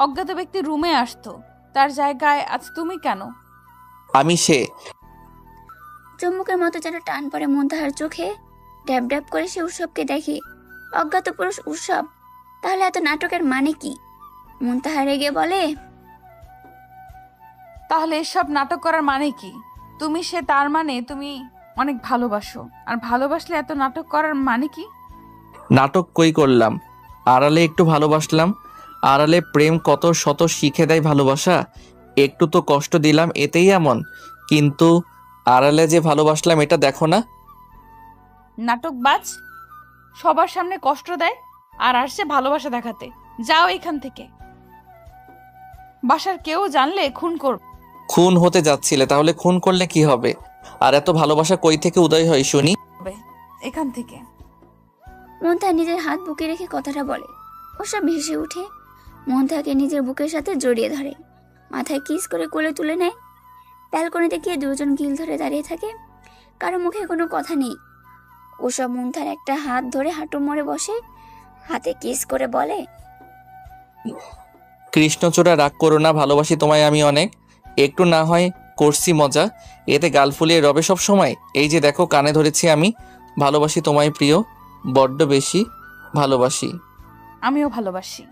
অজ্ঞাত ব্যক্তি রুমে আসতো, তার জায়গায় আজ তুমি কেন? আমি সে। চুম্বকের মতো যেন টান পড়ে মুনতাহার চোখে। ড্যাব ড্যাব করে সে উৎসবকে দেখে। অজ্ঞাত পুরুষ উৎসব? তাহলে এত নাটকের মানে কি? মুনতাহা রেগে বলে, তাহলে এসব নাটক করার মানে কি? তুমি সে, তার মানে তুমি অনেক ভালোবাসো, আর ভালোবাসলে এত নাটক করার মানে কি? নাটক কই করলাম? আড়ালে একটু ভালোবাসলাম। আড়ালে প্রেম কত শত শিখে দেয় ভালোবাসা। একটু তো কষ্ট দিলাম, এতেই এমন? কিন্তু আড়ালে যে ভালোবাসলাম এটা দেখো না? নাটকবাজ, সবার সামনে কষ্ট দেয় আর আসছে ভালোবাসা দেখাতে। যাও এখান থেকে। বাসার কেউ জানলে খুন করবে। খুন হতে যাচ্ছিলে, তাহলে খুন করলে কি হবে? আর এত ভালোবাসা কই থেকে উদয় হয় শুনি? এখান থেকে। মুনতাহা নিজের হাত বুকে রেখে কথাটা বলে। ওসব হেসে উঠে মুনতাহাকে নিজের বুকের সাথে জড়িয়ে ধরে। মাথায় কিস করে কোলে তুলে নেয়। ব্যালকনিতে গিয়ে দুজন গিল ধরে দাঁড়িয়ে থাকে। কারো মুখে কোনো কথা নেই। ওসব মুনতাহার একটা হাত ধরে হাঁটু মোড়ে বসে, হাতে কিস করে বলে, কৃষ্ণচূড়া, রাগ করো না, ভালোবাসি তোমায় আমি অনেক। একটু না হয় করছি মজা, এতে গাল ফুলিয়ে রবে সব সময়। এই যে দেখো, কানে ধরেছি আমি। ভালোবাসি তোমায় প্রিয়, বড্ড বেশি ভালোবাসি। আমিও ভালোবাসি।